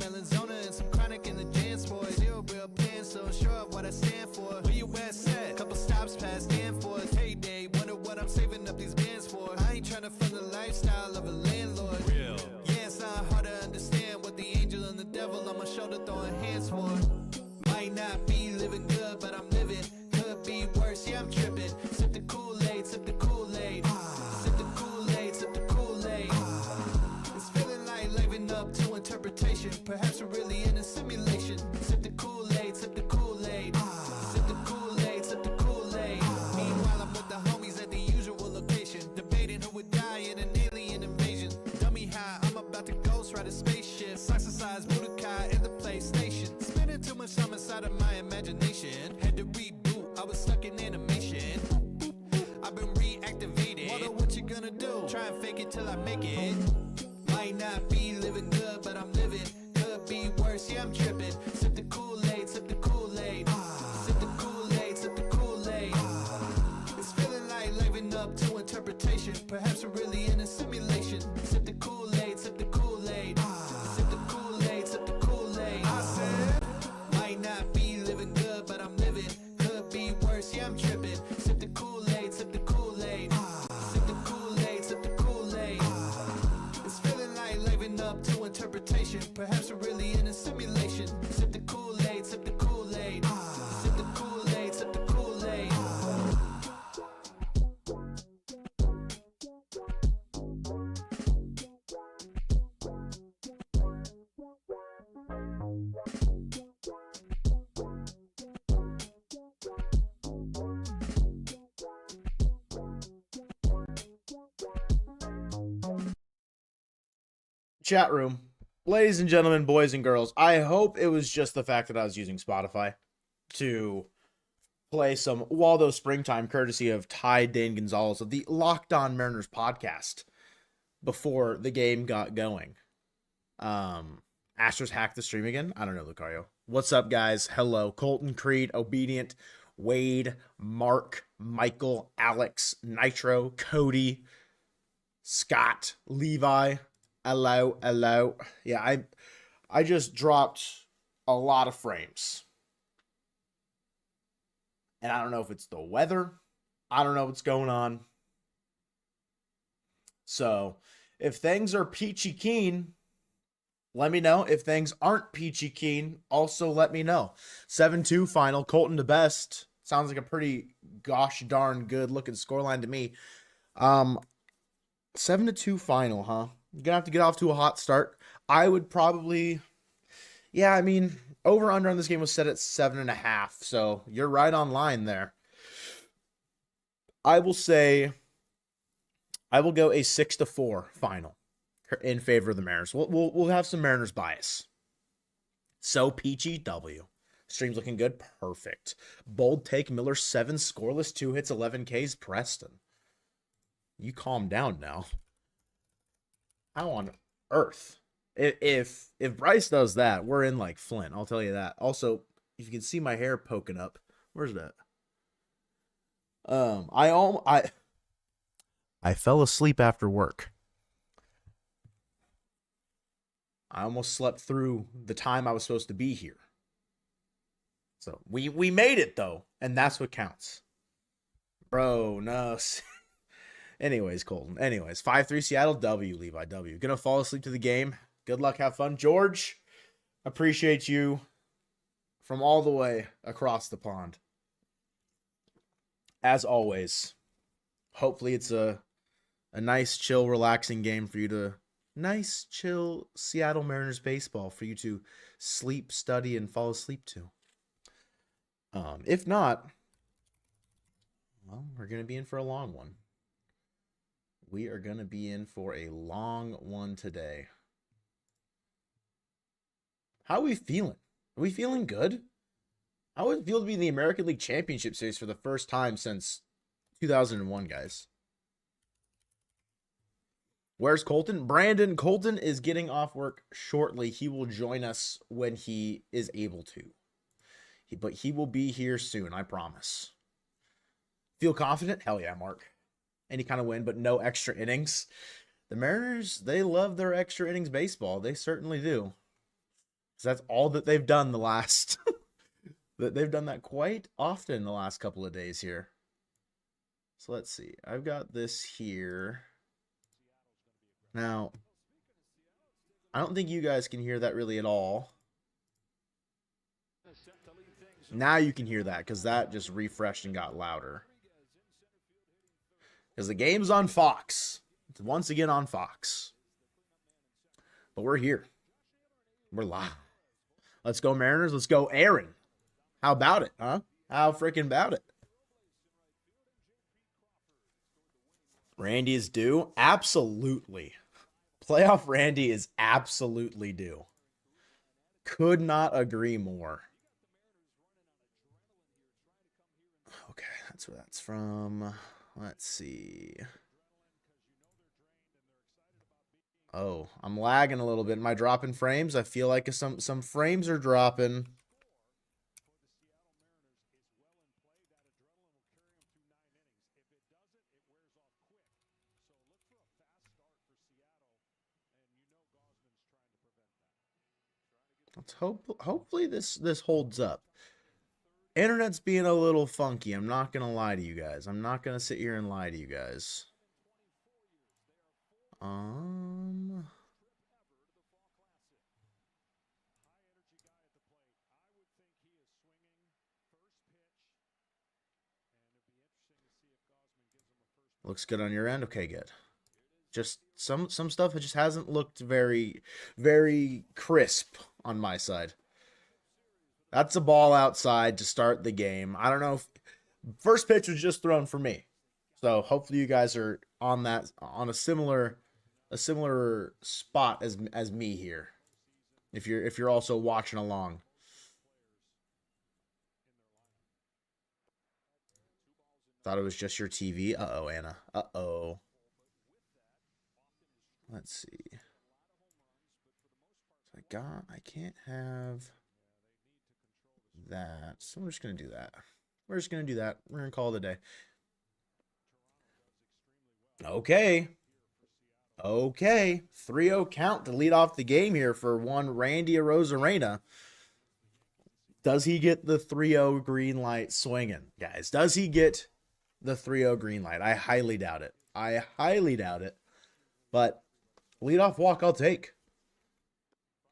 Melanzona and some chronic in the Jans for it. Zero real plan, so sure of what I stand for. Where you at, set? Couple stops past Danforth. Heyday, wonder what I'm saving up these bands for. I ain't trying to fund the lifestyle of a landlord. Real. Yeah, it's not hard to understand what the angel and the devil on my shoulder throwing hands for. Might not be living good, but I'm living. Could be worse, yeah, I'm tripping. Sip the Kool-Aid, sip the Kool-Aid. Sip the Kool-Aid, sip the Kool-Aid. It's feeling like living up to interpretation. Perhaps we're really in a simulation. Sip the Kool-Aid, sip the Kool-Aid. Sip the Kool-Aid, sip the Kool-Aid. Meanwhile, I'm with the homies at the usual location, debating who would die in an alien invasion. Dummy high, I'm about to ghost ride a spaceship. Exercise Budokai in the PlayStation. Spending too much time inside of my imagination. Had to reboot, I was stuck in animation. I've been reactivated. Wonder what you gonna do? Try and fake it till I make it. Might not be living good, but I'm living. Could be worse, yeah, I'm tripping. Sip the Kool-Aid, sip the Kool-Aid. Sip the Kool-Aid, sip the Kool-Aid. It's feeling like living up to interpretation. Perhaps we're really in a simulation. Sip the Kool-Aid, sip the Kool-Aid. Sip the Kool-Aid, sip the Kool-Aid. I said, might not be living good, but I'm living. Could be worse, yeah, I'm tripping. Sip the Kool-Aid, sip the Kool-Aid. Sip the Kool-Aid, sip the Kool-Aid. It's feeling like living up to interpretation. Perhaps we're really in a simulation. Sip the Kool-Aid, sip the Kool-Aid. Sip the Kool-Aid, sip the Kool-Aid. Chat room, ladies and gentlemen, boys and girls, I hope it was just the fact that I was using Spotify to play some Waldo Springtime courtesy of Ty Dane Gonzalez of the Locked On Mariners podcast before the game got going. Astros hacked the stream again. I don't know, Lucario. What's up, guys? Hello. Colton, Creed, Obedient, Wade, Mark, Michael, Alex, Nitro, Cody, Scott, Levi. Hello. Yeah, I just dropped a lot of frames. And I don't know if it's the weather. I don't know what's going on. So, if things are peachy keen, let me know. If things aren't peachy keen, also let me know. 7-2 final, Colton to best. Sounds like a pretty gosh darn good looking scoreline to me. 7-2 final, huh? You're going to have to get off to a hot start. I would probably, yeah, I mean, over-under on this game was set at 7.5, so you're right on line there. I will say, I will go a 6-4 final in favor of the Mariners. We'll have some Mariners bias. So peachy, W. Stream's looking good. Perfect. Bold take, Miller 7 scoreless, 2 hits, 11 Ks, Preston. You calm down now. How on earth? If Bryce does that, we're in like Flint. I'll tell you that. Also, if you can see my hair poking up, where's that? I fell asleep after work. I almost slept through the time I was supposed to be here. So we made it though, and that's what counts. Bro, no. Anyways, Colton. 5-3 Seattle, W, Levi, W. Gonna fall asleep to the game. Good luck, have fun. George, appreciate you from all the way across the pond. As always, hopefully it's a nice, chill, relaxing game for you to, nice, chill Seattle Mariners baseball for you to sleep, study, and fall asleep to. If not, well, we're going to be in for a long one. We are going to be in for a long one today. How are we feeling? Are we feeling good? How would it feel to be in the American League Championship Series for the first time since 2001, guys? Where's Colton? Brandon, Colton is getting off work shortly. He will join us when he is able to. But he will be here soon, I promise. Feel confident? Hell yeah, Mark. Any kind of win, but no extra innings. The Mariners, they love their extra innings baseball. They certainly do. Because that's all that they've done the last... that they've done that quite often the last couple of days here. So let's see. I've got this here. Now, I don't think you guys can hear that really at all. Now you can hear that because that just refreshed and got louder. Because the game's on Fox. It's once again on Fox. But we're here. We're live. Let's go Mariners. Let's go Aaron. How about it, huh? How freaking about it? Randy is due? Absolutely. Playoff Randy is absolutely due. Could not agree more. Okay, that's where that's from. Let's see. Oh, I'm lagging a little bit. Am I dropping frames? I feel like some frames are dropping. Let's hopefully this holds up. Internet's being a little funky. I'm not going to lie to you guys. I'm not going to sit here and lie to you guys. Looks good on your end? Okay, good. Just some stuff just hasn't looked very, very crisp on my side. That's a ball outside to start the game. I don't know if first pitch was just thrown for me. So hopefully you guys are on a similar spot as me here. If you're also watching along. Thought it was just your TV. Uh-oh, Anna. Uh-oh. Let's see. I can't have that. So we're just going to do that. We're just going to do that. We're going to call it a day. Okay. Okay. 3-0 count to lead off the game here for one Randy Arozarena. Does he get the 3-0 green light swinging, guys? Does he get the 3-0 green light? I highly doubt it. I highly doubt it. But leadoff walk I'll take.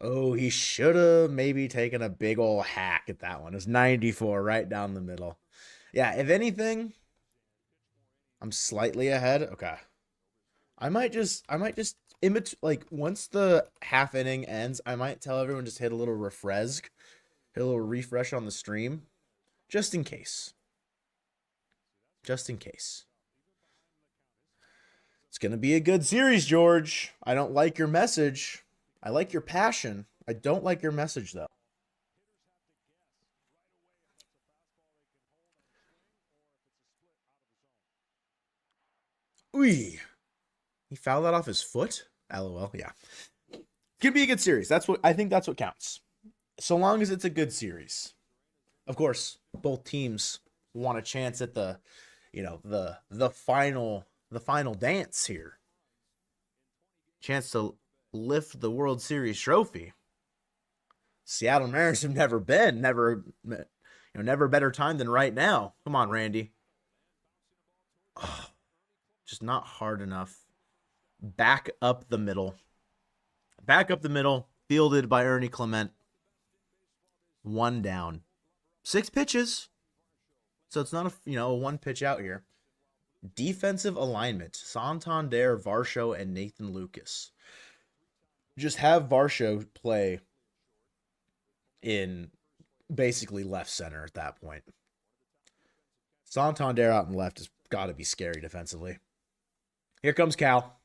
Oh, he should have maybe taken a big old hack at that one. It's 94 right down the middle. Yeah, if anything, I'm slightly ahead. Okay. I might just like once the half inning ends, I might tell everyone just hit a little refresh on the stream just in case. Just in case. It's going to be a good series, George. I don't like your message. I like your passion. I don't like your message, though. Ooh. He fouled that off his foot? LOL, yeah. Could be a good series. I think that's what counts. So long as it's a good series. Of course, both teams want a chance at the final dance here. Chance to lift the World Series trophy. Seattle Mariners have never better time than right now. Come on, Randy. Oh, just not hard enough. Back up the middle. Fielded by Ernie Clement. 1 down. 6 pitches. So it's not a one pitch out here. Defensive alignment. Santander, Varsho, and Nathan Lucas. Just have Varsho play in basically left center at that point. Santander out in left has got to be scary defensively. Here comes Cal.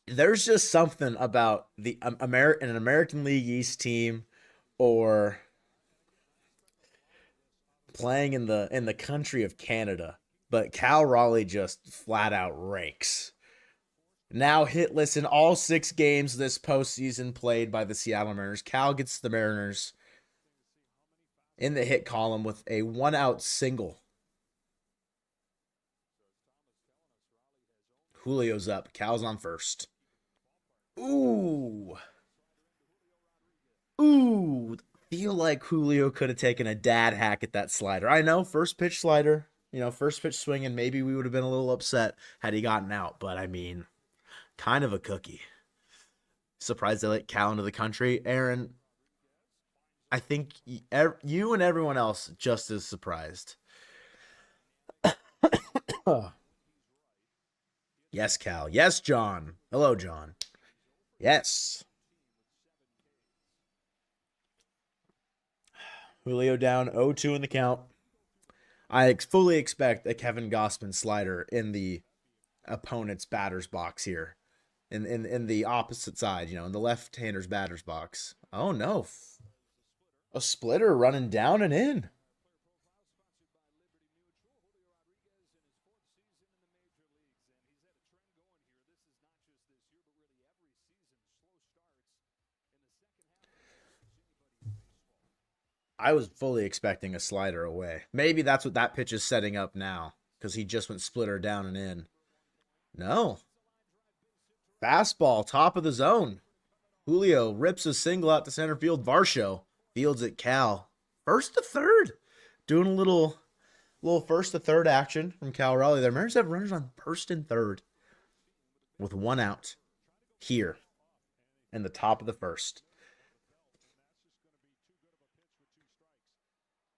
There's just something about an American League East team or playing in the country of Canada, but Cal Raleigh just flat out ranks. Now hitless in all 6 games this postseason played by the Seattle Mariners. Cal gets the Mariners in the hit column with a 1-out single. Julio's up. Cal's on first. Ooh. Ooh. Feel like Julio could have taken a dad hack at that slider. I know, first pitch slider. First pitch swing, and maybe we would have been a little upset had he gotten out. But, I mean, kind of a cookie. Surprised they let Cal into the country. Aaron, I think you and everyone else just as surprised. Yes, Cal. Yes, John. Hello, John. Yes. Julio down 0-2 in the count. I fully expect a Kevin Gossman slider in the opponent's batter's box here. In the opposite side, in the left-hander's batter's box. Oh, no. A splitter running down and in. I was fully expecting a slider away. Maybe that's what that pitch is setting up now, because he just went splitter down and in. No. Fastball, top of the zone. Julio rips a single out to center field. Varsho fields at Cal. First to third. Doing a little first to third action from Cal Raleigh there. Mariners have runners on first and third with one out here in the top of the first.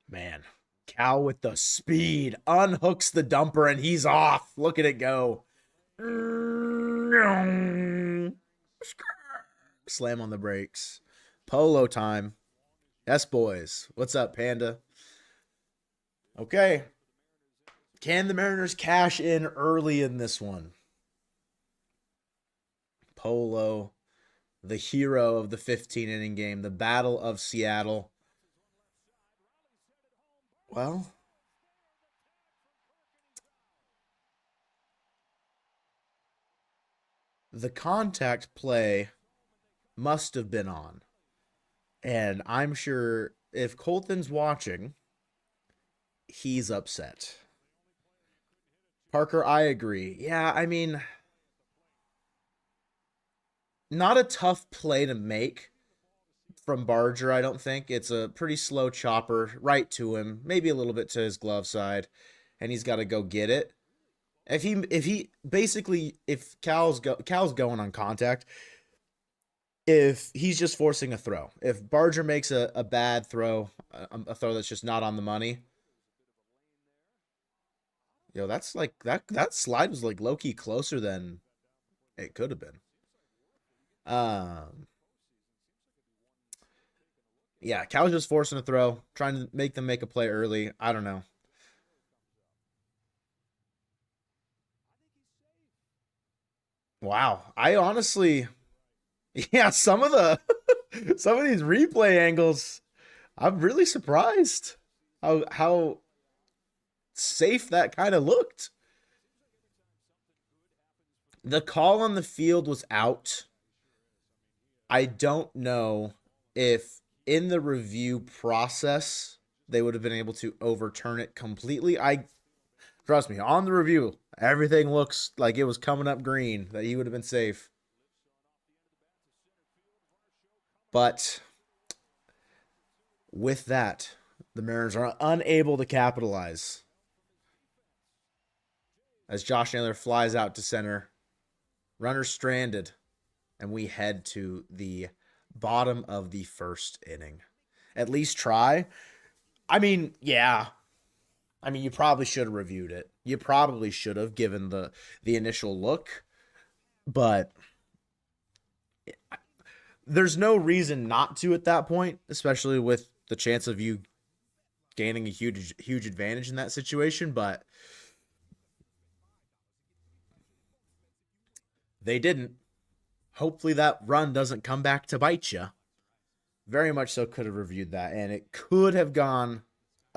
Man, Cal with the speed unhooks the dumper and he's off. Look at it go. Slam on the brakes. Polo time. Yes, boys. What's up, Panda? Okay. Can the Mariners cash in early in this one? Polo, the hero of the 15-inning game, the Battle of Seattle. Well, the contact play must have been on. And I'm sure if Colton's watching, he's upset. Parker, I agree. Yeah, I mean, not a tough play to make from Barger, I don't think. It's a pretty slow chopper right to him, maybe a little bit to his glove side, and he's got to go get it. If Cal's going on contact, if he's just forcing a throw, if Barger makes a bad throw, a throw that's just not on the money, that's like that slide was like low key closer than it could have been. Yeah, Cal's just forcing a throw, trying to make them make a play early. I don't know. Wow. I honestly, yeah, some of these replay angles, I'm really surprised how safe that kind of looked. The call on the field was out. I don't know if in the review process they would have been able to overturn it completely. Trust me, on the review, everything looks like it was coming up green, that he would have been safe. But with that, the Mariners are unable to capitalize as Josh Naylor flies out to center. Runner stranded, and we head to the bottom of the first inning. At least try. I mean, yeah. I mean, you probably should have reviewed it. You probably should have given the initial look. But there's no reason not to at that point, especially with the chance of you gaining a huge advantage in that situation. But they didn't. Hopefully that run doesn't come back to bite you. Very much so could have reviewed that, and it could have gone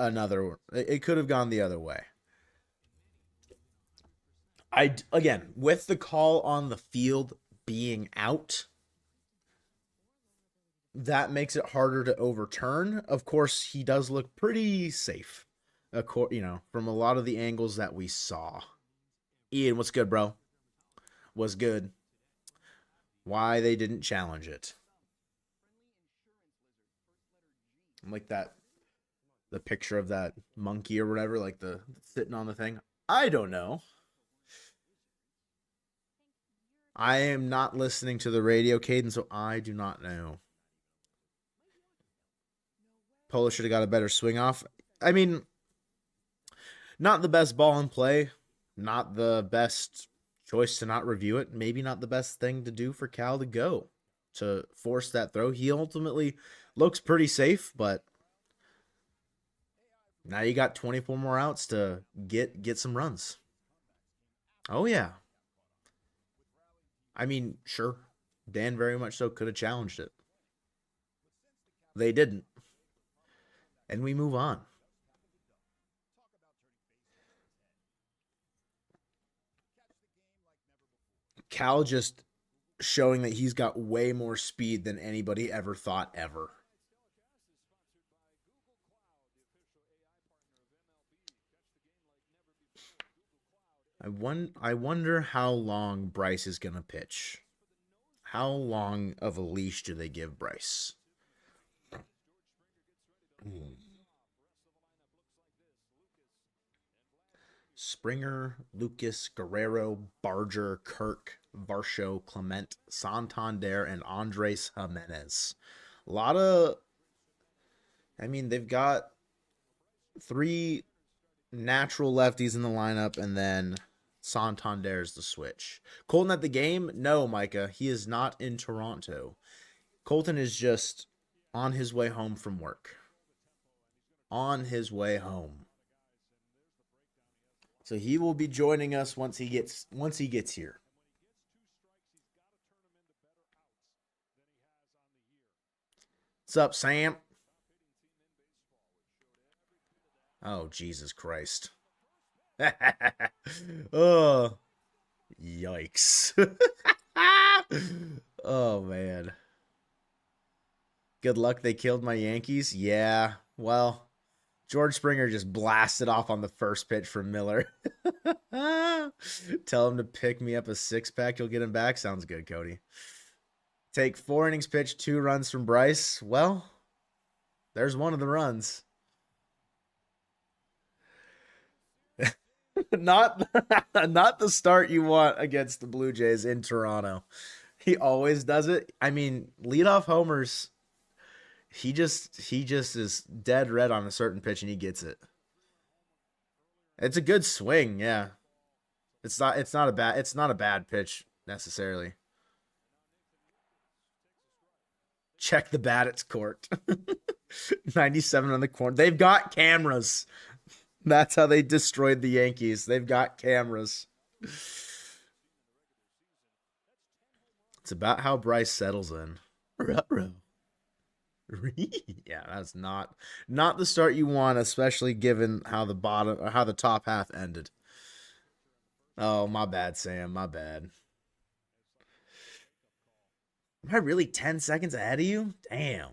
it could have gone the other way. Again, with the call on the field being out, that makes it harder to overturn. Of course, he does look pretty safe, from a lot of the angles that we saw. Ian, what's good, bro? was good. Why they didn't challenge it. Like that, the picture of that monkey or whatever, like the sitting on the thing. I don't know. I am not listening to the radio, Caden, so I do not know. Polo should have got a better swing off. I mean, not the best ball in play, not the best choice to not review it, maybe not the best thing to do for Cal to go to force that throw. He ultimately looks pretty safe, but now you got 24 more outs to get some runs. Oh yeah. I mean, sure. Dan very much so could have challenged it. They didn't. And we move on. Cal just showing that he's got way more speed than anybody ever thought ever. I wonder how long Bryce is going to pitch. How long of a leash do they give Bryce? Springer, Lucas, Guerrero, Barger, Kirk, Varsho, Clement, Santander, and Andres Jimenez. A lot of... I mean, they've got 3 natural lefties in the lineup, and then Santander's the switch. Colton at the game? No, Micah. He is not in Toronto. Colton is just on his way home from work. On his way home. So he will be joining us once he gets here. What's up, Sam? Oh, Jesus Christ. Oh, yikes. Oh, man. Good luck they killed my Yankees. Yeah, well, George Springer just blasted off on the first pitch from Miller. Tell him to pick me up a 6-pack. You'll get him back. Sounds good, Cody. Take 4 innings pitch, 2 runs from Bryce. Well, there's one of the runs. Not the start you want against the Blue Jays in Toronto. He always does it. I mean, leadoff homers. He just is dead red on a certain pitch and he gets it. It's a good swing, yeah. It's not a bad pitch necessarily. Check the bat, it's court. 97 on the corner. They've got cameras. That's how they destroyed the Yankees. They've got cameras. It's about how Bryce settles in. Ruh-roh. Yeah, that's not the start you want, especially given how the top half ended. Oh, my bad, Sam. My bad. Am I really 10 seconds ahead of you? Damn.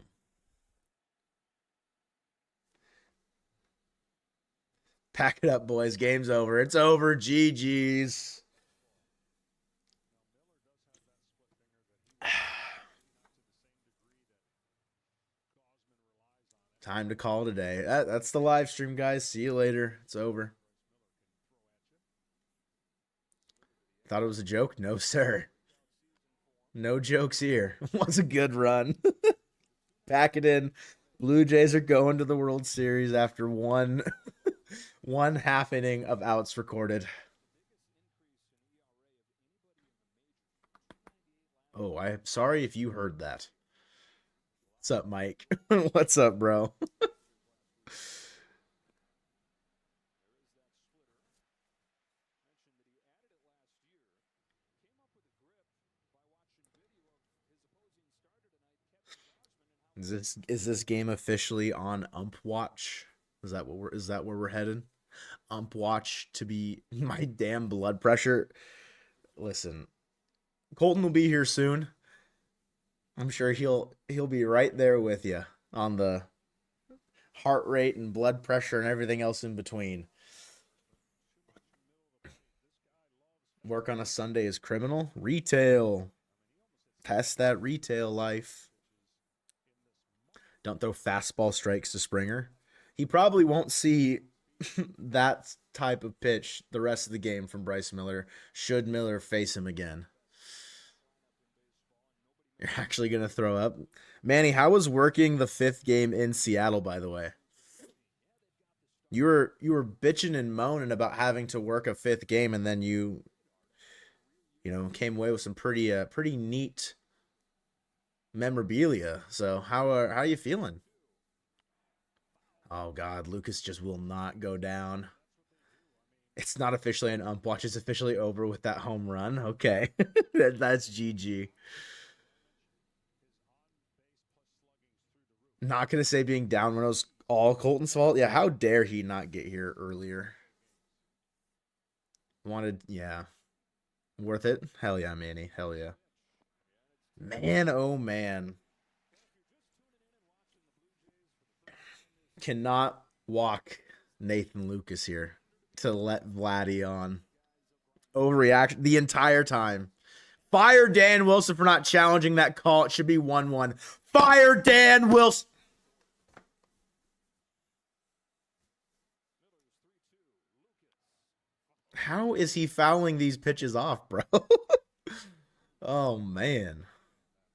Pack it up, boys. Game's over. It's over. GG's. Time to call today. That's the live stream, guys. See you later. It's over. Thought it was a joke? No, sir. No jokes here. It was a good run. Pack it in. Blue Jays are going to the World Series after one half inning of outs recorded. Oh, I'm sorry if you heard that. What's up, Mike? What's up, bro? Is this game officially on Ump Watch? Is that where we're headed? Ump Watch to be my damn blood pressure. Listen, Colton will be here soon. I'm sure he'll be right there with you on the heart rate and blood pressure and everything else in between. Work on a Sunday is criminal. Retail. Test that retail life. Don't throw fastball strikes to Springer. He probably won't see that type of pitch the rest of the game from Bryce Miller, should Miller face him again. You're actually going to throw up. Manny, how was working the 5th game in Seattle, by the way? You were bitching and moaning about having to work a 5th game, and then you came away with some pretty neat memorabilia. So how are you feeling? Oh God, Lucas just will not go down. It's not officially an ump watch. It's officially over with that home run. Okay, that's GG. Not gonna say being down when it was all Colton's fault. Yeah, how dare he not get here earlier? Yeah. Worth it? Hell yeah, Manny. Hell yeah. Man, oh man. Cannot walk Nathan Lucas here to let Vladdy on. Overreaction the entire time. Fire Dan Wilson for not challenging that call. It should be 1-1. Fire Dan Wilson. How is he fouling these pitches off, bro? Oh, man.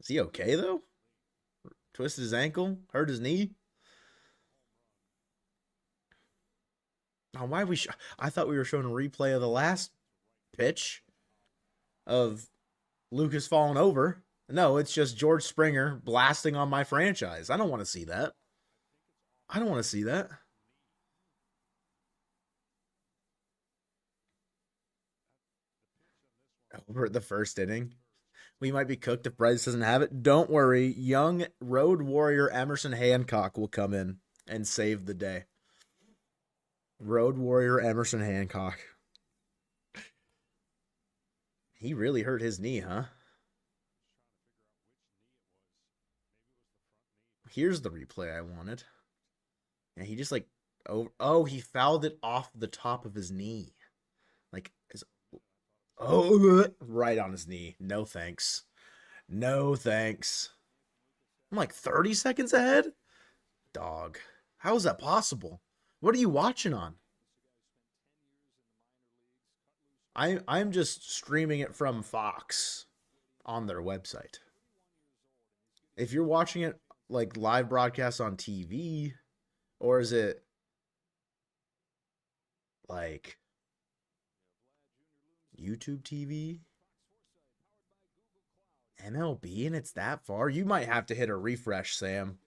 Is he okay, though? Twisted his ankle? Hurt his knee? Oh, why we? I thought we were showing a replay of the last pitch of Lucas falling over. No, it's just George Springer blasting on my franchise. I don't want to see that. I don't want to see that. Over at the first inning. We might be cooked if Bryce doesn't have it. Don't worry. Young road warrior Emerson Hancock will come in and save the day. Road warrior Emerson Hancock. He really hurt his knee, huh? Here's the replay I wanted. And he just he fouled it off the top of his knee. Right on his knee. No thanks. No thanks. I'm like 30 seconds ahead? Dog. How is that possible? What are you watching on? I'm just streaming it from Fox on their website. If you're watching it like live broadcast on TV, or is it like YouTube TV? MLB and it's that far? You might have to hit a refresh, Sam.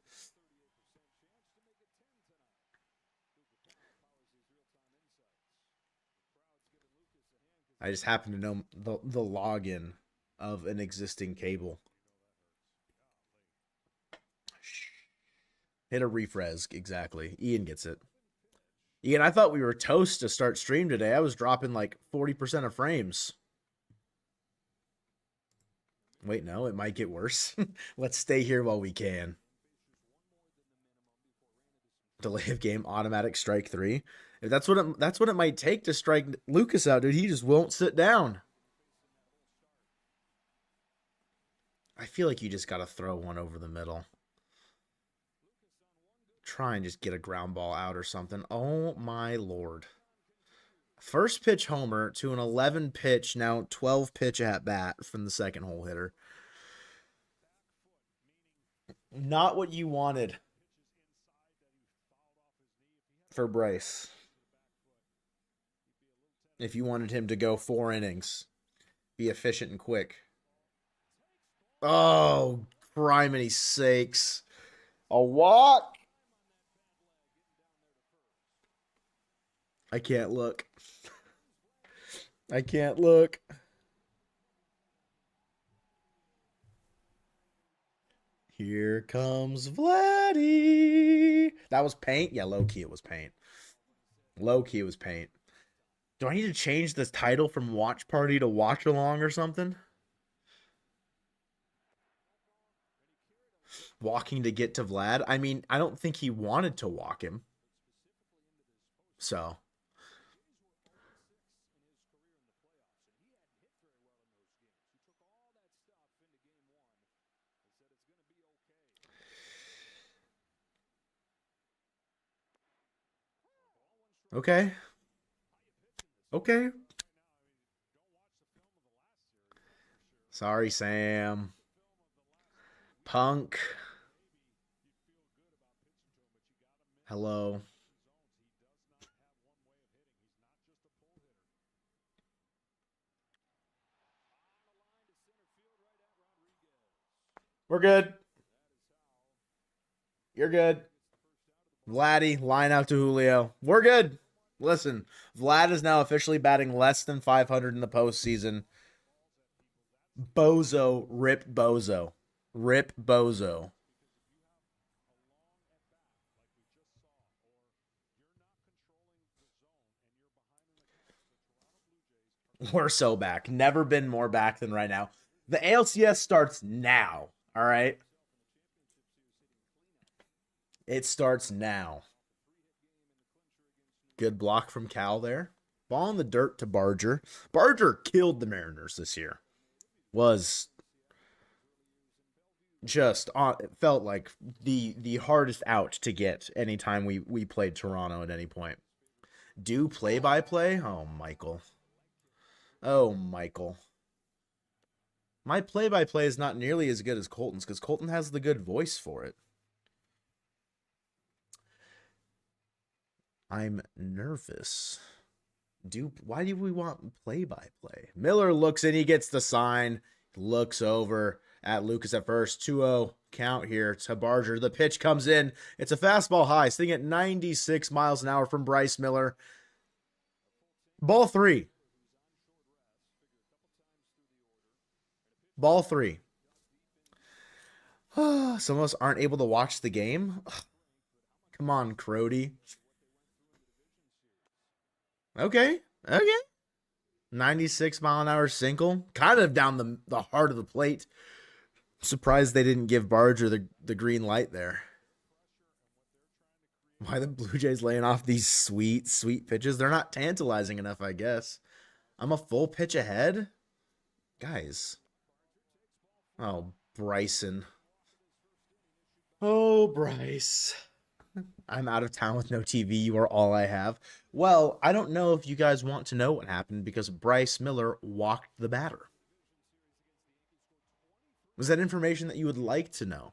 I just happen to know the login of an existing cable. Hit a refresh, exactly. Ian gets it. Ian, I thought we were toast to start stream today. I was dropping like 40% of frames. Wait, no, it might get worse. Let's stay here while we can. Delay of game, automatic strike 3. If that's what it might take to strike Lucas out, dude. He just won't sit down. I feel like you just got to throw one over the middle. Try and just get a ground ball out or something. Oh, my Lord. First pitch homer to an 11 pitch, now 12 pitch at bat from the second hole hitter. Not what you wanted for Bryce. If you wanted him to go 4 innings, be efficient and quick. Oh, criminy sakes. A walk. I can't look. I can't look. Here comes Vladdy. That was paint? Yeah, low-key it was paint. Low-key it was paint. Do I need to change this title from Watch Party to Watch Along or something? Walking to get to Vlad? I mean, I don't think he wanted to walk him. So. Okay. Okay. Sorry, Sam. Punk. Hello. We're good. You're good. Vladdy, line out to Julio. We're good. Listen, Vlad is now officially batting less than 500 in the postseason. Bozo, rip Bozo. Rip Bozo. We're so back. Never been more back than right now. The ALCS starts now. All right. It starts now. Good block from Cal there. Ball in the dirt to Barger. Barger killed the Mariners this year. Was just on, it felt like the hardest out to get anytime we played Toronto at any point. Do play by play? Oh, Michael. Oh, Michael. My play by play is not nearly as good as Colton's because Colton has the good voice for it. I'm nervous. Why do we want play by play? Miller looks in, he gets the sign, looks over at Lucas at first. 2-0 count here to Barger. The pitch comes in. It's a fastball high, sitting at 96 miles an hour from Bryce Miller. Ball 3. Ball 3. Some of us aren't able to watch the game. Come on, Crody. Okay. 96 mile an hour single. Kind of down the heart of the plate. Surprised they didn't give Barger the green light there. Why the Blue Jays laying off these sweet, sweet pitches? They're not tantalizing enough, I guess. I'm a full pitch ahead? Guys. Oh, Bryson. Oh, Bryce. I'm out of town with no TV. You are all I have. Well, I don't know if you guys want to know what happened because Bryce Miller walked the batter. Was that information that you would like to know?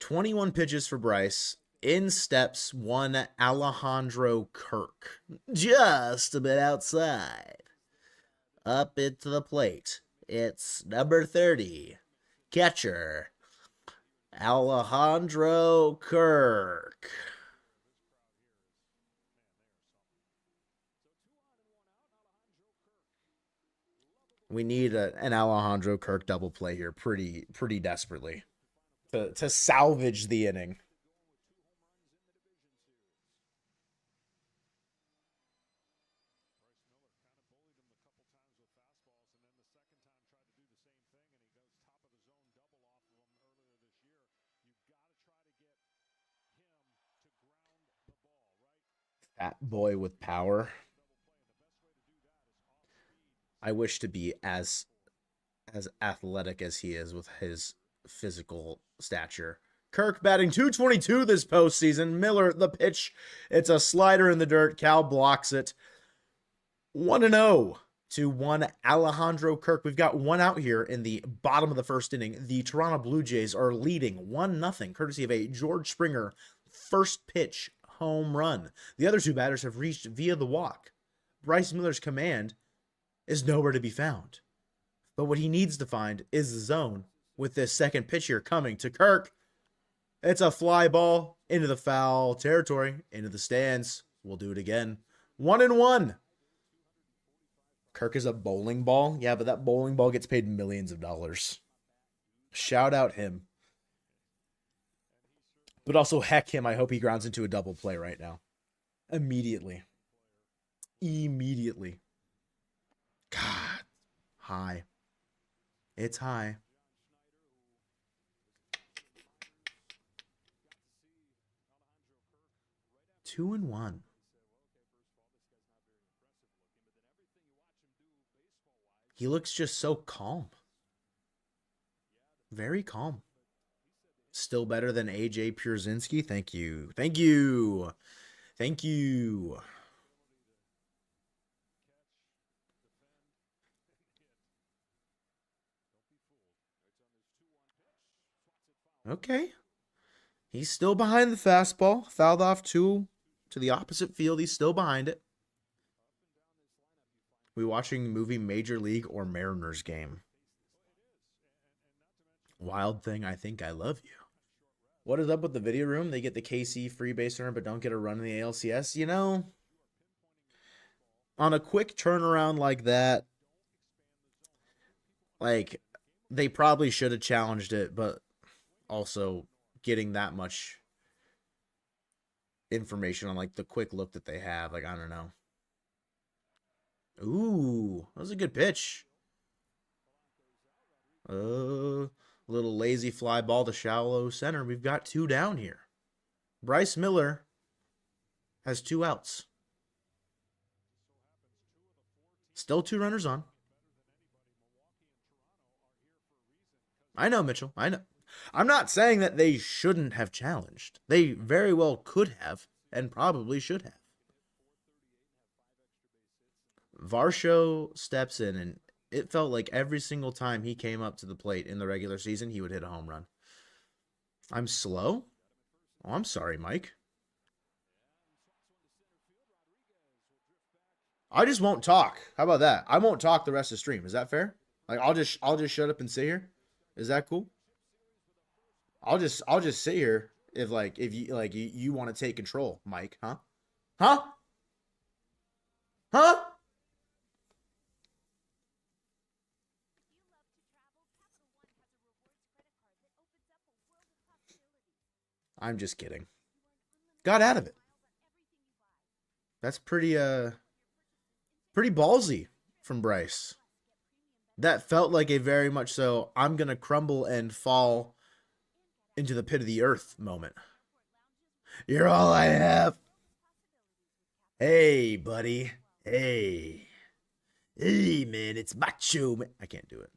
"21 pitches for Bryce. In steps one Alejandro Kirk. Just a bit outside. Up into the plate. It's number 30. Catcher. Alejandro Kirk." We need an Alejandro Kirk double play here pretty desperately to salvage the inning. Fat boy with power. I wish to be as athletic as he is with his physical stature. Kirk batting .222 this postseason. Miller, the pitch. It's a slider in the dirt. Cal blocks it. 1-0 to one Alejandro Kirk. We've got one out here in the bottom of the first inning. The Toronto Blue Jays are leading 1-0, courtesy of a George Springer first pitch home run. The other two batters have reached via the walk. Bryce Miller's command is nowhere to be found. But what he needs to find is the zone with this second pitch here coming to Kirk. It's a fly ball into the foul territory, into the stands. We'll do it again. 1-1. Kirk is a bowling ball. Yeah, but that bowling ball gets paid millions of dollars. Shout out him. But also, heck him. I hope he grounds into a double play right now. Immediately. God. High. It's high. Two and one. He looks just so calm. Very calm. Still better than AJ Pierzynski. Thank you. Thank you. Thank you. Okay. He's still behind the fastball. Fouled off two to the opposite field. He's still behind it. We watching the movie Major League or Mariners game? Wild Thing, I Think I Love You. What is up with the video room? They get the KC free base runner but don't get a run in the ALCS. You know, on a quick turnaround like that, like, they probably should have challenged it, but also getting that much information on, like, the quick look that they have, like, I don't know. Ooh, that was a good pitch. Little lazy fly ball to shallow center. We've got 2 down here. Bryce Miller has 2 outs. Still 2 runners on. I know, Mitchell. I know. I'm not saying that they shouldn't have challenged. They very well could have and probably should have. Varsho steps in, and it felt like every single time he came up to the plate in the regular season, he would hit a home run. I'm slow? Oh, I'm sorry, Mike. I just won't talk. How about that? I won't talk the rest of the stream. Is that fair? Like, I'll just shut up and sit here. Is that cool? I'll just sit here if you want to take control, Mike, huh? Huh? Huh? I'm just kidding. Got out of it. That's pretty ballsy from Bryce. That felt like a very much so I'm going to crumble and fall into the pit of the earth moment. You're all I have. Hey, buddy. Hey. Hey, man, it's macho, man. I can't do it.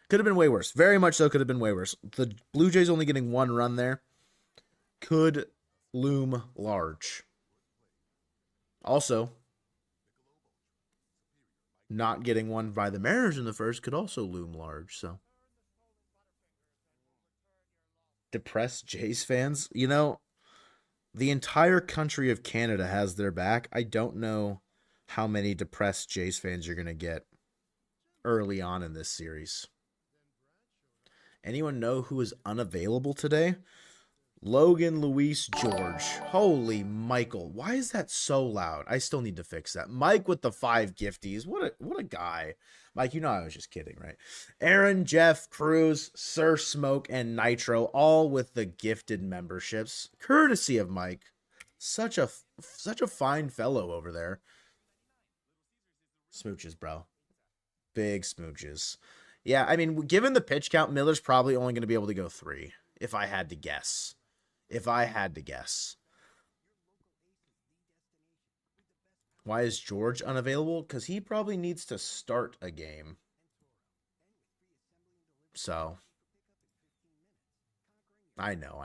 Could have been way worse. Very much so could have been way worse. The Blue Jays only getting 1 run there could loom large. Also, not getting one by the Mariners in the first could also loom large, so. Depressed Jays fans, you know, the entire country of Canada has their back. I don't know how many depressed Jays fans you're going to get early on in this series. Anyone know who is unavailable today? Logan Luis George. Holy Michael. Why is that so loud? I still need to fix that. Mike with the 5 gifties. What a guy. Mike, you know I was just kidding, right? Aaron, Jeff, Cruz, Sir Smoke, and Nitro, all with the gifted memberships. Courtesy of Mike. Such a fine fellow over there. Smooches, bro. Big smooches. Yeah, I mean, given the pitch count, Miller's probably only going to be able to go 3, if I had to guess. Why is George unavailable? Because he probably needs to start a game. So, I know.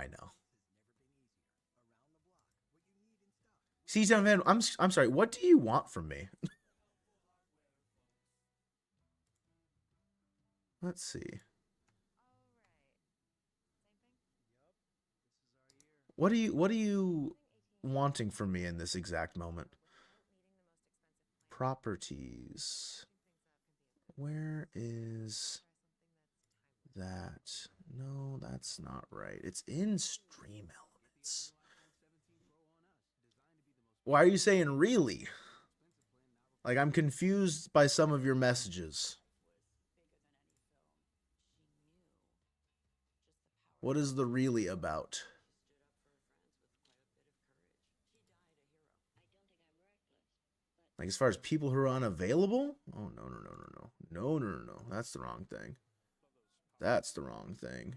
See, Van, I'm sorry. What do you want from me? Let's see. What are you wanting from me in this exact moment? Properties. Where is that? No, that's not right. It's in stream elements. Why are you saying really? Like, I'm confused by some of your messages. What is the really about? Like, as far as people who are unavailable? Oh, no. No. That's the wrong thing.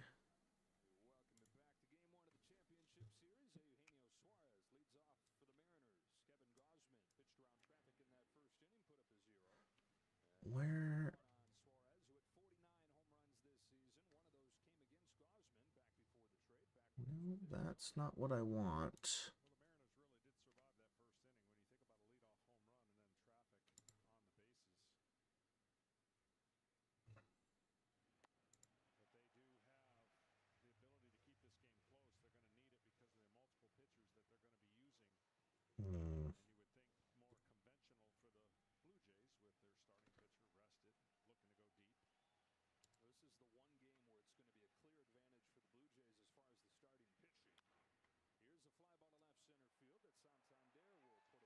Where? That's not what I want. Hmm.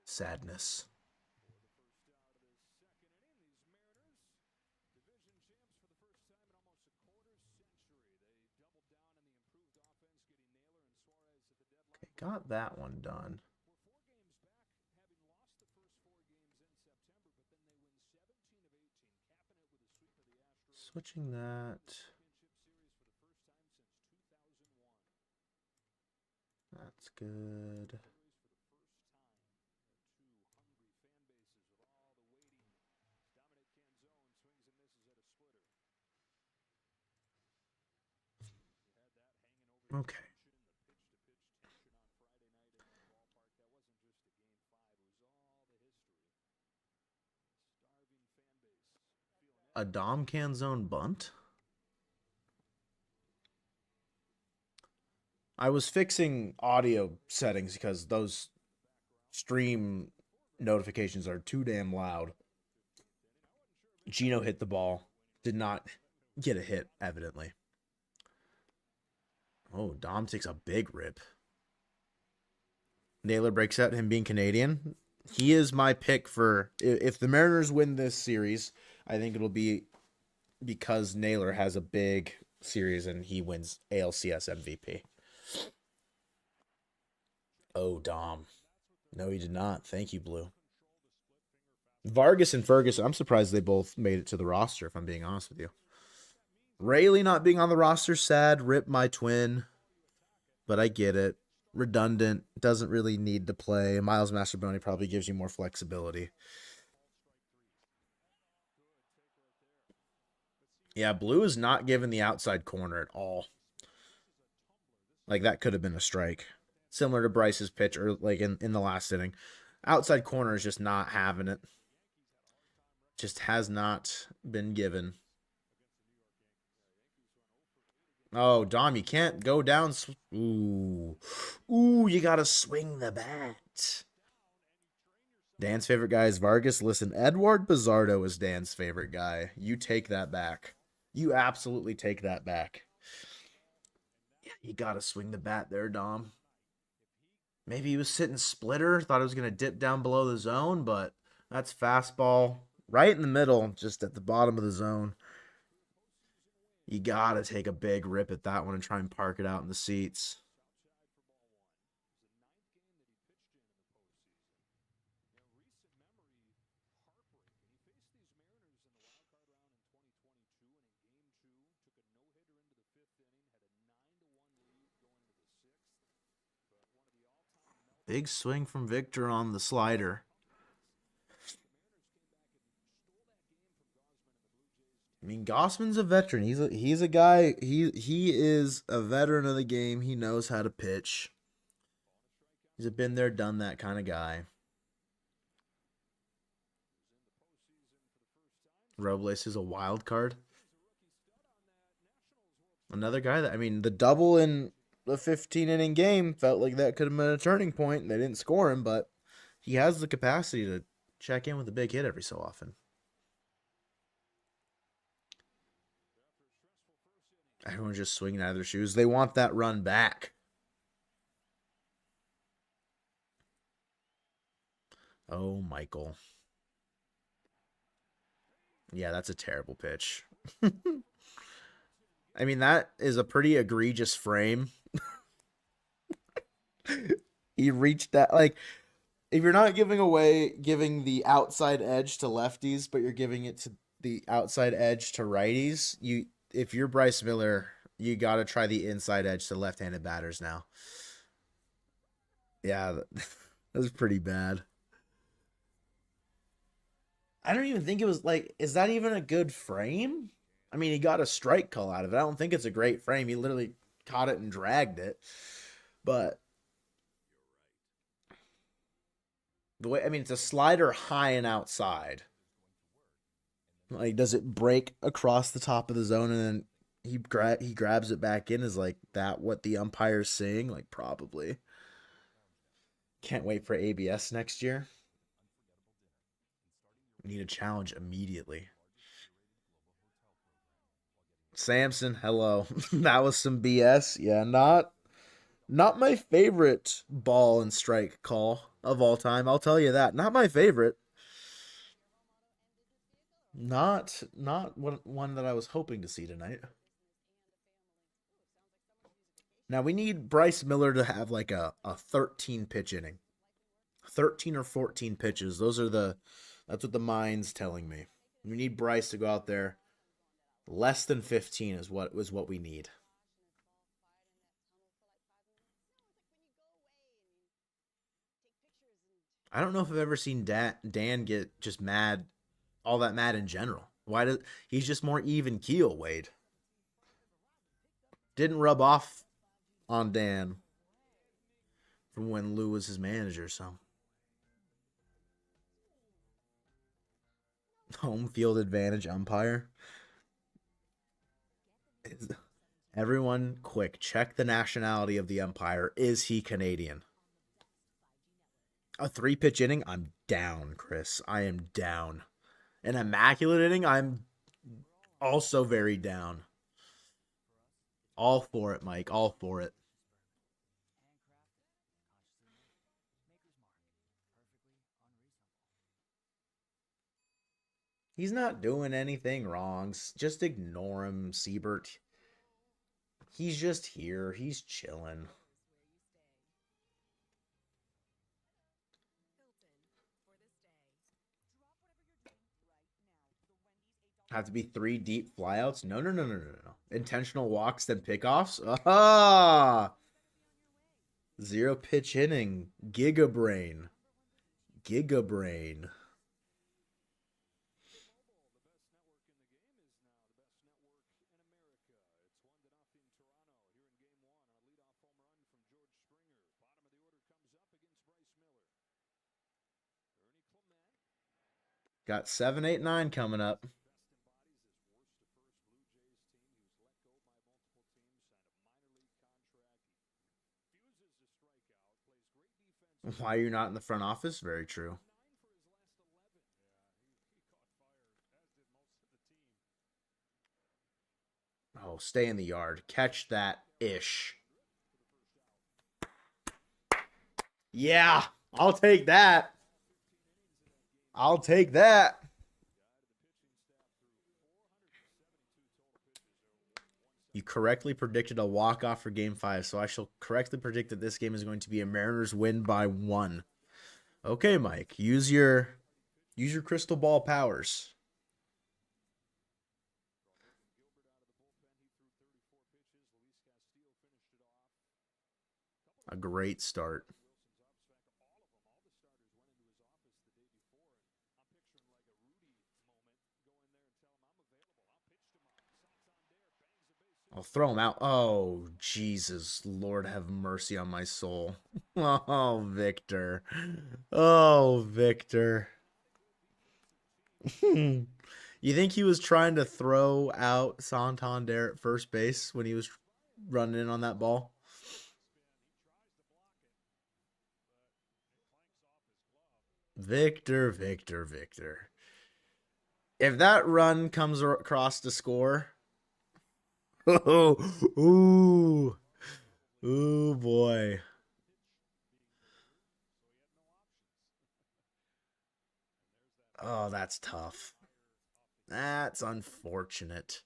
Sadness. Okay, got that one done. Switching that. That's good. Okay. A Dom Canzone bunt? I was fixing audio settings because those stream notifications are too damn loud. Gino hit the ball. Did not get a hit, evidently. Oh, Dom takes a big rip. Naylor breaks out, him being Canadian. He is my pick for if the Mariners win this series. I think it'll be because Naylor has a big series and he wins ALCS MVP. Oh, Dom. No, he did not. Thank you, Blue. Vargas and Ferguson, I'm surprised they both made it to the roster, if I'm being honest with you. Rayleigh not being on the roster, sad. Rip my twin. But I get it. Redundant. Doesn't really need to play. Miles Masterboni probably gives you more flexibility. Yeah, Blue is not given the outside corner at all. Like, that could have been a strike. Similar to Bryce's pitch or like in the last inning. Outside corner is just not having it. Just has not been given. Oh, Dom, you can't go down. Ooh. Ooh, you got to swing the bat. Dan's favorite guy is Vargas. Listen, Edward Bizardo is Dan's favorite guy. You take that back. You absolutely take that back. Yeah, you got to swing the bat there, Dom. Maybe he was sitting splitter, thought it was going to dip down below the zone, but that's fastball right in the middle, just at the bottom of the zone. You got to take a big rip at that one and try and park it out in the seats. Big swing from Victor on the slider. I mean, Gossman's a veteran. He's a guy. He is a veteran of the game. He knows how to pitch. He's a been there, done that kind of guy. Robles is a wild card. Another guy that, I mean, the double in the 15 inning game felt like that could have been a turning point. They didn't score him, but he has the capacity to check in with a big hit every so often. Everyone's just swinging out of their shoes. They want that run back. Oh, Michael. Yeah, that's a terrible pitch. I mean, that is a pretty egregious frame. He reached that, like, if you're not giving the outside edge to lefties, but you're giving it to the outside edge to righties, if you're Bryce Miller, you got to try the inside edge to left-handed batters now. Yeah, that was pretty bad. I don't even think it was like, is that even a good frame? I mean, he got a strike call out of it. I don't think it's a great frame. He literally caught it and dragged it. But the way, I mean, it's a slider high and outside. Like, does it break across the top of the zone and then he grabs it back in? Is like that what the umpire's saying? Like, probably. Can't wait for ABS next year. Need a challenge immediately. Samson, hello. That was some BS. Yeah, not my favorite ball and strike call of all time. I'll tell you that. Not my favorite. Not one that I was hoping to see tonight. Now we need Bryce Miller to have like a 13 pitch inning. 13 or 14 pitches. That's what the mind's telling me. We need Bryce to go out there. Less than 15 is what we need. I don't know if I've ever seen Dan get just mad, all that mad in general. He's just more even keel, Wade. Didn't rub off on Dan from when Lou was his manager, so. Home field advantage umpire. Everyone, quick, check the nationality of the umpire. Is he Canadian? A 3-pitch inning? I'm down, Chris. I am down. An immaculate inning? I'm also very down. All for it, Mike. All for it. He's not doing anything wrong. Just ignore him, Siebert. He's just here. He's chilling. Have to be 3 deep flyouts? No. Intentional walks, then pickoffs? Ah! 0 pitch inning. Gigabrain. Got 7, 8, 9 coming up. Why you're not in the front office? Very true. Oh, stay in the yard. Catch that ish. Yeah, I'll take that. I'll take that. You correctly predicted a walk-off for Game 5, so I shall correctly predict that this game is going to be a Mariners win by 1. Okay, Mike. Use your crystal ball powers. A great start. I'll throw him out. Oh, Jesus. Lord have mercy on my soul. Oh, Victor. Oh, Victor. You think he was trying to throw out Santander at first base when he was running in on that ball? Victor. If that run comes across to score, ooh, boy. Oh, that's tough. That's unfortunate.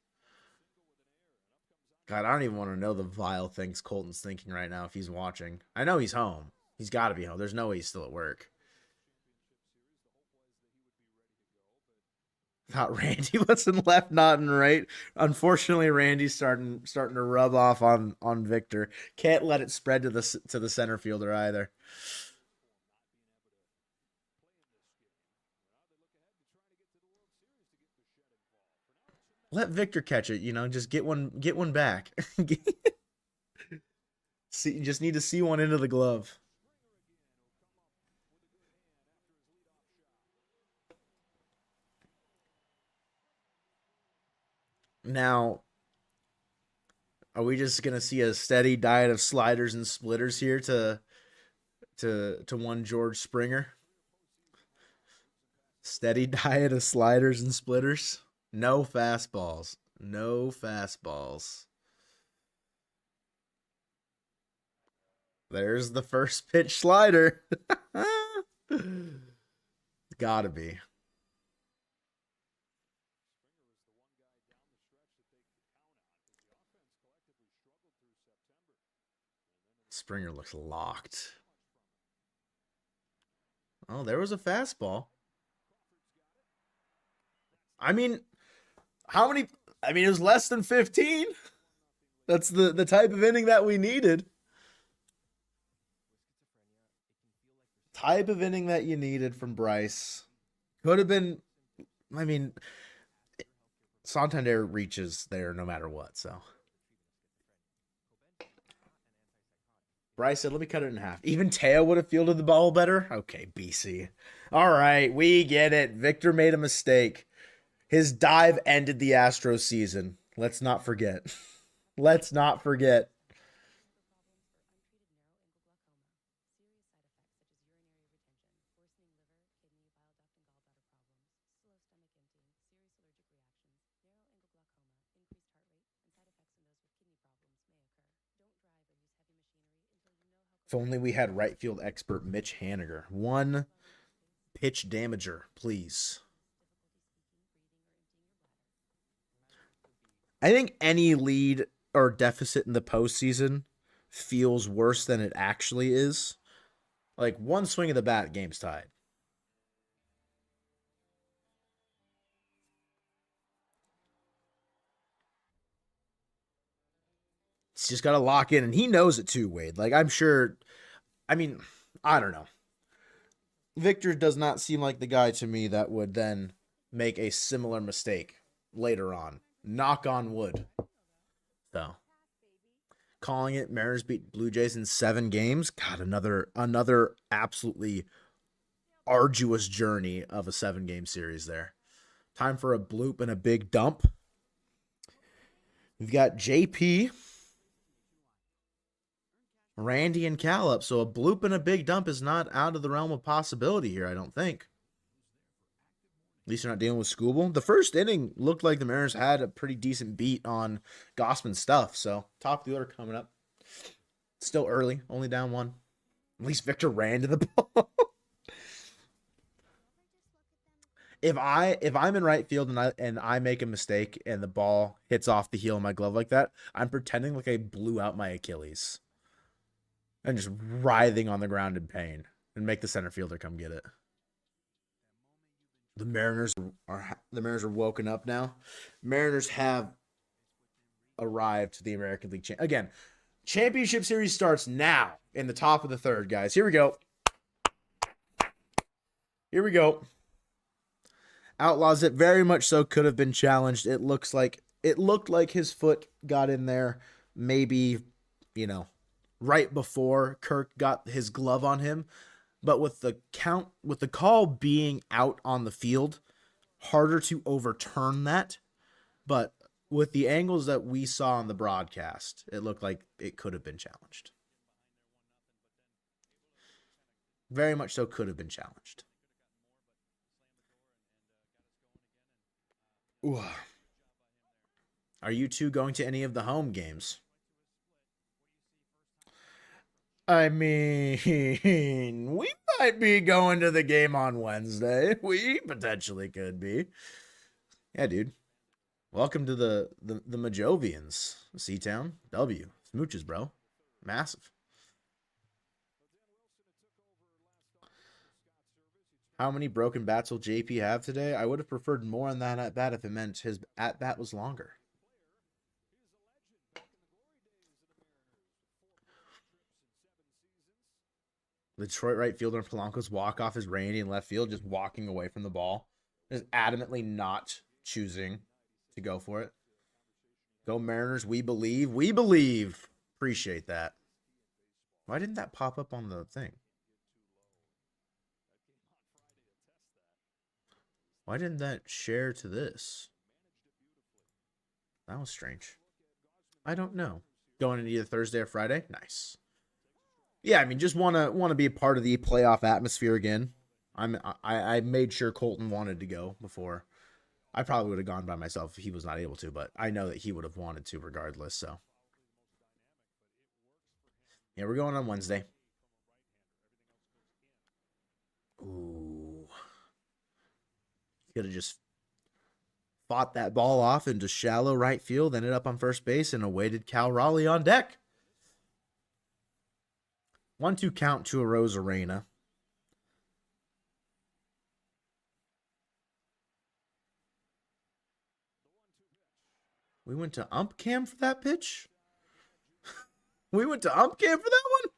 God, I don't even want to know the vile things Colton's thinking right now if he's watching. I know he's home. He's got to be home. There's no way he's still at work. Thought Randy wasn't left, not and right. Unfortunately, Randy's starting to rub off on Victor. Can't let it spread to the center fielder either. Let Victor catch it. Just get one back. See, you just need to see one into the glove. Now, are we just gonna see a steady diet of sliders and splitters here to one George Springer? Steady diet of sliders and splitters. No fastballs. No fastballs. There's the first pitch slider. Gotta be. Springer looks locked. Oh, there was a fastball. I mean, how many? I mean, it was less than 15. That's the type of inning that we needed. Type of inning that you needed from Bryce. Could have been, I mean, Santander reaches there no matter what, so. Bryce said, let me cut it in half. Even Teo would have fielded the ball better? Okay, BC. All right, we get it. Victor made a mistake. His dive ended the Astros season. Let's not forget. Let's not forget. If only we had right field expert Mitch Haniger. One pitch damager, please. I think any lead or deficit in the postseason feels worse than it actually is. Like one swing of the bat, game's tied. He's just got to lock in, and he knows it too, Wade. Like, I'm sure. I mean, I don't know. Victor does not seem like the guy to me that would then make a similar mistake later on. Knock on wood. So, calling it, Mariners beat Blue Jays in 7 games. God, another absolutely arduous journey of a 7-game series there. Time for a bloop and a big dump. We've got JP, Randy, and Cal up. So a bloop and a big dump is not out of the realm of possibility here, I don't think. At least they're not dealing with Scooble. The first inning looked like the Mariners had a pretty decent beat on Gossman's stuff. So top of the order coming up. Still early, only down 1. At least Victor ran to the ball. If I'm in right field and I make a mistake and the ball hits off the heel of my glove like that, I'm pretending like I blew out my Achilles. And just writhing on the ground in pain and make the center fielder come get it. The Mariners are woken up now. Mariners have arrived to the American League again. Championship series starts now in the top of the 3rd, guys. Here we go. Here we go. Outlaws it very much so could have been challenged. It looked like his foot got in there maybe, right before Kirk got his glove on him. But with the call being out on the field, harder to overturn that. But with the angles that we saw on the broadcast, it looked like it could have been challenged. Very much so could have been challenged. Ooh. Are you two going to any of the home games? I mean, we might be going to the game on Wednesday. We potentially could be. Yeah, dude. Welcome to the Mojovians. C-Town. W. Smooches, bro. Massive. How many broken bats will JP have today? I would have preferred more on that at bat if it meant his at bat was longer. The Detroit right fielder Polanco's walk off his Randy in left field, just walking away from the ball, just adamantly not choosing to go for it. Go Mariners, we believe. We believe. Appreciate that. Why didn't that pop up on the thing? Why didn't that share to this? That was strange. I don't know. Going into either Thursday or Friday? Nice. Yeah, I mean, just wanna be a part of the playoff atmosphere again. I made sure Colton wanted to go before. I probably would have gone by myself if he was not able to, but I know that he would have wanted to regardless. So yeah, we're going on Wednesday. Ooh, could have just fought that ball off into shallow right field, ended up on first base, and awaited Cal Raleigh on deck. 1-2 count to a Rosarena. We went to ump cam for that pitch? We went to ump cam for that one?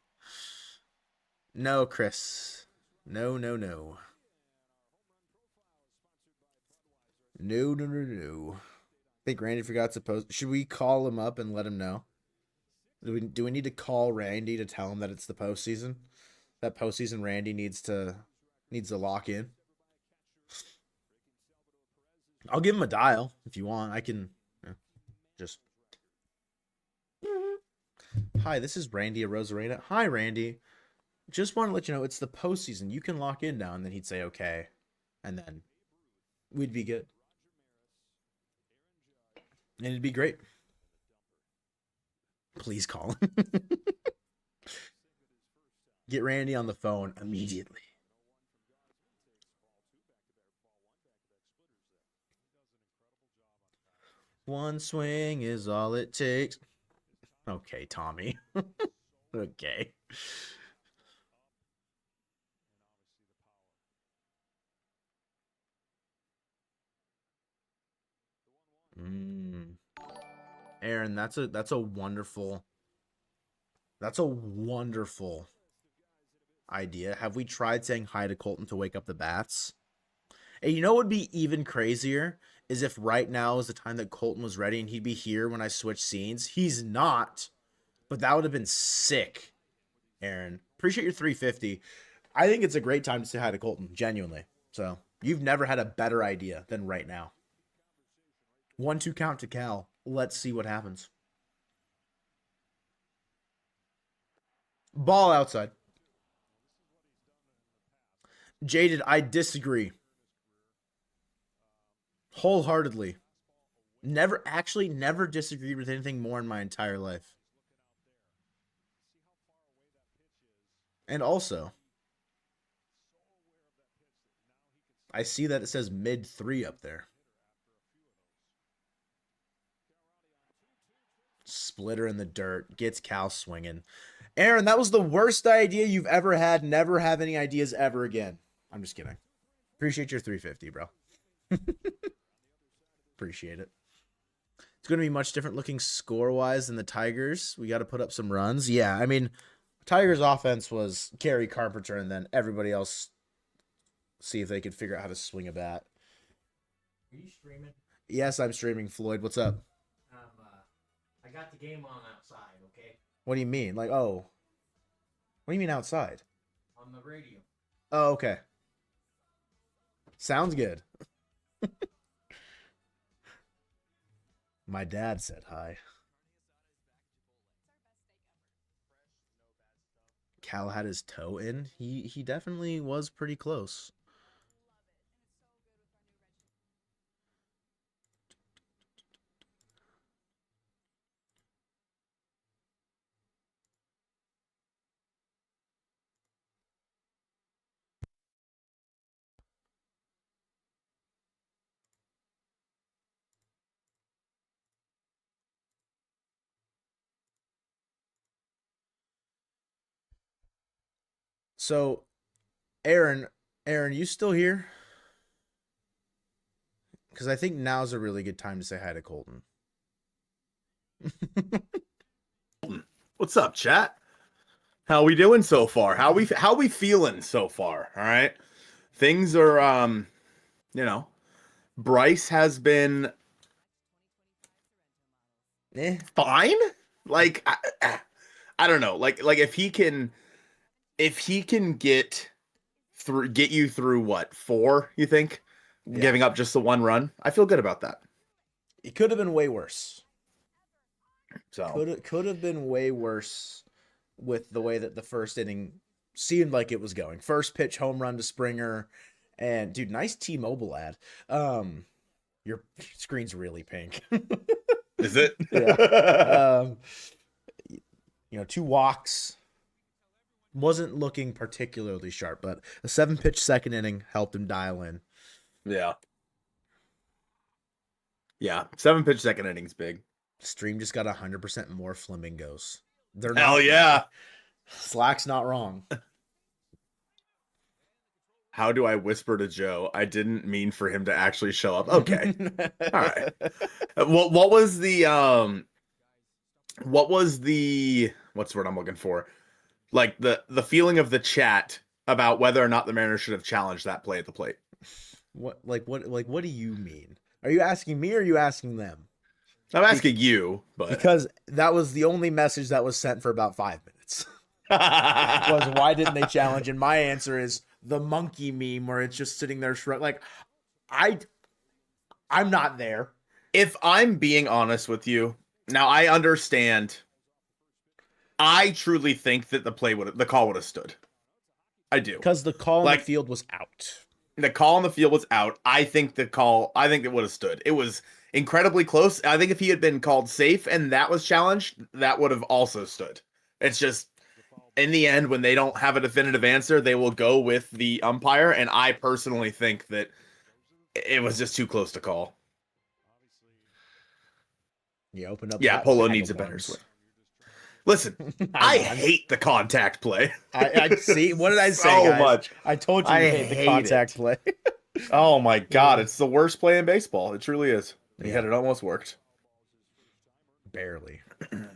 No, Chris. No, no, no. No, no, no, no. I think Randy forgot to post. Should we call him up and let him know? Do we need to call Randy to tell him that it's the postseason? That postseason Randy needs to lock in. I'll give him a dial if you want. I can just. Hi, this is Randy at Rosarena. Hi, Randy. Just want to let you know it's the postseason. You can lock in now, and then he'd say okay, and then we'd be good, and it'd be great. Please call him. Get Randy on the phone immediately. One swing is all it takes. Okay, Tommy. Okay. Aaron, that's a wonderful idea. Have we tried saying hi to Colton to wake up the bats? And you know what would be even crazier is if right now is the time that Colton was ready and he'd be here when I switch scenes. He's not, but that would have been sick. Aaron, appreciate your 350. I think it's a great time to say hi to Colton, genuinely. So you've never had a better idea than right now. 1-2 count to Cal. Let's see what happens. Ball outside. Jaded, I disagree. Wholeheartedly. Never disagreed with anything more in my entire life. And also, I see that it says mid 3 up there. Splitter in the dirt. Gets Cal swinging. Aaron, that was the worst idea you've ever had. Never have any ideas ever again. I'm just kidding. Appreciate your 350, bro. Appreciate it. It's going to be much different looking score-wise than the Tigers. We got to put up some runs. Yeah, I mean, Tigers' offense was Gary Carpenter, and then everybody else see if they could figure out how to swing a bat. Are you streaming? Yes, I'm streaming. Floyd, what's up? I got the game on outside, okay? What do you mean? Like, oh. What do you mean outside? On the radio. Oh, okay. Sounds good. My dad said hi. Cal had his toe in. He definitely was pretty close. So, Aaron, you still here? Because I think now's a really good time to say hi to Colton. What's up, chat? How we doing so far? How we feeling so far? All right. Things are Bryce has been Eh. fine. Like I don't know. Like if he can get you through what, 4, you think? Yeah. Giving up just the 1 run? I feel good about that. It could have been way worse. So Could have been way worse with the way that the first inning seemed like it was going. First pitch home run to Springer, and dude, nice T-Mobile ad. Your screen's really pink. is it? Yeah. 2 walks. Wasn't looking particularly sharp, but a 7-pitch second inning helped him dial in. Yeah. Yeah. 7-pitch second inning's big. Stream just got 100% more flamingos. They're Hell not, yeah. Slack's not wrong. How do I whisper to Joe? I didn't mean for him to actually show up. Okay. All right. What was the what's the word I'm looking for? Like the feeling of the chat about whether or not the Mariners should have challenged that play at the plate. What do you mean? Are you asking me or are you asking them? I'm asking you, but because that was the only message that was sent for about 5 minutes. Was why didn't they challenge? And my answer is the monkey meme where it's just sitting there like I'm not there. If I'm being honest with you, now I understand. I truly think that the call would have stood. I do. Because the call in the field was out. The call in the field was out. I think it would have stood. It was incredibly close. I think if he had been called safe and that was challenged, that would have also stood. It's just, in the end, when they don't have a definitive answer, they will go with the umpire. And I personally think that it was just too close to call. You open up. Yeah, Polo needs a better swing. Listen, I hate the contact play. I see. What did I say? So guys? much. I told you I hate the hate contact it. play. Oh my God, it's the worst play in baseball. It truly is. And yet it almost worked. Barely. Did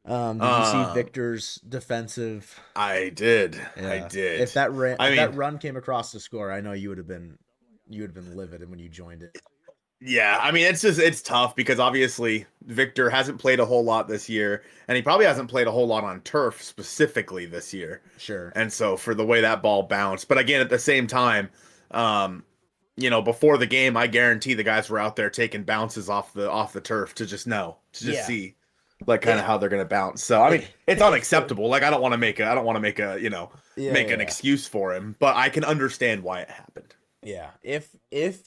you see Victor's defensive? I did. Yeah. I did. If that run came across the score, I know you would have been livid when you joined it. Yeah, I mean, it's tough because obviously Victor hasn't played a whole lot this year, and he probably hasn't played a whole lot on turf specifically this year. Sure. And so for the way that ball bounced, but again, at the same time, before the game, I guarantee the guys were out there taking bounces off the turf to just see like kind of how they're gonna bounce. So I mean, it's unacceptable. Like I don't want to make an excuse for him, but I can understand why it happened. Yeah, if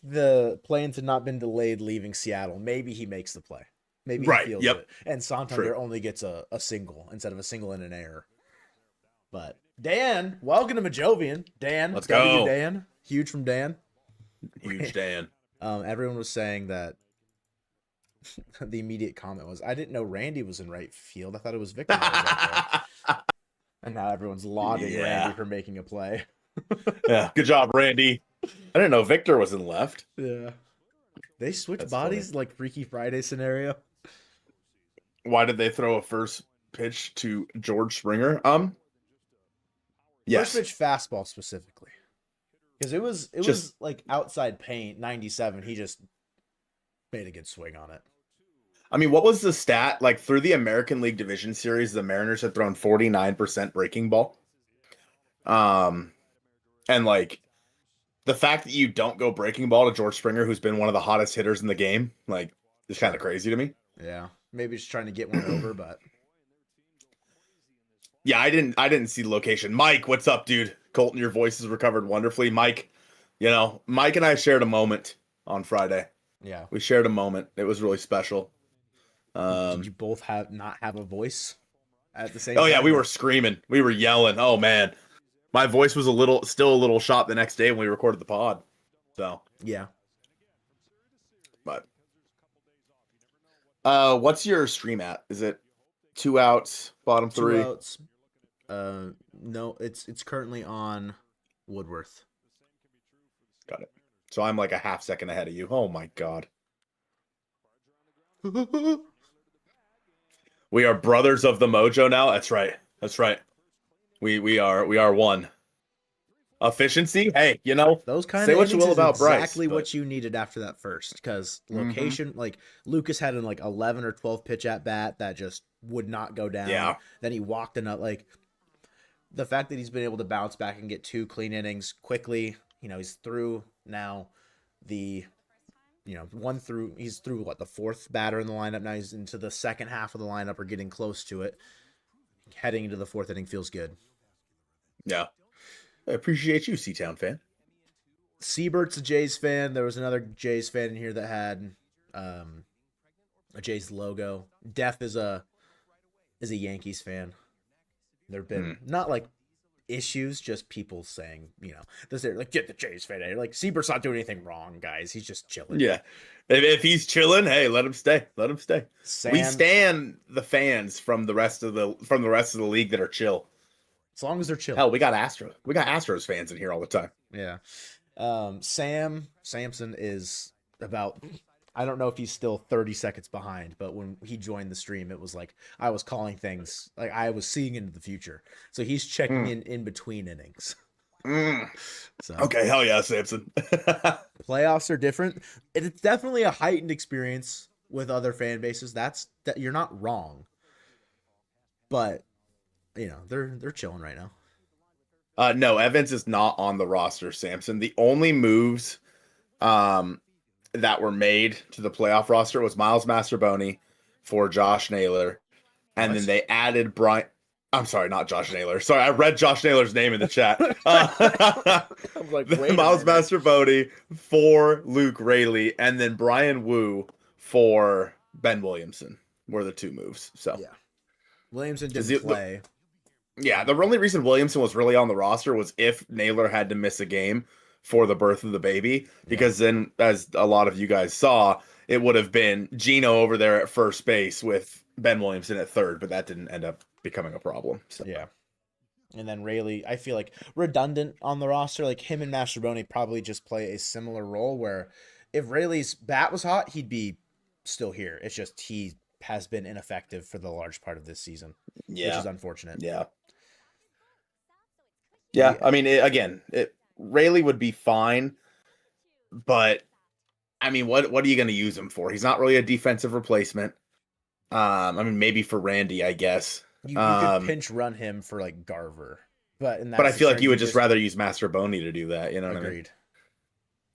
the planes had not been delayed leaving Seattle, maybe he makes the play. Maybe he feels it. And Santander only gets a single instead of a single and an error. But Dan, welcome to Mojovian. Dan, let's go. Dan, huge from Dan. Huge Dan. Everyone was saying that the immediate comment was, I didn't know Randy was in right field. I thought it was Victor that was out there. And now everyone's lauding Randy for making a play. Yeah, good job, Randy. I didn't know Victor was in left. Yeah. They switched bodies like Freaky Friday scenario. Why did they throw a first pitch to George Springer? Yes. First pitch fastball specifically. Because it was like outside paint, 97. He just made a good swing on it. I mean, what was the stat? Like through the American League Division Series, the Mariners had thrown 49% breaking ball. And like the fact that you don't go breaking ball to George Springer, who's been one of the hottest hitters in the game, like is kind of crazy to me. Yeah, maybe just trying to get one over, but yeah, I didn't see the location. Mike, what's up, dude? Colton, your voice has recovered wonderfully. Mike, Mike and I shared a moment on Friday. Yeah, we shared a moment. It was really special. Did you both not have a voice at the same time? Oh yeah, we were screaming, we were yelling. Oh man. My voice was still a little shot the next day when we recorded the pod. So yeah. But what's your stream at? Is it 2 outs, bottom 3? 2 outs. No, it's currently on Woodworth. Got it. So I'm like a half second ahead of you. Oh my God. We are brothers of the Mojo now. That's right. That's right. We are one. Efficiency, hey, those kind say of what you will about Bryce. Exactly what you needed after that first, because location, like Lucas had an 11 or 12 pitch at bat that just would not go down. Yeah. Then he walked another, like, the fact that he's been able to bounce back and get 2 clean innings quickly, he's through now the, he's through what, the 4th batter in the lineup. Now he's into the second half of the lineup or getting close to it. Heading into the 4th inning feels good. Yeah. I appreciate you, Seatown fan. Siebert's a Jays fan. There was another Jays fan in here that had a Jays logo. Def is a Yankees fan. There have been not like issues, just people saying, they're like, get the Jays fan out. Like, Siebert's not doing anything wrong, guys. He's just chilling. Yeah. If he's chilling, hey, let him stay. Let him stay. Sam, We stand the fans from the rest of the league that are chill. as long as they're chill. Hell, we got Astros fans in here all the time. Yeah. Samson is about, I don't know if he's still 30 seconds behind, but when he joined the stream, it was like I was calling things, like I was seeing into the future. So he's checking in between innings. So Okay, hell yeah, Samson. playoffs are different. It's definitely a heightened experience with other fan bases. That you're not wrong. But they're chilling right now. No, Evans is not on the roster, Samson. The only moves that were made to the playoff roster was Miles Mastroboni for Josh Naylor. And then they added Brian. I'm sorry, not Josh Naylor. Sorry, I read Josh Naylor's name in the chat. I'm like, wait Miles Mastroboni for Luke Raley, and then Brian Wu for Ben Williamson were the 2 moves. So yeah. Williamson didn't play. Yeah, the only reason Williamson was really on the roster was if Naylor had to miss a game for the birth of the baby, because then, as a lot of you guys saw, it would have been Gino over there at first base with Ben Williamson at third, but that didn't end up becoming a problem. So. Yeah. And then Raley, I feel like redundant on the roster. Like him and Mastroboni probably just play a similar role where if Raley's bat was hot, he'd be still here. It's just he has been ineffective for the large part of this season, which is unfortunate. Yeah. Yeah, I mean, Raley would be fine, but I mean, what are you going to use him for? He's not really a defensive replacement. I mean, maybe for Randy, I guess. You could pinch run him for like Garver, but I feel like you would just rather use Mastroboni to do that. You know what agreed.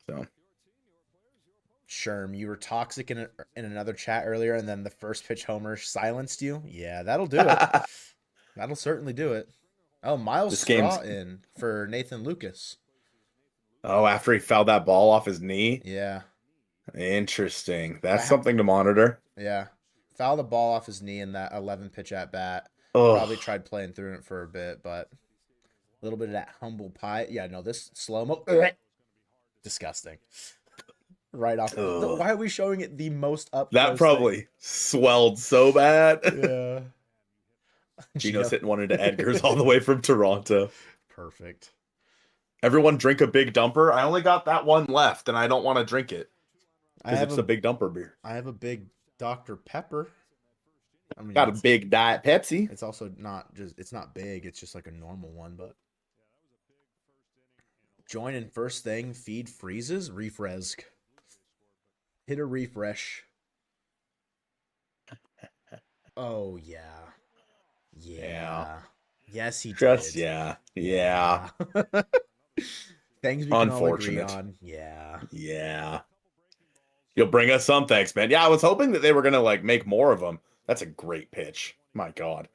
I mean? So, Sherm, you were toxic in another chat earlier, and then the first pitch homer silenced you. Yeah, that'll do it. That'll certainly do it. Oh, Miles Straw in for Nathan Lucas. Oh, after he fouled that ball off his knee? Yeah. Interesting. That's something to monitor. Yeah. Fouled the ball off his knee in that 11 pitch at bat. Ugh. Probably tried playing through it for a bit, but a little bit of that humble pie. Yeah, no, this slow-mo. Disgusting. Right off. Why are we showing it the most up? That probably swelled so bad. Yeah. Gino's hitting one into Edgar's all the way from Toronto. Perfect. Everyone drink a big dumper. I only got that one left, and I don't want to drink it because it's a big dumper beer. I have a big Dr. Pepper. I mean, Got a big Diet Pepsi. It's also it's not big. It's just like a normal one, but join in first thing. Feed freezes. Refresh. Hit a refresh. Oh, yeah. Yeah. Yes, he Just, did. yeah. Things we can all agree on. Yeah. Yeah. You'll bring us some, thanks, man. Yeah, I was hoping that they were going to, like, make more of them. That's a great pitch. My God.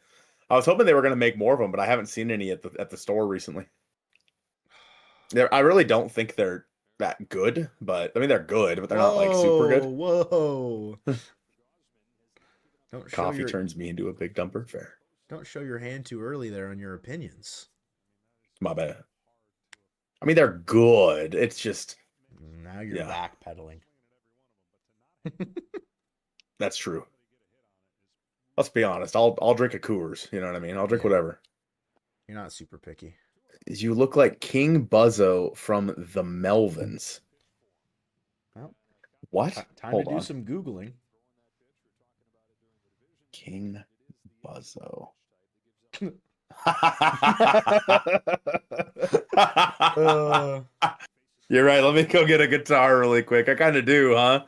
I was hoping they were going to make more of them, but I haven't seen any at the store recently. I really don't think they're that good, but, I mean, they're good, but they're not, like, super good. Whoa. Coffee turns me into a big dumper. Fair. Don't show your hand too early there on your opinions. My bad. I mean, they're good. It's just... Now you're backpedaling. That's true. Let's be honest. I'll drink a Coors. You know what I mean? I'll drink whatever. You're not super picky. You look like King Buzzo from the Melvins. Well, what? Time Hold to on. do some Googling. King Buzzo. You're right. Let me go get a guitar really quick. I kind of do, huh?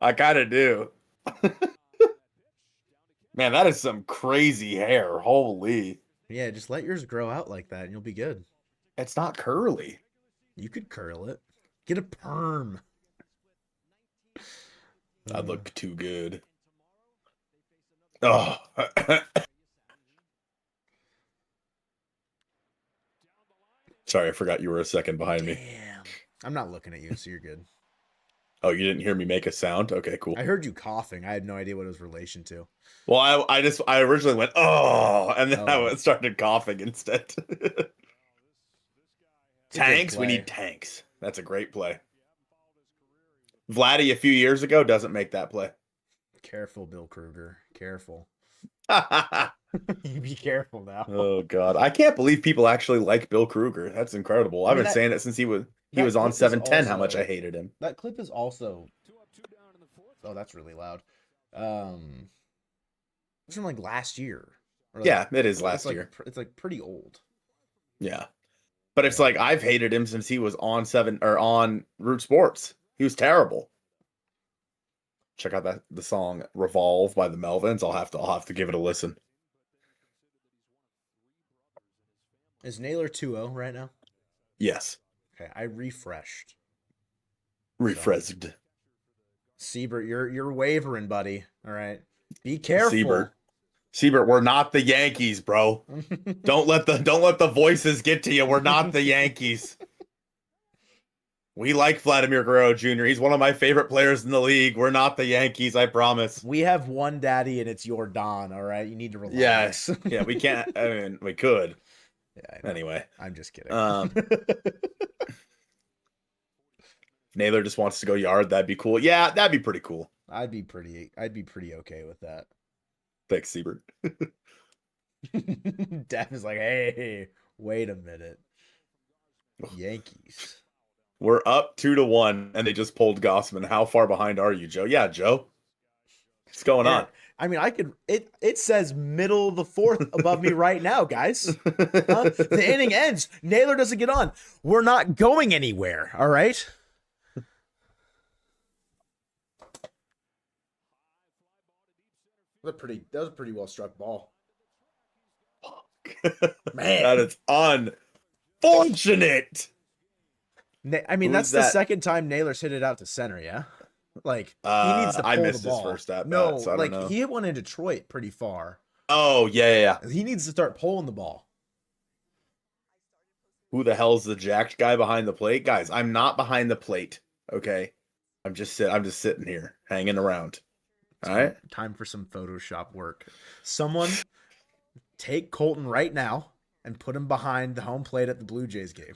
I kind of do. Man, that is some crazy hair. Holy. Yeah, just let yours grow out like that and you'll be good. It's not curly. You could curl it. Get a perm. I'd look too good. Oh. Sorry, I forgot you were a second behind me. Damn. I'm not looking at you, so you're good. Oh, you didn't hear me make a sound? Okay, cool. I heard you coughing. I had no idea what it was relation to. Well, I originally went, oh, and then Oh. I started coughing instead. Tanks? We need tanks. That's a great play. Vladdy a few years ago doesn't make that play. Careful, Bill Kruger. Careful. Oh, You be careful now. God. I can't believe people actually like Bill Kruger. That's incredible. I've been saying it since he was on 710, how much I hated him. That clip is also... Oh, that's really loud. It's from like last year. Or Yeah, it is last year. It's like pretty old. Yeah. But it's like I've hated him since he was on Root Sports. He was terrible. Check out the song Revolve by the Melvins. I'll have to give it a listen. Is Naylor 2-0 right now? Yes. Okay, I refreshed. Refreshed. Siebert, you're wavering, buddy. All right. Be careful. Siebert, we're not the Yankees, bro. Don't let the voices get to you. We're not the Yankees. We like Vladimir Guerrero Jr. He's one of my favorite players in the league. We're not the Yankees, I promise. We have one daddy and it's your Don, all right? You need to relax. Yes. Yeah, we can't. I mean, we could. Yeah, anyway. I'm just kidding. Naylor just wants to go yard. That'd be cool. Yeah, that'd be pretty cool. I'd be pretty okay with that. Thanks, Siebert. Dad is like, hey, wait a minute. Yankees. We're up 2-1, and they just pulled Gossman. How far behind are you, Joe? Yeah, Joe. What's going on? I mean, it says middle of the fourth above me right now, guys. The inning ends. Naylor doesn't get on. We're not going anywhere, all right? That was a pretty well struck ball. Man, that is unfortunate. I mean, that's the second time Naylor's hit it out to center, yeah? Like, he needs to pull I missed the ball. his first at No, bat, so I don't know. He hit one in Detroit pretty far. Oh, yeah. He needs to start pulling the ball. Who the hell's the jacked guy behind the plate? Guys, I'm not behind the plate, okay? I'm just sitting here, hanging around. All right? Time for some Photoshop work. Someone take Colton right now and put him behind the home plate at the Blue Jays game.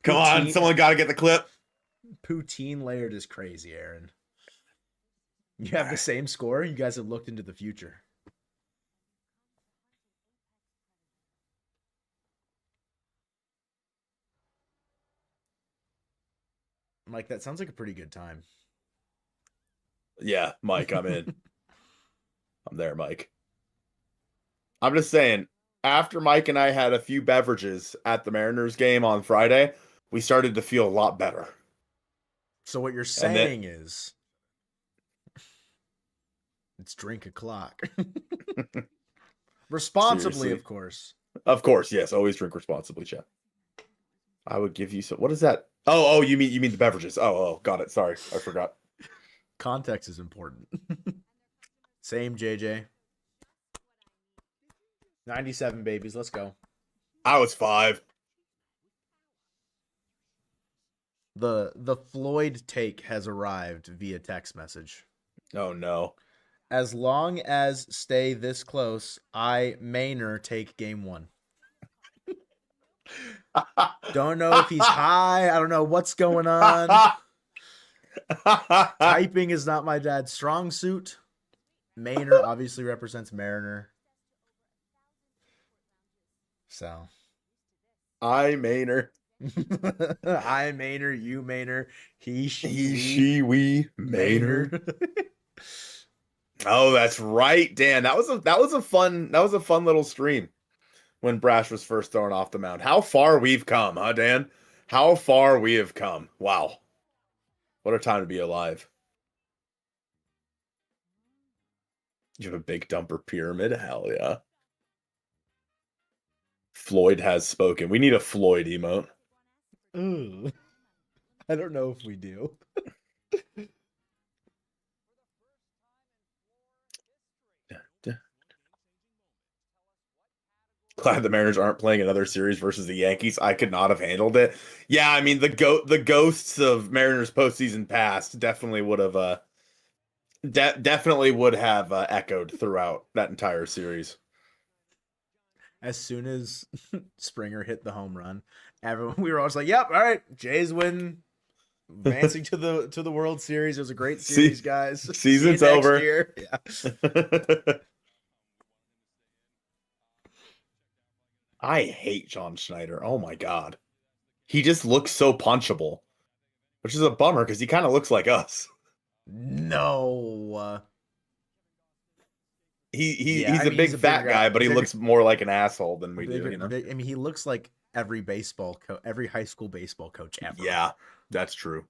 Come on, someone got to get the clip. Poutine layered is crazy, Aaron. You have the same score? You guys have looked into the future. Mike, that sounds like a pretty good time. Yeah, Mike, I'm in. I'm there, Mike. I'm just saying, after Mike and I had a few beverages at the Mariners game on Friday, we started to feel a lot better. So what you're saying is it's drink o'clock. Responsibly, Seriously. of course. Of course, yes. Always drink responsibly, Chad. I would give you some. What is that? Oh, you mean the beverages? Oh, got it. Sorry, I forgot. Context is important. Same, JJ. 97 babies. Let's go. I was 5. The Floyd take has arrived via text message. Oh no. As long as stay this close, I Mariner take game 1. Don't know if he's high. I don't know what's going on. Typing is not my dad's strong suit. Mariner obviously represents Mariner. So. I Maynard. I Maynard, you Maynard, he, she, we Maynard. Oh, that's right, Dan. That was a fun little stream when Brash was first thrown off the mound. How far we've come, huh, Dan? How far we have come. Wow. What a time to be alive. You have a big dumper pyramid? Hell yeah. Floyd has spoken. We need a Floyd emote. Ooh. I don't know if we do. Glad the Mariners aren't playing another series versus the Yankees. I could not have handled it. Yeah, I mean the ghosts of Mariners postseason past definitely would have echoed throughout that entire series. As soon as Springer hit the home run, we were all just like, "Yep, all right, Jays win, advancing to the World Series. It was a great series, guys. Season's See you next over." year." Yeah. I hate John Schneider. Oh my god. He just looks so punchable. Which is a bummer because he kind of looks like us. No. He's a big fat guy, but he looks more like an asshole than we do, you know. I mean, he looks like every every high school baseball coach ever. Yeah, that's true.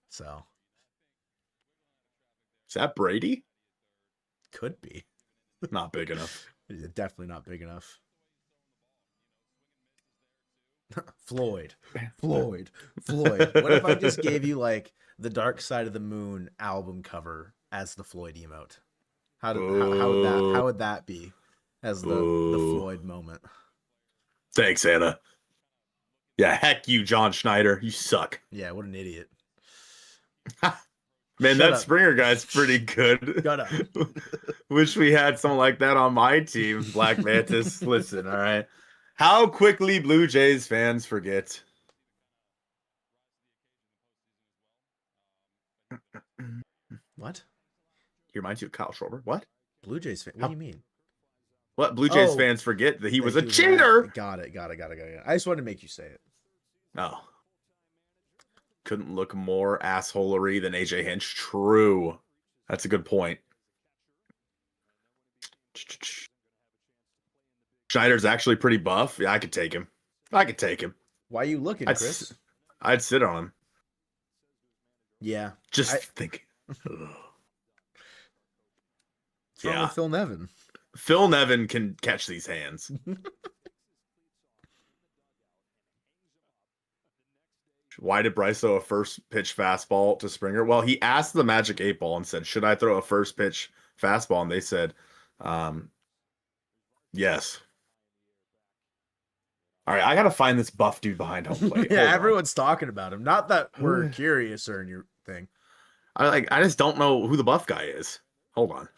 So is that Brady? Could be. Not big enough. Definitely not big enough. Floyd. What if I just gave you like the Dark Side of the Moon album cover as the Floyd emote? How would that be as the Floyd moment? Thanks, Anna. Yeah, heck you, John Schneider. You suck. Yeah, what an idiot. Man, that Springer guy's pretty good. Shut up. Wish we had someone like that on my team, Black Mantis. Listen, all right. How quickly Blue Jays fans forget. What? He reminds you of Kyle Schwarber? What? Blue Jays fan? What do you mean? What? Blue Jays fans forget that he was a cheater. Got it. I just wanted to make you say it. Oh. Couldn't look more assholery than AJ Hinch. True. That's a good point. Schneider's actually pretty buff. Yeah, I could take him. Why are you looking, Chris? I'd sit on him. Yeah. Just think. Yeah. Phil Nevin. Phil Nevin can catch these hands. Why did Bryce throw a first pitch fastball to Springer? Well, he asked the Magic 8 Ball and said, should I throw a first pitch fastball? And they said, yes. All right, I got to find this buff dude behind home plate. Yeah, everyone's talking about him. Not that we're curious or in your thing. I just don't know who the buff guy is. Hold on.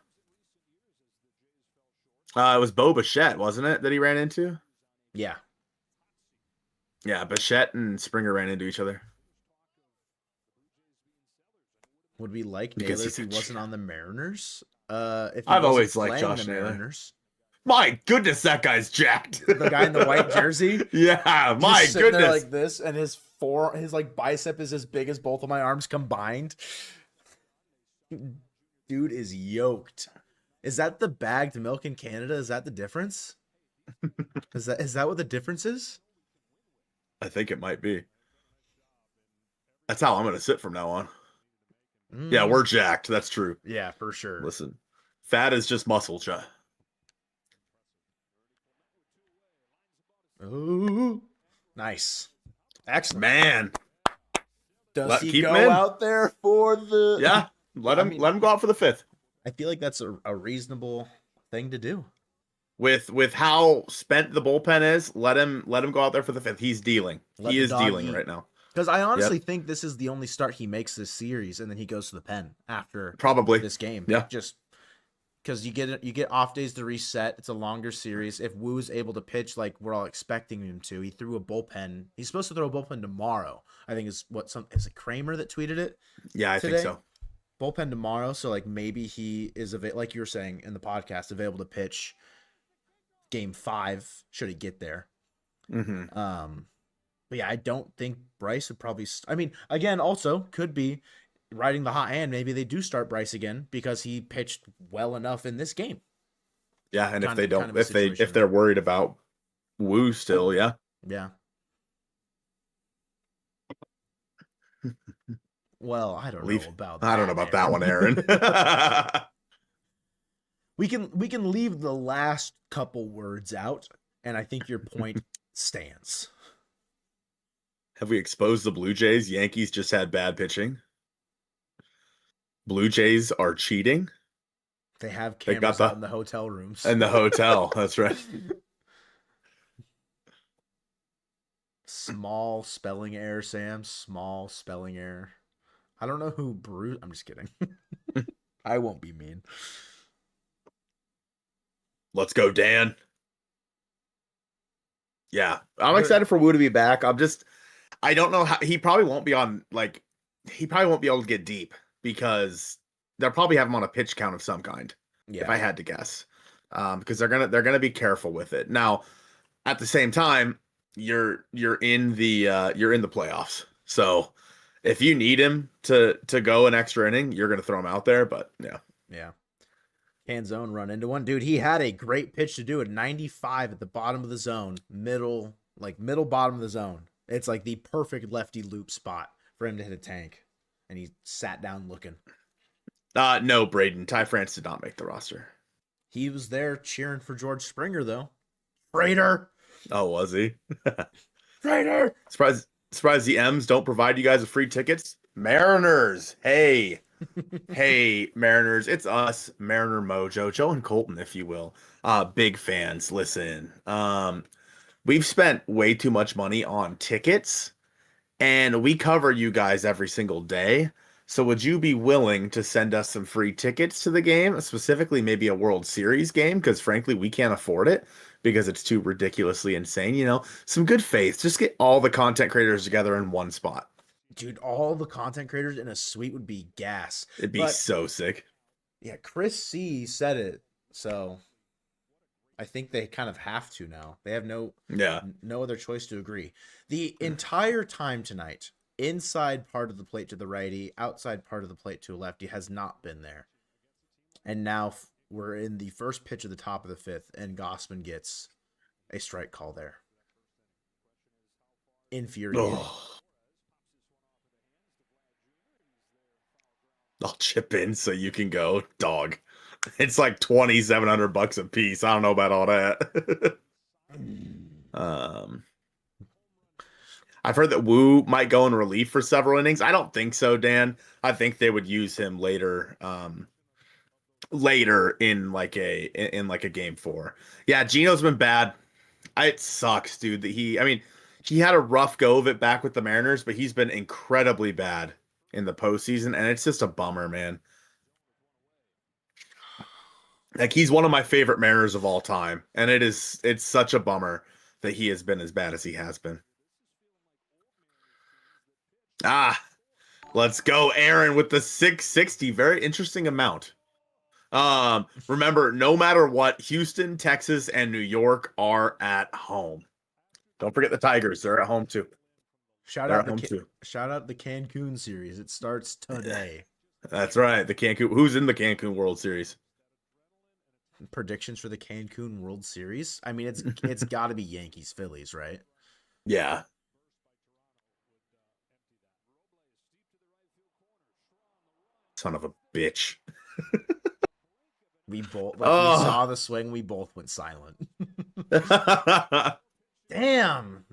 It was Bo Bichette, wasn't it, that he ran into? Yeah. Yeah, Bichette and Springer ran into each other. Would we like Naylor if he wasn't on the Mariners? I've always liked Josh Naylor. My goodness, that guy's jacked. The guy in the white jersey? Yeah, my goodness. There like this, and his like bicep is as big as both of my arms combined. Dude is yoked. Is that the bagged milk in Canada? Is that the difference? Is that what the difference is? I think it might be. That's how I'm going to sit from now on. Yeah, we're jacked. That's true. Yeah, for sure. Listen, fat is just muscle, Chuck. Ooh, nice. Excellent. Man. Does he go out there for the... Yeah, let him go out for the fifth. I feel like that's a reasonable thing to do. With how spent the bullpen is, let him go out there for the fifth. He's dealing. He is dealing right now. Because I honestly think this is the only start he makes this series, and then he goes to the pen after probably this game. Yeah, just because you get off days to reset. It's a longer series. If Woo's able to pitch like we're all expecting him to, he threw a bullpen. He's supposed to throw a bullpen tomorrow. I think is it Kramer that tweeted it? Yeah, I think so. Bullpen tomorrow, so like maybe he is like you were saying in the podcast, available to pitch Game 5 should he get there. Mm-hmm. But yeah, I don't think Bryce would probably. I mean, again, also could be riding the hot hand. Maybe they do start Bryce again because he pitched well enough in this game. Yeah, and if they don't, if they're worried about Woo still, yeah. Well, I don't know about that. I don't know about that one, Aaron. We can leave the last couple words out, and I think your point stands. Have we exposed the Blue Jays? Yankees just had bad pitching. Blue Jays are cheating. They have They cameras got out in the hotel rooms. in the hotel. That's right. Small spelling error, Sam. Small spelling error. I don't know who Bruce. I'm just kidding. I won't be mean. Let's go, Dan. Yeah, I'm excited for Wu to be back. I don't know how he probably won't be on. Like, he probably won't be able to get deep because they'll probably have him on a pitch count of some kind. Yeah. If I had to guess, because they're gonna be careful with it. Now, at the same time, you're in the playoffs, so if you need him to go an extra inning, you're gonna throw him out there. But Yeah. Can zone run into one. Dude, he had a great pitch to do at 95 at the bottom of the zone. Middle bottom of the zone. It's like the perfect lefty loop spot for him to hit a tank. And he sat down looking. No, Braden. Ty France did not make the roster. He was there cheering for George Springer, though. Freighter! Oh, was he? Freighter! Surprised the M's don't provide you guys with free tickets. Mariners. Hey. Hey, Mariners, it's us, Mariner Mojo, Joe and Colton, if you will. Big fans, listen. We've spent way too much money on tickets, and we cover you guys every single day. So would you be willing to send us some free tickets to the game, specifically maybe a World Series game? Because frankly, we can't afford it because it's too ridiculously insane. You know, some good faith. Just get all the content creators together in one spot. Dude, all the content creators in a suite would be gas. It'd be so sick. Yeah, Chris C said it, so I think they kind of have to now. They have no other choice to agree. The entire time tonight, inside part of the plate to the righty, outside part of the plate to a lefty has not been there. And now we're in the first pitch of the top of the fifth, and Gossman gets a strike call there. Infuriating. Oh. I'll chip in so you can go, dog. It's like $2,700 a piece. I don't know about all that. I've heard that Wu might go in relief for several innings. I don't think so, Dan. I think they would use him later in like a game 4. Yeah, Gino's been bad. It sucks, dude, that he had a rough go of it back with the Mariners, but he's been incredibly bad in the postseason, and it's just a bummer, man. Like, he's one of my favorite Mariners of all time, and it's such a bummer that he has been as bad as he has been. Let's go, Aaron, with the 660. Very interesting amount. Remember, no matter what, Houston, Texas, and New York are at home. Don't forget the Tigers. They're at home too. Shout out the Cancun series. It starts today. That's right. The Cancun. Who's in the Cancun World Series? Predictions for the Cancun World Series? I mean, it's got to be Yankees, Phillies, right? Yeah. Son of a bitch. We both we saw the swing. We both went silent. Damn.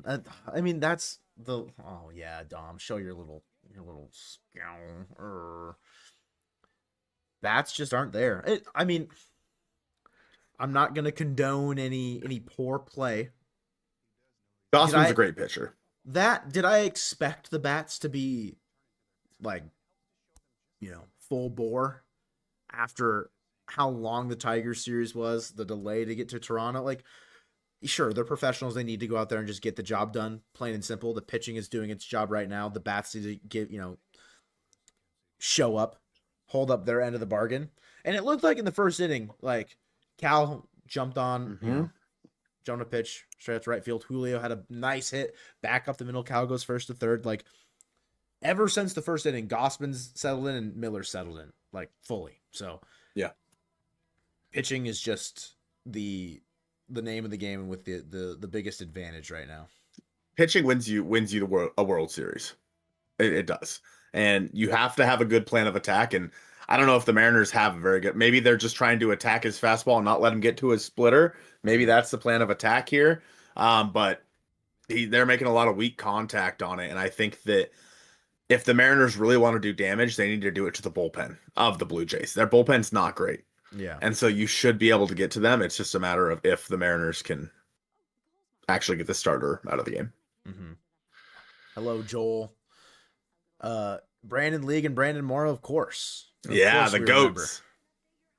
I mean, that's the. Oh yeah, Dom. Show your little scowl. Bats just aren't there. I mean, I'm not gonna condone any poor play. Gossman's a great pitcher. Did I expect the bats to be like, full bore after how long the Tigers series was, the delay to get to Toronto? Like, sure, they're professionals. They need to go out there and just get the job done, plain and simple. The pitching is doing its job right now. The bats need to show up, hold up their end of the bargain. And it looked like in the first inning, like, Cal jumped on, jumped a pitch straight out to right field. Julio had a nice hit back up the middle. Cal goes first to third. Like, ever since the first inning, Gossman's settled in and Miller's settled in, like, fully. So, yeah, pitching is just the name of the game with the biggest advantage right now. Pitching wins you a World Series. It does. And you have to have a good plan of attack. And I don't know if the Mariners have a very good. Maybe they're just trying to attack his fastball and not let him get to his splitter. Maybe that's the plan of attack here. But they're making a lot of weak contact on it, and I think that if the Mariners really want to do damage, they need to do it to the bullpen of the Blue Jays. Their bullpen's not great. Yeah. And so you should be able to get to them. It's just a matter of if the Mariners can actually get the starter out of the game. Mm-hmm. Hello, Joel. Brandon League and Brandon Morrow, of course. The goats. Remember.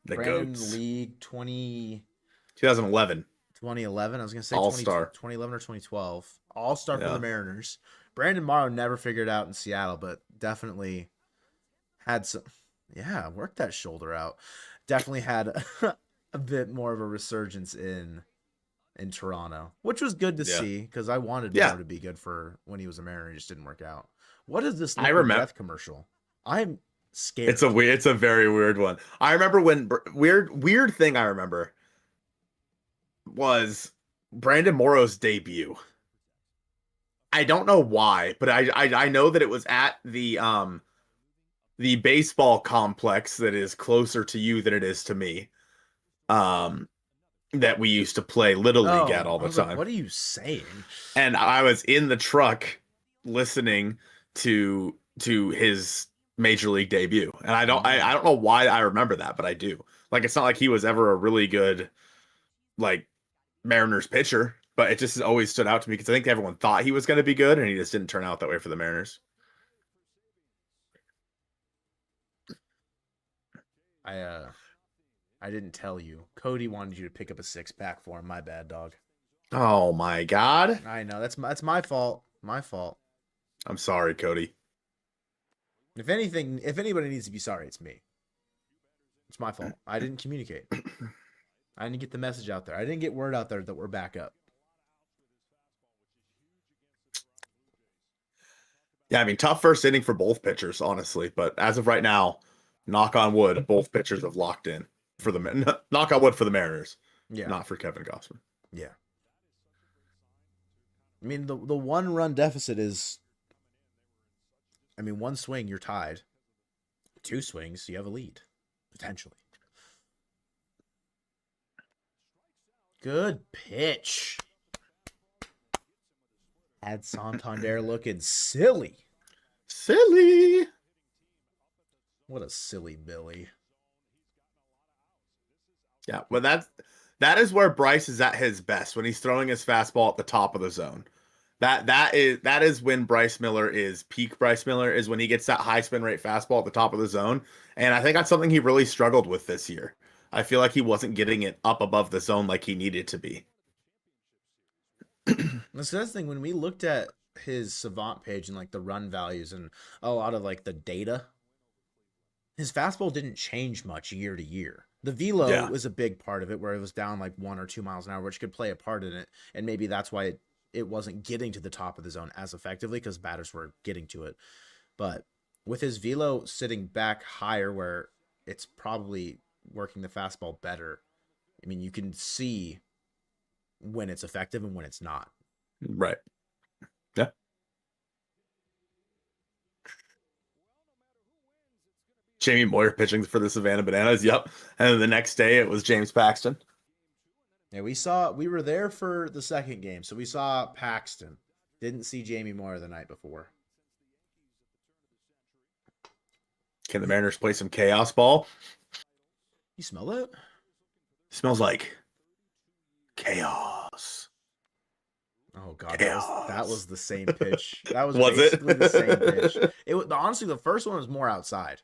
The Brandon goats. League 2011. 2011. I was going to say All-Star. 2011 or 2012. All-Star for Yeah. the Mariners. Brandon Morrow never figured it out in Seattle, but definitely had some. Yeah, worked that shoulder out. Definitely had a bit more of a resurgence in Toronto, which was good to see because I wanted Morrow to be good for when he was a Mariner. It just didn't work out. What is this Liquid Death commercial? I'm scared. It's a very weird one. I remember when weird thing I remember was Brandon Morrow's debut. I don't know why, but I know that it was at the baseball complex that is closer to you than it is to me. That we used to play Little League at all the time. Like, what are you saying? And I was in the truck listening to his major league debut. And I don't know why I remember that, but I do. Like, it's not like he was ever a really good like Mariners pitcher, but it just always stood out to me because I think everyone thought he was going to be good and he just didn't turn out that way for the Mariners. I didn't tell you. Cody wanted you to pick up a 6-pack for him. My bad, dog. Oh my God. I know. That's my fault. My fault. I'm sorry, Cody. If anybody needs to be sorry, it's me. It's my fault. I didn't communicate. I didn't get the message out there. I didn't get word out there that we're back up. Yeah, I mean, tough first inning for both pitchers, honestly. But as of right now, knock on wood, both pitchers have locked in for the knock on wood for the Mariners. Yeah. Not for Kevin Gausman. Yeah. I mean, the 1-run deficit is, I mean, 1 swing, you're tied. 2 swings, you have a lead, potentially. Good pitch. Had Santander looking silly. Silly. What a silly Billy. Yeah, well, that is where Bryce is at his best, when he's throwing his fastball at the top of the zone. That is when Bryce Miller is peak. Bryce Miller is when he gets that high spin rate fastball at the top of the zone, and I think that's something he really struggled with this year. I feel like he wasn't getting it up above the zone like he needed to be. That's the thing. When we looked at his Savant page and like the run values and a lot of like the data, his fastball didn't change much year to year. The velo was a big part of it, where it was down like 1 or 2 miles an hour, which could play a part in it. And maybe that's why it wasn't getting to the top of the zone as effectively, because batters were getting to it. But with his velo sitting back higher, where it's probably working the fastball better, I mean, you can see when it's effective and when it's not. Right. Yeah. Jamie Moyer pitching for the Savannah Bananas. Yep. And then the next day it was James Paxton. Yeah, we were there for the second game, so we saw Paxton. Didn't see Jamie Moyer the night before. Can the Mariners play some chaos ball? You smell that? Smells like chaos. Oh God, that was the same pitch. That was Was basically it? the same pitch. It was honestly, the first one was more outside.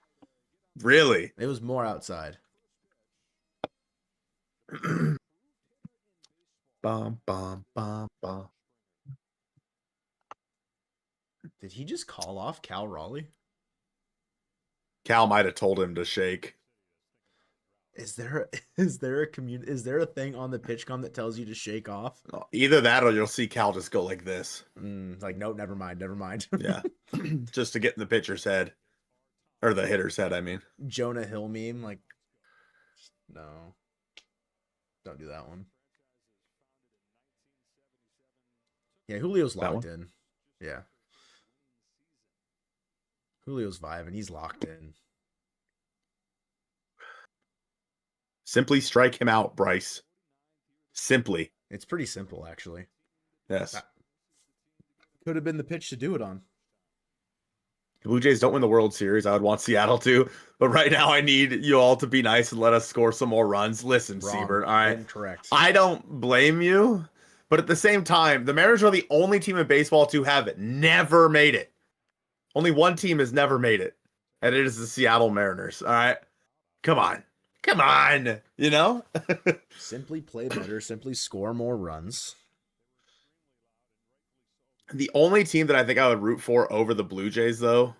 Really? It was more outside. Bum, bum, bum, bum. Did he just call off Cal Raleigh? Cal might have told him to shake. Is there a thing on the pitch com that tells you to shake off? Either that or you'll see Cal just go like this. Like, no, never mind. Yeah. Just to get in the pitcher's head. Or the hitter's head, I mean. Jonah Hill meme, like, no. Don't do that one. Yeah, Julio's locked in. Yeah. Julio's vibing. He's locked in. Simply strike him out, Bryce. Simply. It's pretty simple, actually. Yes. Could have been the pitch to do it on. The Blue Jays don't win the World Series. I would want Seattle to. But right now, I need you all to be nice and let us score some more runs. Listen, Wrong. Siebert. All right. Incorrect. I don't blame you. But at the same time, the Mariners are the only team in baseball to have never made it. Only one team has never made it. And it is the Seattle Mariners. All right. Come on. Come on. You know? Simply play better. Simply score more runs. The only team that I think I would root for over the Blue Jays, though,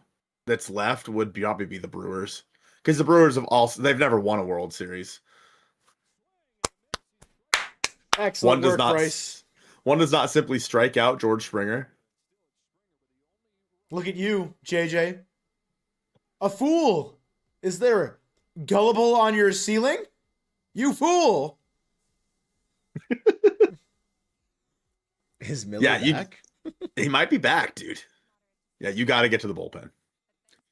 that's left would probably be the Brewers. Because the Brewers they've never won a World Series. Excellent work, Bryce. One does not simply strike out George Springer. Look at you, JJ. A fool. Is there gullible on your ceiling? You fool. Is Miller back? He might be back, dude. Yeah, you got to get to the bullpen.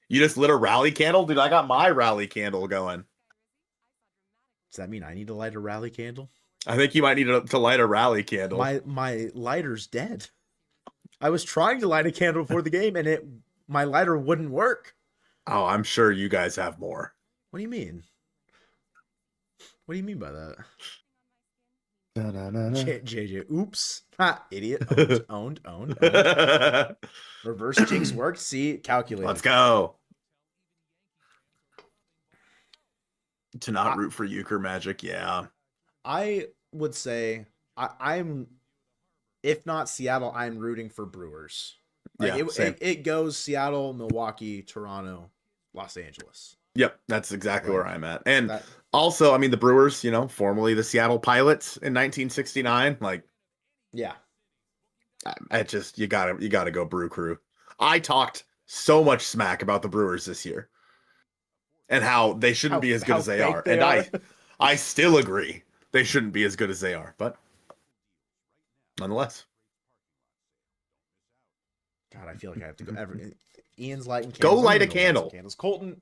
You just lit a rally candle? Dude, I got my rally candle going. Does that mean I need to light a rally candle? I think you might need to light a rally candle. My lighter's dead. I was trying to light a candle before the game, and my lighter wouldn't work. Oh, I'm sure you guys have more. What do you mean? What do you mean by that? JJ, oops. Ha, idiot. Owned. Reverse jinx worked. See, calculated. Let's go. To not root for Euchre Magic, yeah. I would say I'm, if not Seattle, I'm rooting for Brewers. Like it goes Seattle, Milwaukee, Toronto, Los Angeles. Yep, that's exactly where I'm at. And also, I mean, the Brewers, formerly the Seattle Pilots in 1969, yeah. You gotta go Brew Crew. I talked so much smack about the Brewers this year and how they shouldn't be as good as they are. I still agree they shouldn't be as good as they are, but nonetheless. God, I feel like I have to go. Ian's lighting candles. Go light a candle. Candles. Colton,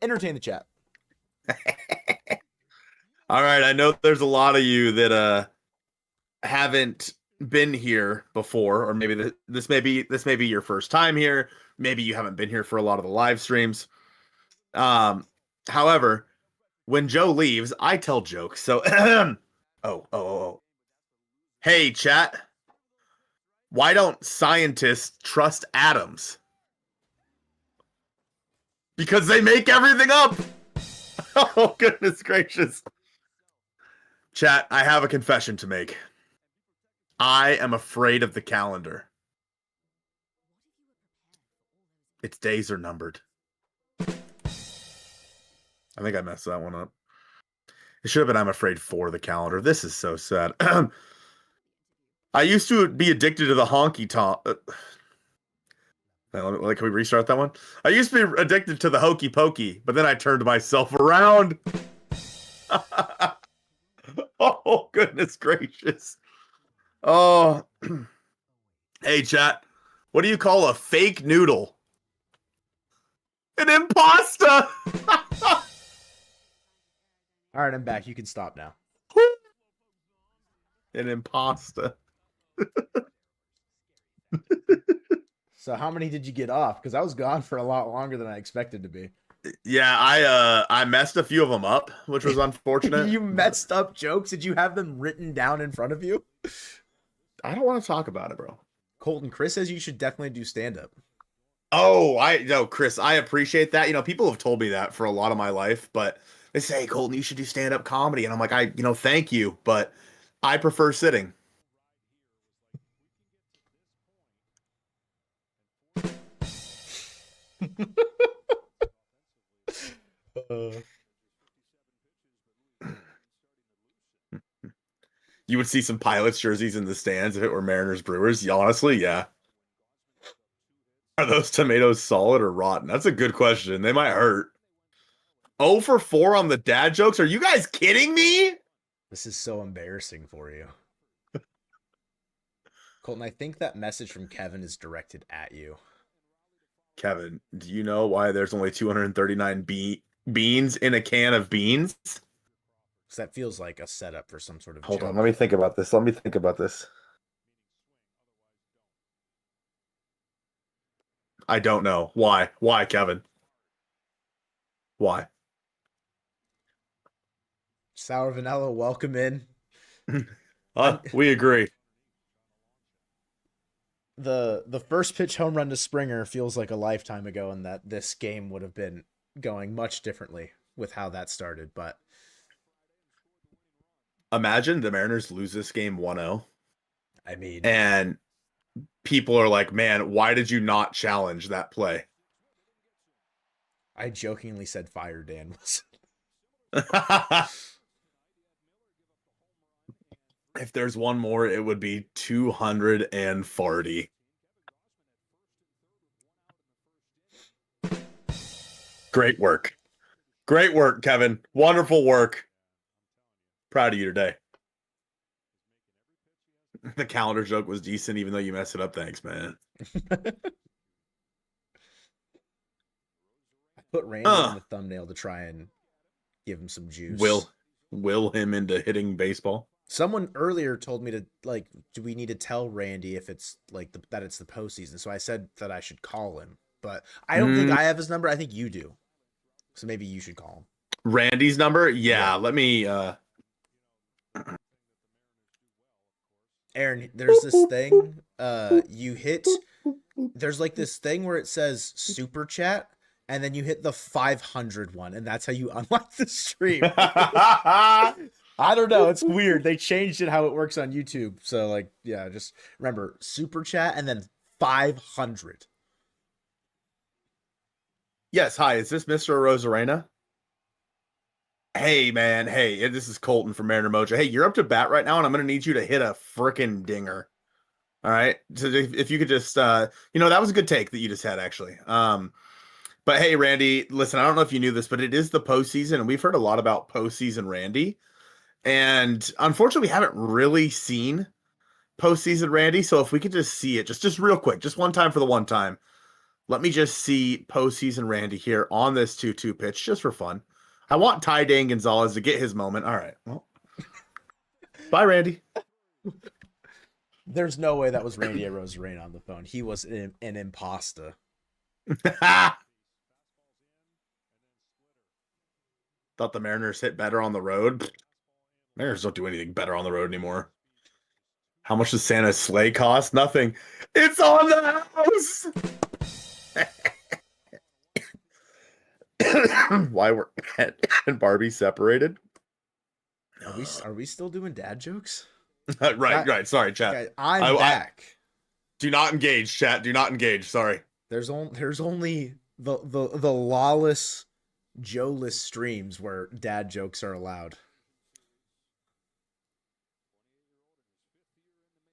entertain the chat. All right, I know there's a lot of you that haven't been here before, or maybe this may be your first time here. Maybe you haven't been here for a lot of the live streams. However, when Joe leaves, I tell jokes. So, oh. Hey, chat. Why don't scientists trust atoms? Because they make everything up. Oh, goodness gracious. Chat, I have a confession to make. I am afraid of the calendar. Its days are numbered. I think I messed that one up. It should have been I'm afraid for the calendar. This is so sad. I used to be addicted to the honky tonk. Can we restart that one? I used to be addicted to the hokey pokey, but then I turned myself around. Oh, goodness gracious. Oh. Hey, chat. What do you call a fake noodle? An impasta. All right, I'm back. You can stop now. An impasta. So how many did you get off? Because I was gone for a lot longer than I expected to be. Yeah, I messed a few of them up, which was unfortunate. You messed up jokes? Did you have them written down in front of you? I don't want to talk about it, bro. Colton, Chris says you should definitely do stand-up. Oh, Chris, I appreciate that. People have told me that for a lot of my life, but they say, hey, Colton, you should do stand-up comedy. And I'm like, thank you, but I prefer sitting. You would see some Pilots jerseys in the stands if it were Mariners Brewers. Honestly, yeah. Are those tomatoes solid or rotten? That's a good question. They might hurt. 0 for 4 on the dad jokes? Are you guys kidding me? This is so embarrassing for you. Colton, I think that message from Kevin is directed at you. Kevin, do you know why there's only 239 beans in a can of beans. So that feels like a setup for some sort of Hold joke. on, let me think about this. I don't know. Why? Why, Kevin? Why? Sour Vanilla, welcome in. We agree. The first pitch home run to Springer feels like a lifetime ago, and that this game would have been going much differently with how that started. But Imagine the Mariners lose this game 1-0. I mean, And people are like, man, why did you not challenge that play? I jokingly said fire Dan was. If there's one more, it would be 240. Great work. Great work, Kevin. Wonderful work. Proud of you today. The calendar joke was decent, even though you messed it up. Thanks, man. I put Randy in the thumbnail to try and give him some juice. Will him into hitting baseball. Someone earlier told me to, like, do we need to tell Randy if it's like that it's the postseason? So I said that I should call him, but I don't think I have his number. I think you do. So maybe you should call him. Randy's number? Yeah. Let me Aaron, there's this thing you hit. There's like this thing where it says super chat, and then you hit the 500 one, and that's how you unlock the stream. I don't know. It's weird. They changed it how it works on YouTube. So, like, yeah, just remember super chat and then 500. Yes. Hi. Is this Mr. Rosarena? Hey, man. Hey, this is Colton from Mariner Mojo. Hey, you're up to bat right now, and I'm going to need you to hit a frickin' dinger. All right. So if you could just, that was a good take that you just had, actually. But hey, Randy, listen, I don't know if you knew this, but it is the postseason, and we've heard a lot about postseason Randy. And unfortunately, we haven't really seen postseason Randy. So if we could just see it, just real quick, just one time for the one time, let me just see postseason Randy here on this 2-2 pitch, just for fun. I want Ty Dane Gonzalez to get his moment. All right. Well, bye, Randy. There's no way that was Randy Rosarena on the phone. He was an imposter. Thought the Mariners hit better on the road. Mariners don't do anything better on the road anymore. How much does Santa's sleigh cost? Nothing. It's on the house. Why were Ken and Barbie separated? Are we still doing dad jokes? Right. Sorry, chat. Guys, I'm back. Do not engage, chat. Do not engage. Sorry. There's only the lawless Joe-less streams where dad jokes are allowed.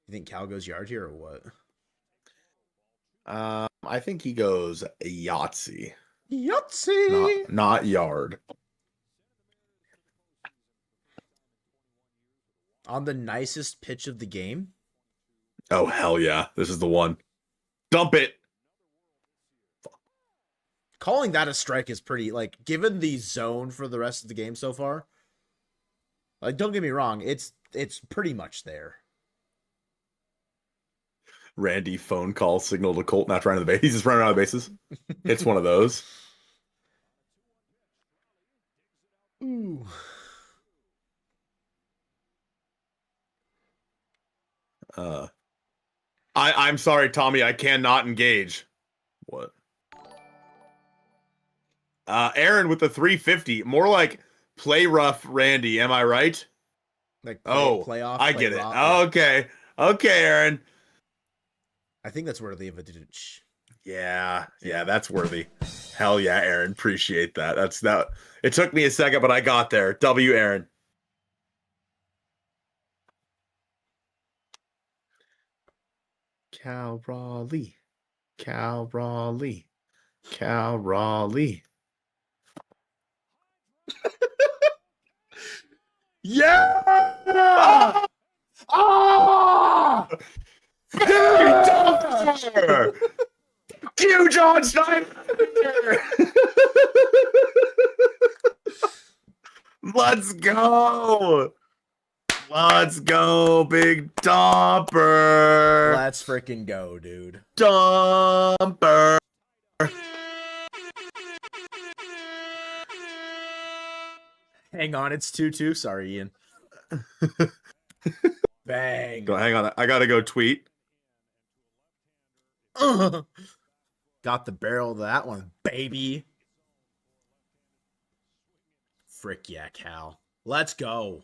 You think Cal goes yard here or what? I think he goes Yahtzee. Yahtzee! Not yard. On the nicest pitch of the game? Oh, hell yeah. This is the one. Dump it. Calling that a strike is pretty, like, given the zone for the rest of the game so far, like, don't get me wrong, it's pretty much there. Randy phone call signal to Colt not running the base. He's just running out of bases. It's one of those. Ooh. I'm sorry, Tommy. I cannot engage. What? Aaron with the 350. More like play rough Randy. Am I right? Like playoff. I get it. Rock. Okay, Aaron. I think that's worthy of a ditch. Yeah, that's worthy. Hell yeah, Aaron. Appreciate that. That's that. It took me a second, but I got there. W, Aaron. Cal Raleigh. Yeah! Ah! Fuck! Q John Snyder! Let's go. Let's go, big dumper. Let's freaking go, dude. Dumper. Hang on, it's 2-2. Sorry, Ian. Bang. Hang on. I got to go tweet. Got the barrel of that one, baby. Frick yeah, Cal. Let's go.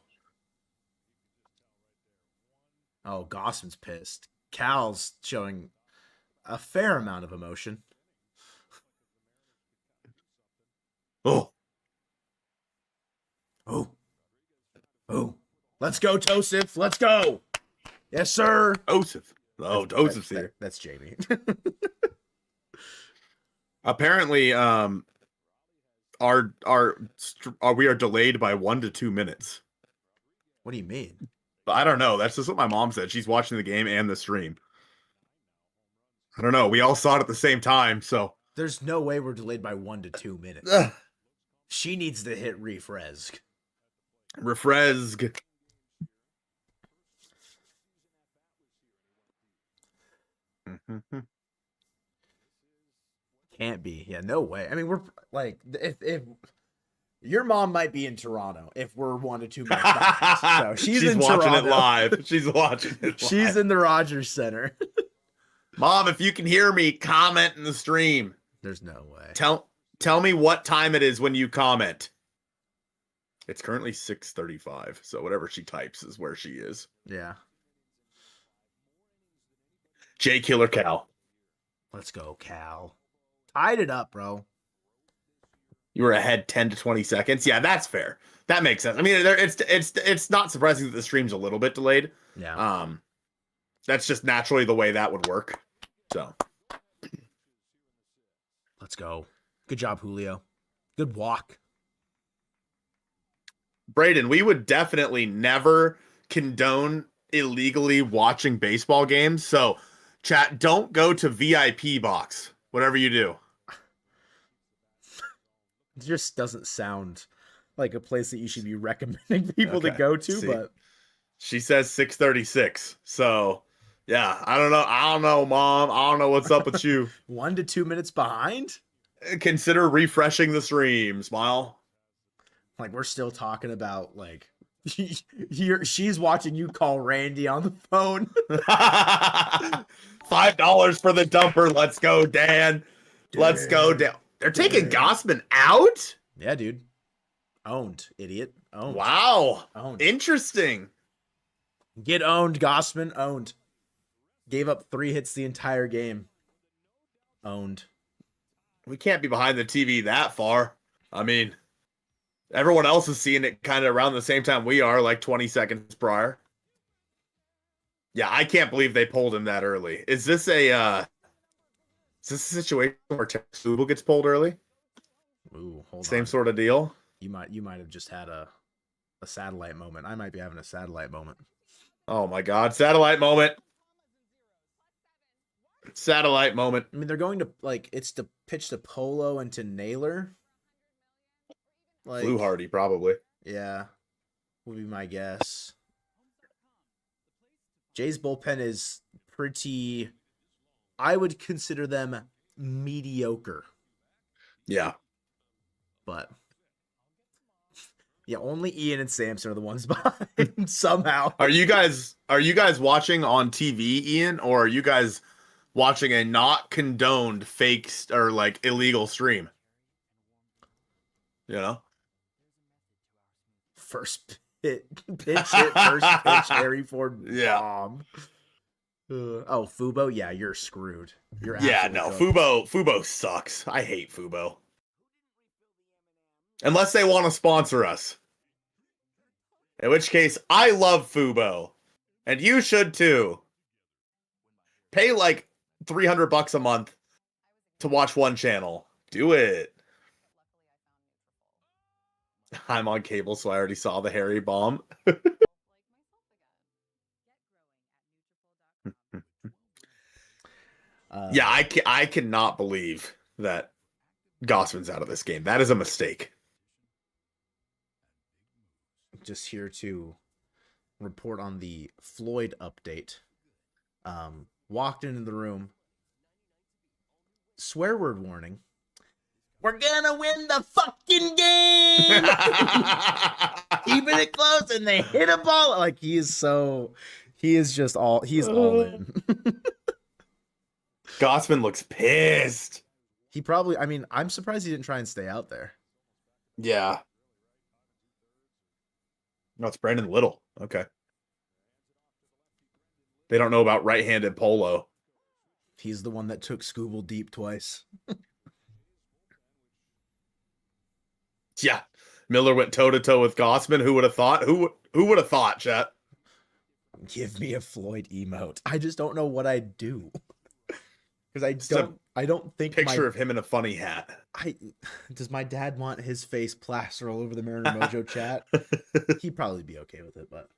Oh, Gossman's pissed. Cal's showing a fair amount of emotion. Oh. Oh. Let's go, Tosif. Let's go. Yes, sir. Joseph. Oh, Joseph's here. That's Jamie. Apparently, we are delayed by 1 to 2 minutes. What do you mean? But I don't know. That's just what my mom said. She's watching the game and the stream. I don't know. We all saw it at the same time, so There's no way we're delayed by 1 to 2 minutes. She needs to hit refresh. refresg. Can't be. Yeah, no way. I mean, we're like, if your mom might be in Toronto if we're 1 to 2 minutes behind. So she's in watching Toronto. it live. She's watching it live. She's in the Rogers Center. Mom, if you can hear me, comment in the stream. There's no way. Tell me what time it is when you comment. It's currently 6:35, so whatever she types is where she is. Yeah. J Killer Cow. Let's go, Cal. Tied it up, bro. You were ahead 10 to 20 seconds. Yeah, that's fair. That makes sense. I mean, it's not surprising that the stream's a little bit delayed. Yeah. That's just naturally the way that would work. So, Let's go. Good job, Julio. Good walk. Braden, we would definitely never condone illegally watching baseball games. So, chat, don't go to VIP box, whatever you do. It just doesn't sound like a place that you should be recommending people to Okay, go to, see. but She says 6:36. So, yeah, I don't know, Mom. I don't know what's up with you. 1 to 2 minutes behind? Consider refreshing the stream, Smile. Like, we're still talking about, like, she's watching you call Randy on the phone. $5 for the dumper. Let's go, Dan. Let's go, Dan. They're taking Gossman out? Yeah, dude. Owned, idiot. Owned. Wow. Owned. Interesting. Get owned, Gossman. Owned. Gave up 3 hits the entire game. Owned. We can't be behind the TV that far. I mean, everyone else is seeing it kind of around the same time we are, like 20 seconds prior. Yeah, I can't believe they pulled him that early. Is this a situation where Fubo gets pulled early? Ooh, hold on. Same sort of deal. You might have just had a satellite moment. I might be having a satellite moment. Oh my God, satellite moment. Satellite moment. I mean, they're going to, like, it's to pitch to Polo and to Naylor. Like, Blue Hardy, probably. Yeah, would be my guess. Jay's bullpen is pretty, I would consider them mediocre. Yeah. But yeah, only Ian and Samson are the ones behind somehow. Are you guys watching on TV, Ian, or are you guys watching a not condoned fake or like illegal stream? You know? First pitch hit, first pitch, Harry Ford Yeah. bomb. Oh, Fubo? Yeah, you're screwed. You're Yeah, absolutely no, cooked. Fubo sucks. I hate Fubo. Unless they want to sponsor us. In which case, I love Fubo. And you should too. Pay like $300 a month to watch one channel. Do it. I'm on cable, so I already saw the Harry bomb. Yeah, I cannot believe that Gossman's out of this game. That is a mistake. just here to report on the Floyd update. Walked into the room. Swear word warning. We're gonna win the fucking game. Keeping it close, and they hit a ball. Like he's all in. Gossman looks pissed. He probably, I mean, I'm surprised he didn't try and stay out there. Yeah. No, it's Brandon Little. Okay. They don't know about right-handed Polo. He's the one that took Scooble deep twice. Yeah. Miller went toe-to-toe with Gossman. Who would have thought? Who would have thought, chat? Give me a Floyd emote. I just don't know what I'd do. Because I don't think Picture of him in a funny hat. Does my dad want his face plastered all over the Mariner Mojo chat? He'd probably be okay with it, but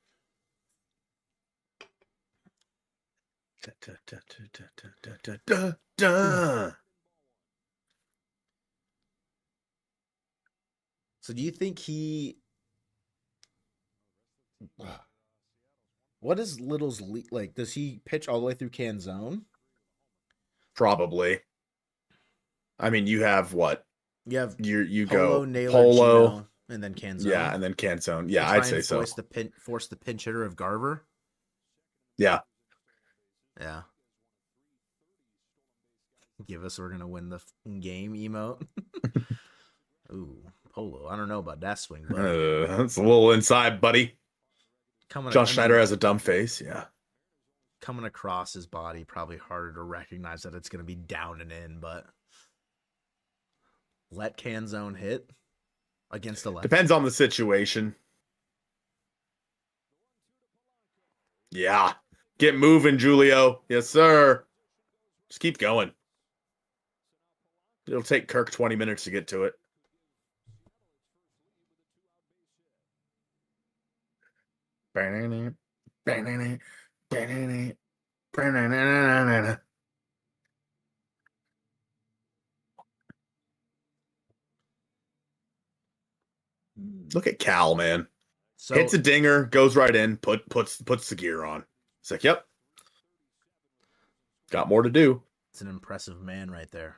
so do you think what is Little's like? Does he pitch all the way through Canzone? Probably. I mean, you have what? You have you Polo, go Naylor, Polo, Gino, and then Canzone. yeah, and then Canzone. Yeah, I'd say so. Force the pinch hitter of Garver. Yeah. Yeah. Give us, we're gonna win the game emote. Ooh, Polo. I don't know about that swing, but That's a little inside, buddy. John Schneider has a dumb face. Yeah. Coming across his body, probably harder to recognize that it's gonna be down and in, but let Canzone hit against the left. Depends on the situation. Yeah. Get moving, Julio. Yes, sir. Just keep going. It'll take Kirk 20 minutes to get to it. Look at Cal, man. So Hits a dinger, goes right in, puts the gear on. It's like, yep. Got more to do. it's an impressive man right there.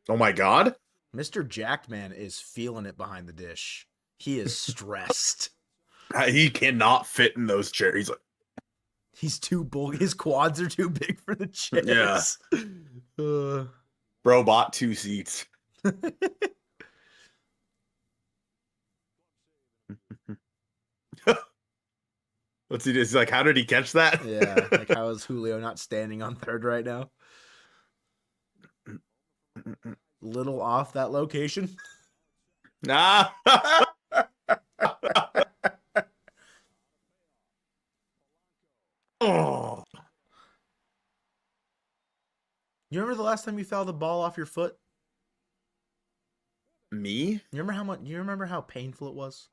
Oh my God. Mr. Jackman is feeling it behind the dish. He is stressed. He cannot fit in those chairs. He's like, He's too bulky. His quads are too big for the chairs. Yeah. Bro bought 2 seats. What's he do? He's like, how did he catch that? Yeah. Like, how is Julio not standing on third right now? Little off that location. Nah. Oh. You remember the last time you fouled the ball off your foot? Me? You remember how painful it was?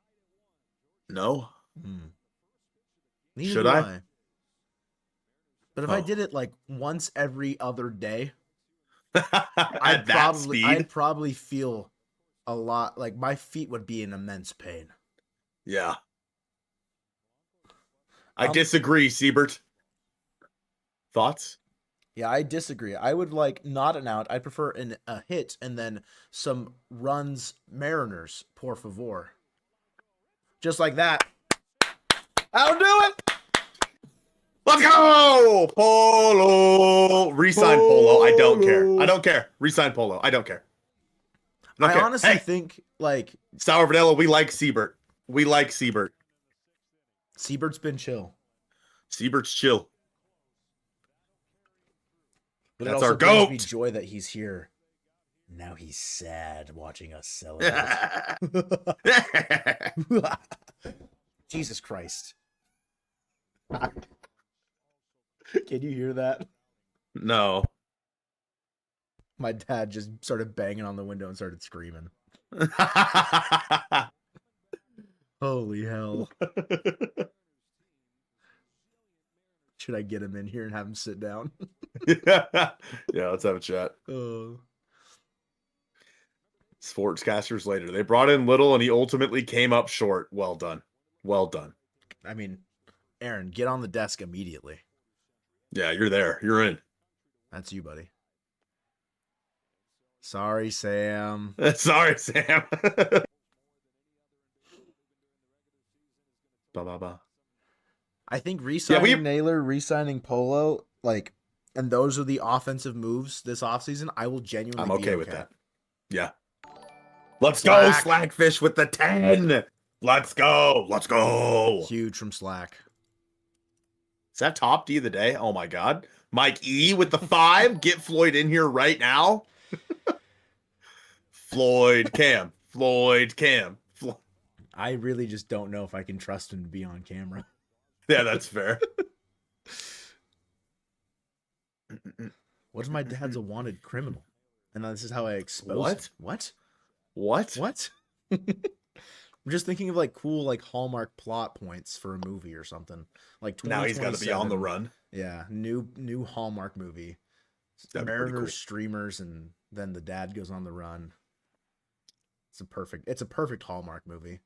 No. Neither Should do I? But if I did it like once every other day, At that speed? I'd probably feel a lot like my feet would be in immense pain. Yeah. I disagree, Siebert. Thoughts? Yeah, I disagree. I would like not an out. I'd prefer a hit and then some runs, Mariners, por favor. Just like that. I'll do it. Let's go! Polo! Resign Polo. I don't care. I don't care. Resign Polo. I don't care. I honestly think like Sour Vanilla, we like Siebert. We like Siebert. Siebert's been chill. Siebert's chill. But That's it also our brings me goat. joy that he's here. Now he's sad watching us celebrate. Jesus Christ. Can you hear that? No. My dad just started banging on the window and started screaming. Holy hell. Should I get him in here and have him sit down? Yeah, let's have a chat. Oh. Sportscasters later. They brought in Little, and he ultimately came up short. Well done. Well done. I mean, Aaron, get on the desk immediately. Yeah, you're there. You're in. That's you, buddy. Sorry, Sam. Sorry, Sam. Ba. I think re-signing we- Naylor, re-signing Polo, like, and those are the offensive moves this offseason. I will genuinely I'm be okay with that. Yeah. Let's go, Slackfish with the 10. Let's go. Let's go. Huge from Slack. Is that top D of the day? Oh my God. Mike E with the 5. Get Floyd in here right now. Floyd Cam. I really just don't know if I can trust him to be on camera. Yeah, that's fair. What if my dad's a wanted criminal? And this is how I expose him? What? I'm just thinking of like cool like Hallmark plot points for a movie or something. Like Now he's got to be on the run. Yeah, new Hallmark movie. Mariners, cool. Streamers, and then the dad goes on the run. It's a perfect Hallmark movie.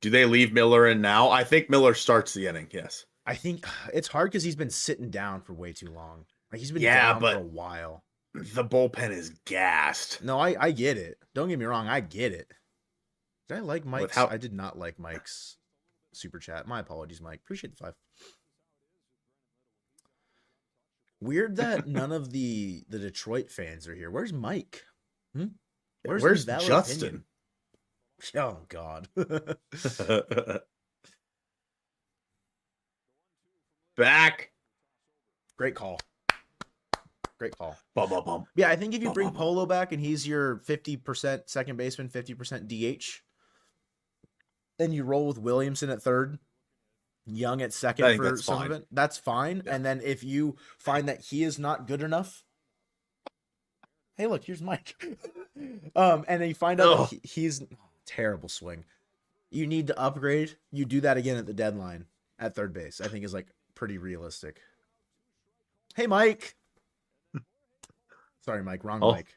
Do they leave Miller in now? I think Miller starts the inning. Yes. I think it's hard because he's been sitting down for way too long. Like he's been down for a while. The bullpen is gassed. No, I get it. Don't get me wrong. I get it. Did I like Mike's? I did not like Mike's super chat. My apologies, Mike. Appreciate the 5. Weird that none of the Detroit fans are here. Where's Mike? Where's Justin? Opinion? Oh God. Back. Great call. Bum. Yeah, I think if you bring Polo back and he's your 50% second baseman, 50% DH, then you roll with Williamson at third, Young at second for some of it. That's fine. Yeah. And then if you find that he is not good enough, hey, look, here's Mike. And then you find out that he's terrible swing. You need to upgrade. You do that again at the deadline at third base. I think is like pretty realistic. Hey, Mike. Sorry, Mike. Wrong Mike.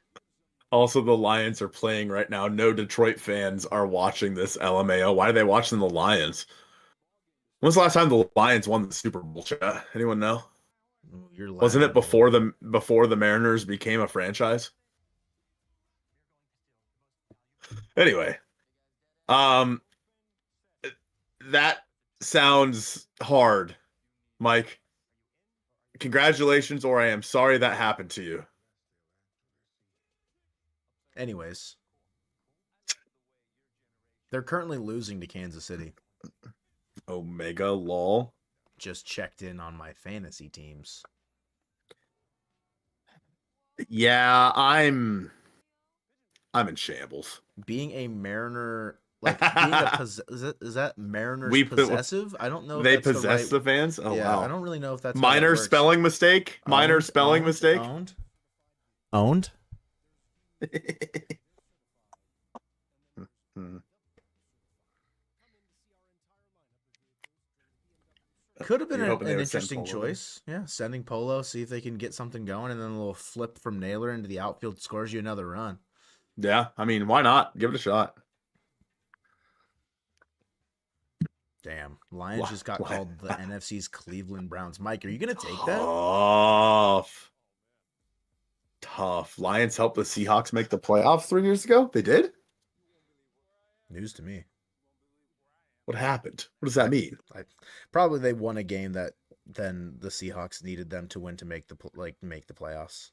Also, the Lions are playing right now. No Detroit fans are watching this LMAO. Why are they watching the Lions? When's the last time the Lions won the Super Bowl? Chat? Anyone know? Wasn't it before the Mariners became a franchise? Anyway, that sounds hard, Mike. Congratulations, or I am sorry that happened to you. Anyways, they're currently losing to Kansas City. Omega lol. Just checked in on my fantasy teams. Yeah, I'm in shambles. Being a Mariner, like being a is that Mariners possessive? I don't know. If they that's possess the fans. Oh yeah, wow. I don't really know if that's minor spelling mistake. Minor spelling mistake. Owned. Could have been an interesting choice. Yeah, sending Polo, see if they can get something going, and then a little flip from Naylor into the outfield scores you another run. Yeah, I mean, why not? Give it a shot. Damn, Lions just got called the NFC's Cleveland Browns. Mike, are you going to take that? Tough. Lions helped the Seahawks make the playoffs 3 years ago. They did? News to me. What happened? What does that mean? Probably they won a game that then the Seahawks needed them to win to make the playoffs.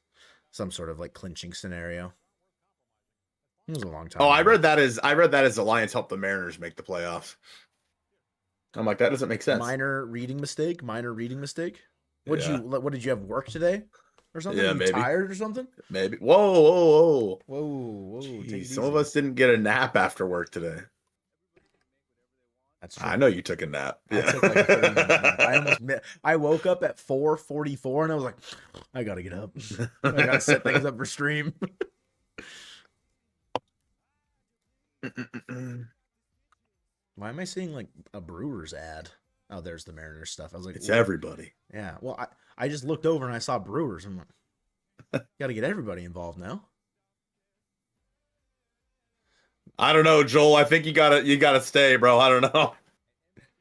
Some sort of like clinching scenario. It was a long time. Oh, I read that as the Lions helped the Mariners make the playoffs. I'm like, that doesn't make sense. Minor reading mistake. What did you have work today or something? Yeah, you maybe. Tired or something? Maybe. Whoa. Jeez, some of us didn't get a nap after work today. That's true. I know you took a nap. I took like a 30-minute nap. I woke up at 4:44 and I was like, I gotta get up. I gotta set things up for stream. Why am I seeing like a Brewers ad? Oh, there's the Mariners stuff. I was like, it's everybody. Yeah. Well, I just looked over and I saw Brewers. I'm like, gotta get everybody involved now. I don't know, Joel. I think you gotta stay, bro. I don't know.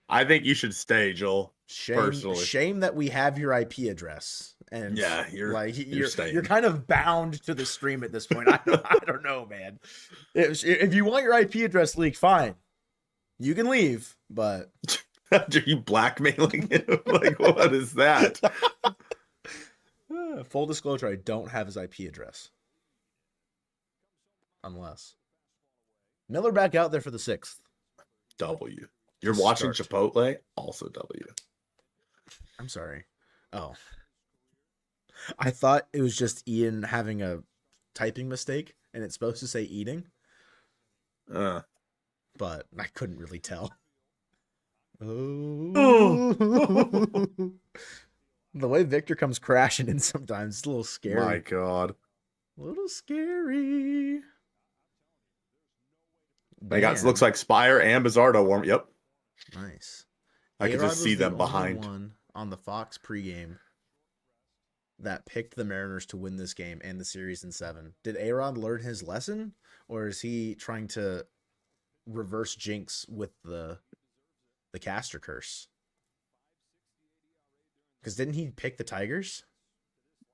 I think you should stay, Joel. Personally. Shame that we have your IP address, and Yeah, you're staying. You're kind of bound to the stream at this point. I don't know, man. If you want your IP address leaked, fine, you can leave. But are you blackmailing him? Like, what is that? Full disclosure, I don't have his IP address, unless Miller back out there for the 6th. W. You're watching Chipotle? Also W. I'm sorry. Oh. I thought it was just Ian having a typing mistake, and it's supposed to say eating. But I couldn't really tell. Oh. The way Victor comes crashing in sometimes, it's a little scary. My God. A little scary. They got, looks like Spire and Bizzardo warm. Yep. Nice. I can just see them behind. One on the Fox pregame that picked the Mariners to win this game and the series in 7. Did A-Rod learn his lesson, or is he trying to reverse jinx with the caster curse? Because didn't he pick the Tigers?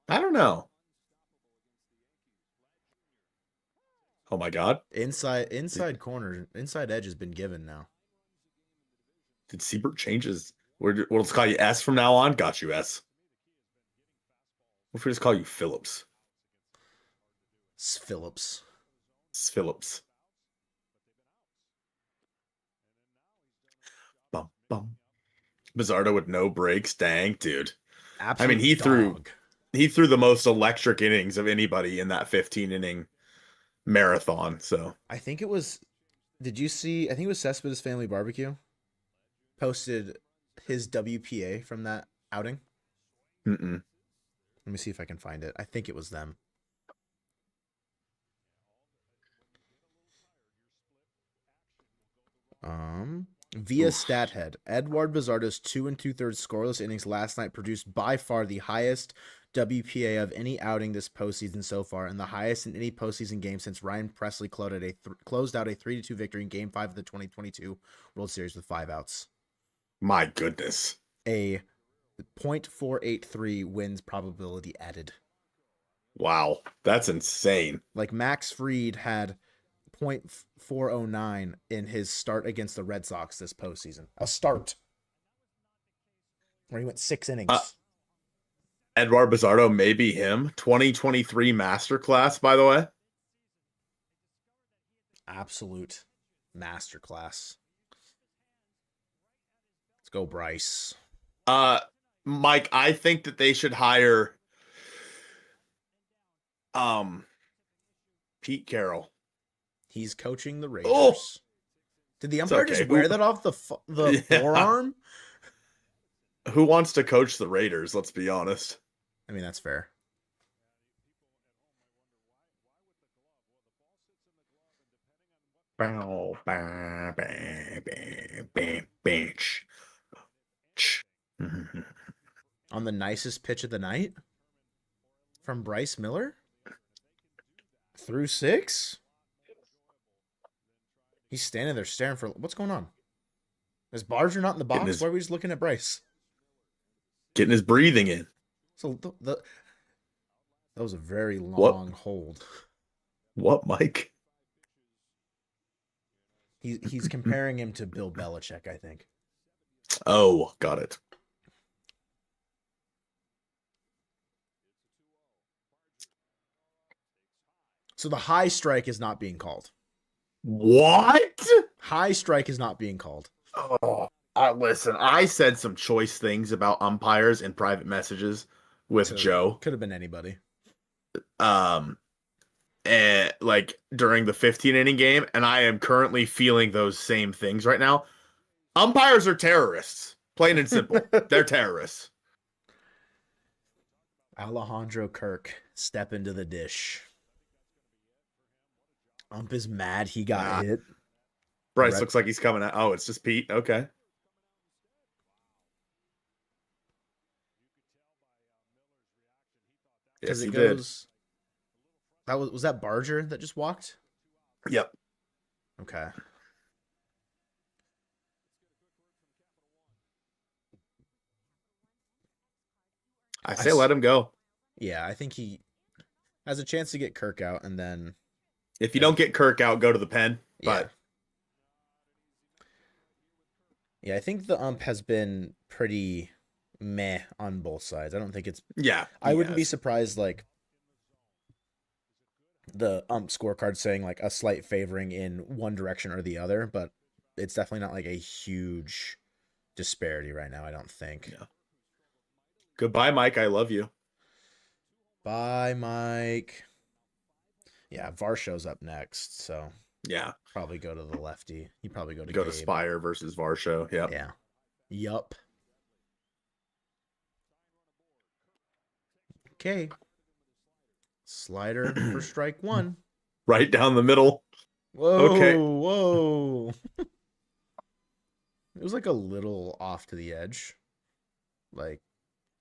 I don't know. Oh my God. Inside corner, inside edge has been given now. Did Siebert change his... We'll just call you S from now on? Got you, S. What if we just call you Phillips? Phillips. Phillips. Bum, bum. Bizzardo with no breaks. Dang, dude. Absolute I mean, he threw the most electric innings of anybody in that 15-inning marathon. So I think it was... Did you see... I think it was Cespedes Family Barbecue posted his WPA from that outing. Mm-mm. Let me see if I can find it. I think it was them. Via StatHead, Edward Bizzardo's 2 2/3 scoreless innings last night produced by far the highest WPA of any outing this postseason so far, and the highest in any postseason game since Ryan Presley closed out a 3-2 victory in Game 5 of the 2022 World Series with 5 outs. My goodness. A .483 wins probability added. Wow, that's insane. Like Max Fried had .409 in his start against the Red Sox this postseason. A start where he went 6 innings. Edward Bizzardo may be him. 2023 Masterclass, by the way. Absolute masterclass. Let's go, Bryce. Mike, I think that they should hire Pete Carroll. He's coaching the Raiders. Oh! Did the umpire just wear that off the forearm? Who wants to coach the Raiders? Let's be honest. I mean, that's fair. On the nicest pitch of the night from Bryce Miller through 6. He's standing there staring for... What's going on? Is Barger not in the box? Why are we just looking at Bryce? Getting his breathing in. So that was a very long hold. What, Mike? He's comparing him to Bill Belichick, I think. Oh, got it. So the high strike is not being called. What? High strike is not being called. Oh, listen, I said some choice things about umpires in private messages with Joe. Could have been anybody. And like during the 15-inning game, and I am currently feeling those same things right now. Umpires are terrorists, plain and simple. They're terrorists. Alejandro Kirk, step into the dish. Ump is mad he got hit. Bryce looks like he's coming out. Oh, it's just Pete. Okay. Yes, it goes. Did. Was that Barger that just walked? Yep. Okay. I say let him go. Yeah, I think he has a chance to get Kirk out, and then If you don't get Kirk out, go to the pen. But yeah, I think the ump has been pretty meh on both sides. I don't think it's. yeah, I wouldn't be surprised like the ump scorecard saying like a slight favoring in one direction or the other, but it's definitely not like a huge disparity right now. I don't think. Yeah. Goodbye, Mike. I love you. Bye, Mike. Yeah, Varsho's up next, so Yeah, probably go to the lefty. You probably go to go Gabe. to Spire versus Varsho. Yep. Yeah. Yup. Okay. Slider for strike one. Right down the middle. Whoa, Okay. whoa. It was like a little off to the edge. Like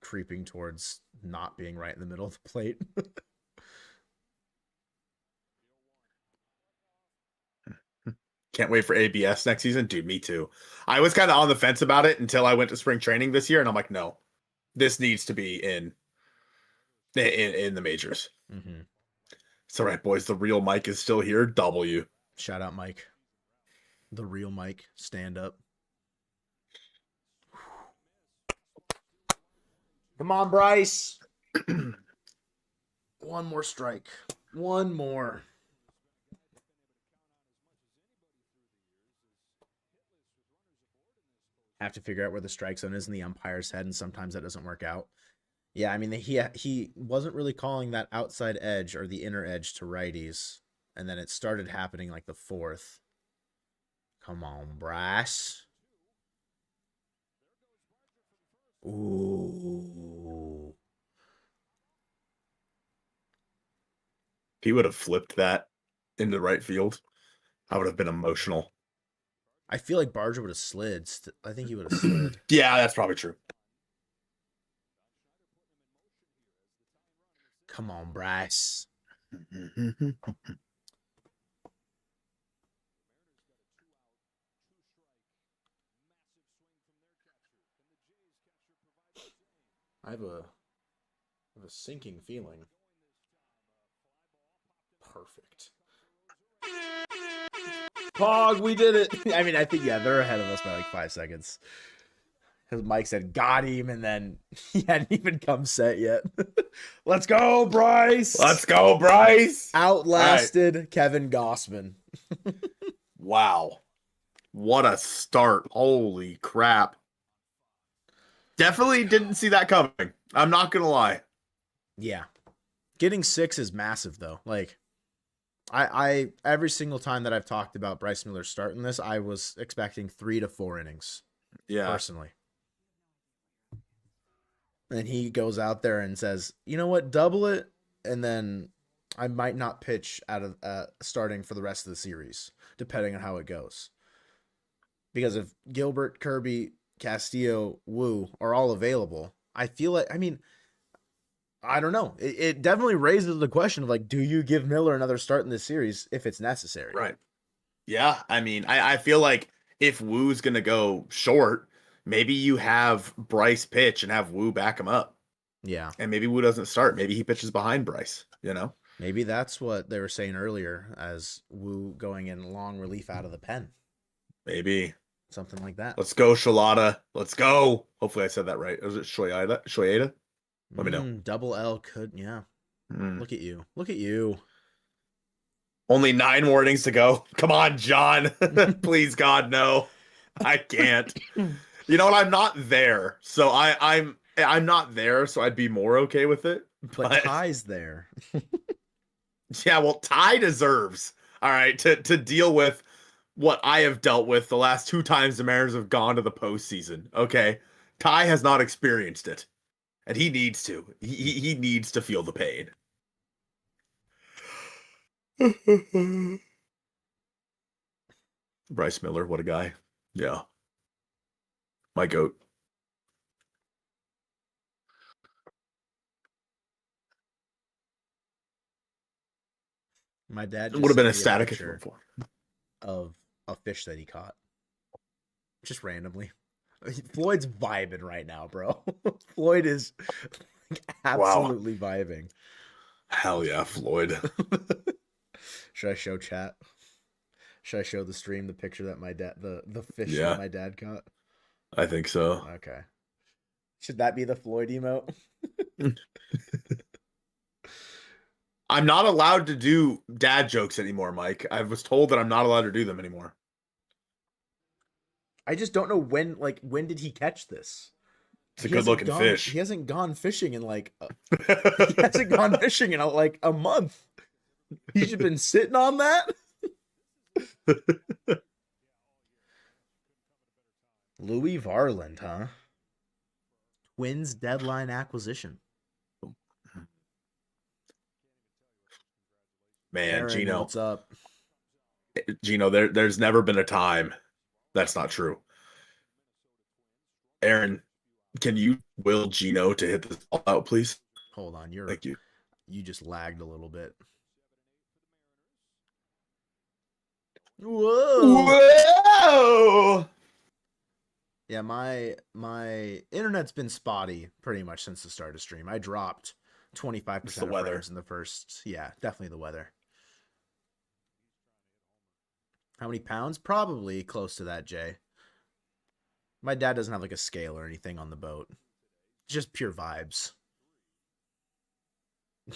creeping towards not being right in the middle of the plate. Can't wait for ABS next season. Dude, me too. I was kind of on the fence about it until I went to spring training this year, and I'm like, no, this needs to be in the majors. Mm-hmm. It's all right, boys. The real Mike is still here. W. Shout out, Mike. The real Mike. Stand up. Come on, Bryce. One more strike. One more. Have to figure out where the strike zone is in the umpire's head, and sometimes that doesn't work out. Yeah, I mean, he wasn't really calling that outside edge or the inner edge to righties, and then it started happening like the fourth. Come on, Bryce. Ooh. If he would have flipped that into right field, I would have been emotional. I feel like Barger would have slid. I think he would have slid. Yeah, that's probably true. Come on, Bryce. I have a sinking feeling. Perfect. Pog, we did it. I mean, I think, yeah, they're ahead of us by like 5 seconds. Because Mike said, got him, and then he hadn't even come set yet. Let's go, Bryce. Let's go, Bryce. Outlasted right. Kevin Gossman. Wow. What a start. Holy crap. Definitely didn't see that coming. I'm not going to lie. Yeah. Getting 6 is massive, though. Like, I every single time that I've talked about Bryce Miller starting this, I was expecting 3 to 4 innings. Yeah. Personally. And he goes out there and says, you know what, double it, and then I might not pitch out of starting for the rest of the series, depending on how it goes. Because if Gilbert, Kirby, Castillo, Wu are all available, I feel like, I mean, I don't know. It definitely raises the question of, like, do you give Miller another start in this series if it's necessary? Right. Yeah, I mean, I feel like if Wu's going to go short, maybe you have Bryce pitch and have Wu back him up. Yeah. And maybe Wu doesn't start. Maybe he pitches behind Bryce, you know? Maybe that's what they were saying earlier as Wu going in long relief out of the pen. Maybe. Something like that. Let's go, Shalada. Let's go. Hopefully I said that right. Was it Shoyeda? Shoyeda? Let me know. Double L could, yeah. Look at you. Look at you. Only 9 more innings to go. Come on, John. Please, God, no. I can't. You know what? I'm not there. So I'm not there, so I'd be more okay with it. But Ty's there. Yeah, well, Ty deserves, all right, to deal with what I have dealt with the last 2 times the Mariners have gone to the postseason. Okay. Ty has not experienced it. And he needs to. He needs to feel the pain. Bryce Miller, what a guy. Yeah. My goat. My dad It would have been ecstatic if you were for. of a fish that he caught. Just randomly. Floyd's vibing right now, bro. Floyd is absolutely vibing. Hell yeah, Floyd. Should I show chat? Should I show the stream the picture that my dad, the fish Yeah. that my dad caught? I think so. Okay. Should that be the Floyd emote? I'm not allowed to do dad jokes anymore, Mike. I was told that I'm not allowed to do them anymore. I just don't know when. Like, when did he catch this? It's a He hasn't good-looking fish. He hasn't gone fishing in like. He hasn't gone fishing in like a month. He's just been sitting on that. Louis Varland, huh? Twins deadline acquisition. Man, Aaron, Gino. what's up? Gino, there's never been a time. That's not true. Aaron, can you will Gino to hit this ball out, please? Hold on, Thank you. You just lagged a little bit. Whoa! Whoa! Yeah, my internet's been spotty pretty much since the start of stream. I dropped 25% the of weather. frames in the first. Yeah, definitely the weather. How many pounds? Probably close to that, Jay. My dad doesn't have like a scale or anything on the boat. Just pure vibes.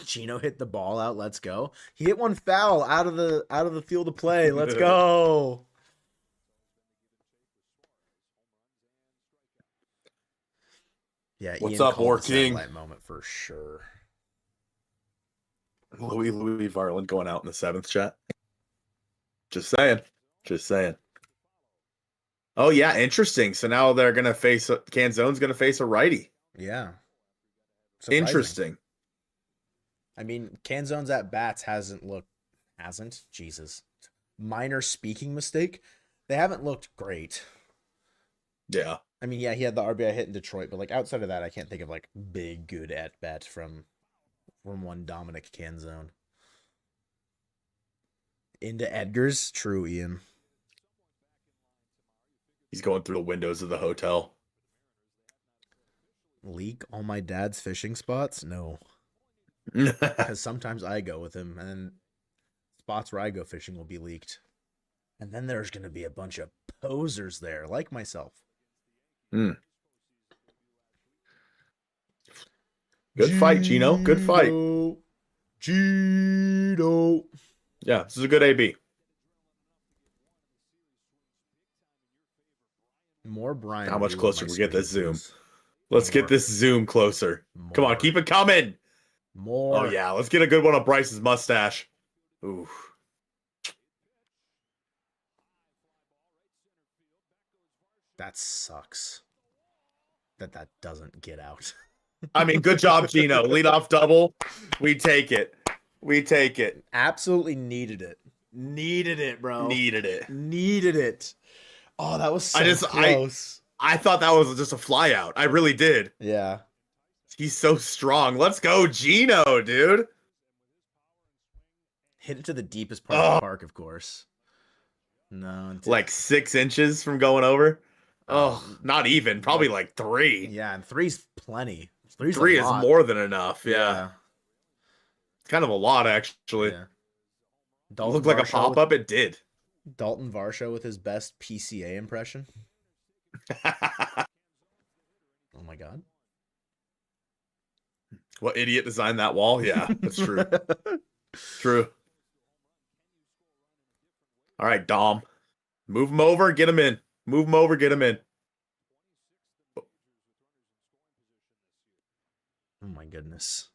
Gino hit the ball out. Let's go. He hit one foul out of the field of play. Let's go. Yeah, What's Ian up, called War the King? satellite moment for sure. Louis Varland going out in the 7th, chat. Just saying. Just saying. Oh yeah, interesting. So now they're gonna face Canzone's gonna face a righty. Yeah. Surprising. Interesting. I mean, Canzone's at bats hasn't. Jesus. Minor speaking mistake. They haven't looked great. Yeah. I mean, yeah, he had the RBI hit in Detroit, but like outside of that, I can't think of like big good at bat from one Dominic Canzone. Into Edgar's, true, Ian. He's going through the windows of the hotel. Leak all my dad's fishing spots? No, because sometimes I go with him, and then spots where I go fishing will be leaked, and then there's gonna be a bunch of posers there, like myself. Good fight, Gino. Good fight. Gino. Yeah, this is a good AB. More Brian. How much Rue on closer my we get this screen, zoom? please. Let's More. get this zoom closer. Come on, More. keep it coming. More. Oh yeah, let's get a good one of Bryce's mustache. Ooh. That sucks. That doesn't get out. I mean, good job, Gino. Leadoff double. We take it. We take it. Absolutely needed it. Needed it, bro. Needed it. Needed it. Oh, that was so I close. I thought that was just a fly out. I really did. Yeah. He's so strong. Let's go, Gino, dude. Hit it to the deepest part of the park, of course. No. Like 6 inches from going over. Oh, not even. Probably like 3. Yeah, and 3's plenty. 3's Three a is lot. more than enough. Yeah. It's kind of a lot, actually. Yeah. It looked like a pop up. It did. Dalton Varsho with his best PCA impression. Oh my god. What idiot designed that wall? Yeah, that's true. True. All right, Dom. Move him over, get him in. Move him over, get him in. Oh my goodness.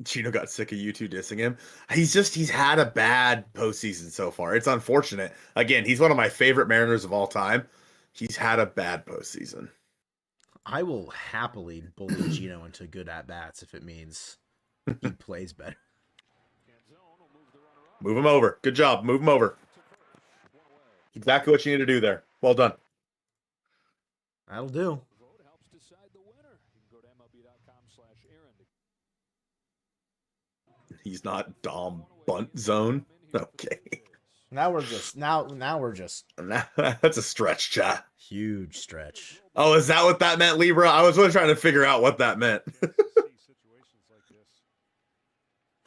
Gino got sick of you two dissing him. He's had a bad postseason so far. It's unfortunate. Again, he's one of my favorite Mariners of all time. He's had a bad postseason. I will happily bully Gino into good at-bats if it means he plays better. Move him over. Good job. Move him over. Exactly what you need to do there. Well done. That'll do. He's not Dom Bunt Zone. Okay. Now we're just That's a stretch, chat. huge stretch. Oh, is that what that meant, Libra? I was really trying to figure out what that meant.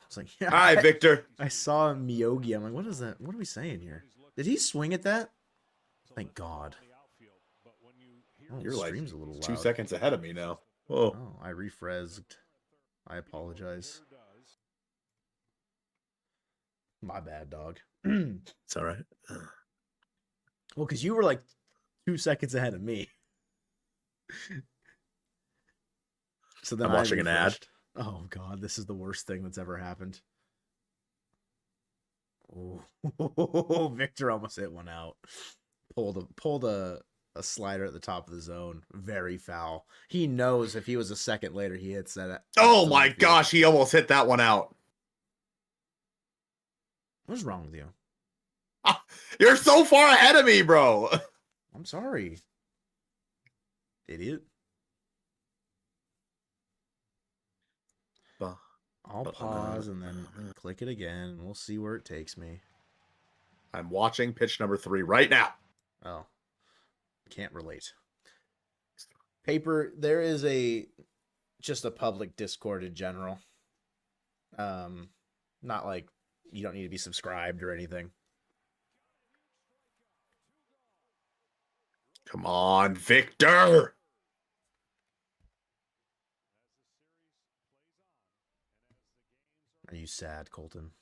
It's like, yeah, All right, Victor. I saw Miyogi. I'm like, what is that? What are we saying here? Did he swing at that? Thank God. Oh, You're the like stream's a little 2 loud. seconds ahead of me now. Whoa. Oh, I refrezzed. I apologize. My bad, dog. It's all right. Well, because you were like 2 seconds ahead of me. So then I'm watching an ad. refreshed. Oh God, this is the worst thing that's ever happened. Oh, Victor almost hit one out. Pulled a slider at the top of the zone. Very foul. He knows if he was a second later, he hits that. Oh my gosh, he almost hit that one out. What's wrong with you? You're so far ahead of me, bro. I'm sorry. Idiot. I'll pause and then click it again, and we'll see where it takes me. I'm watching pitch number 3 right now. Oh. Can't relate. Paper, there is just a public Discord in general. Not like you don't need to be subscribed or anything. Come on, Victor. Are you sad, Colton?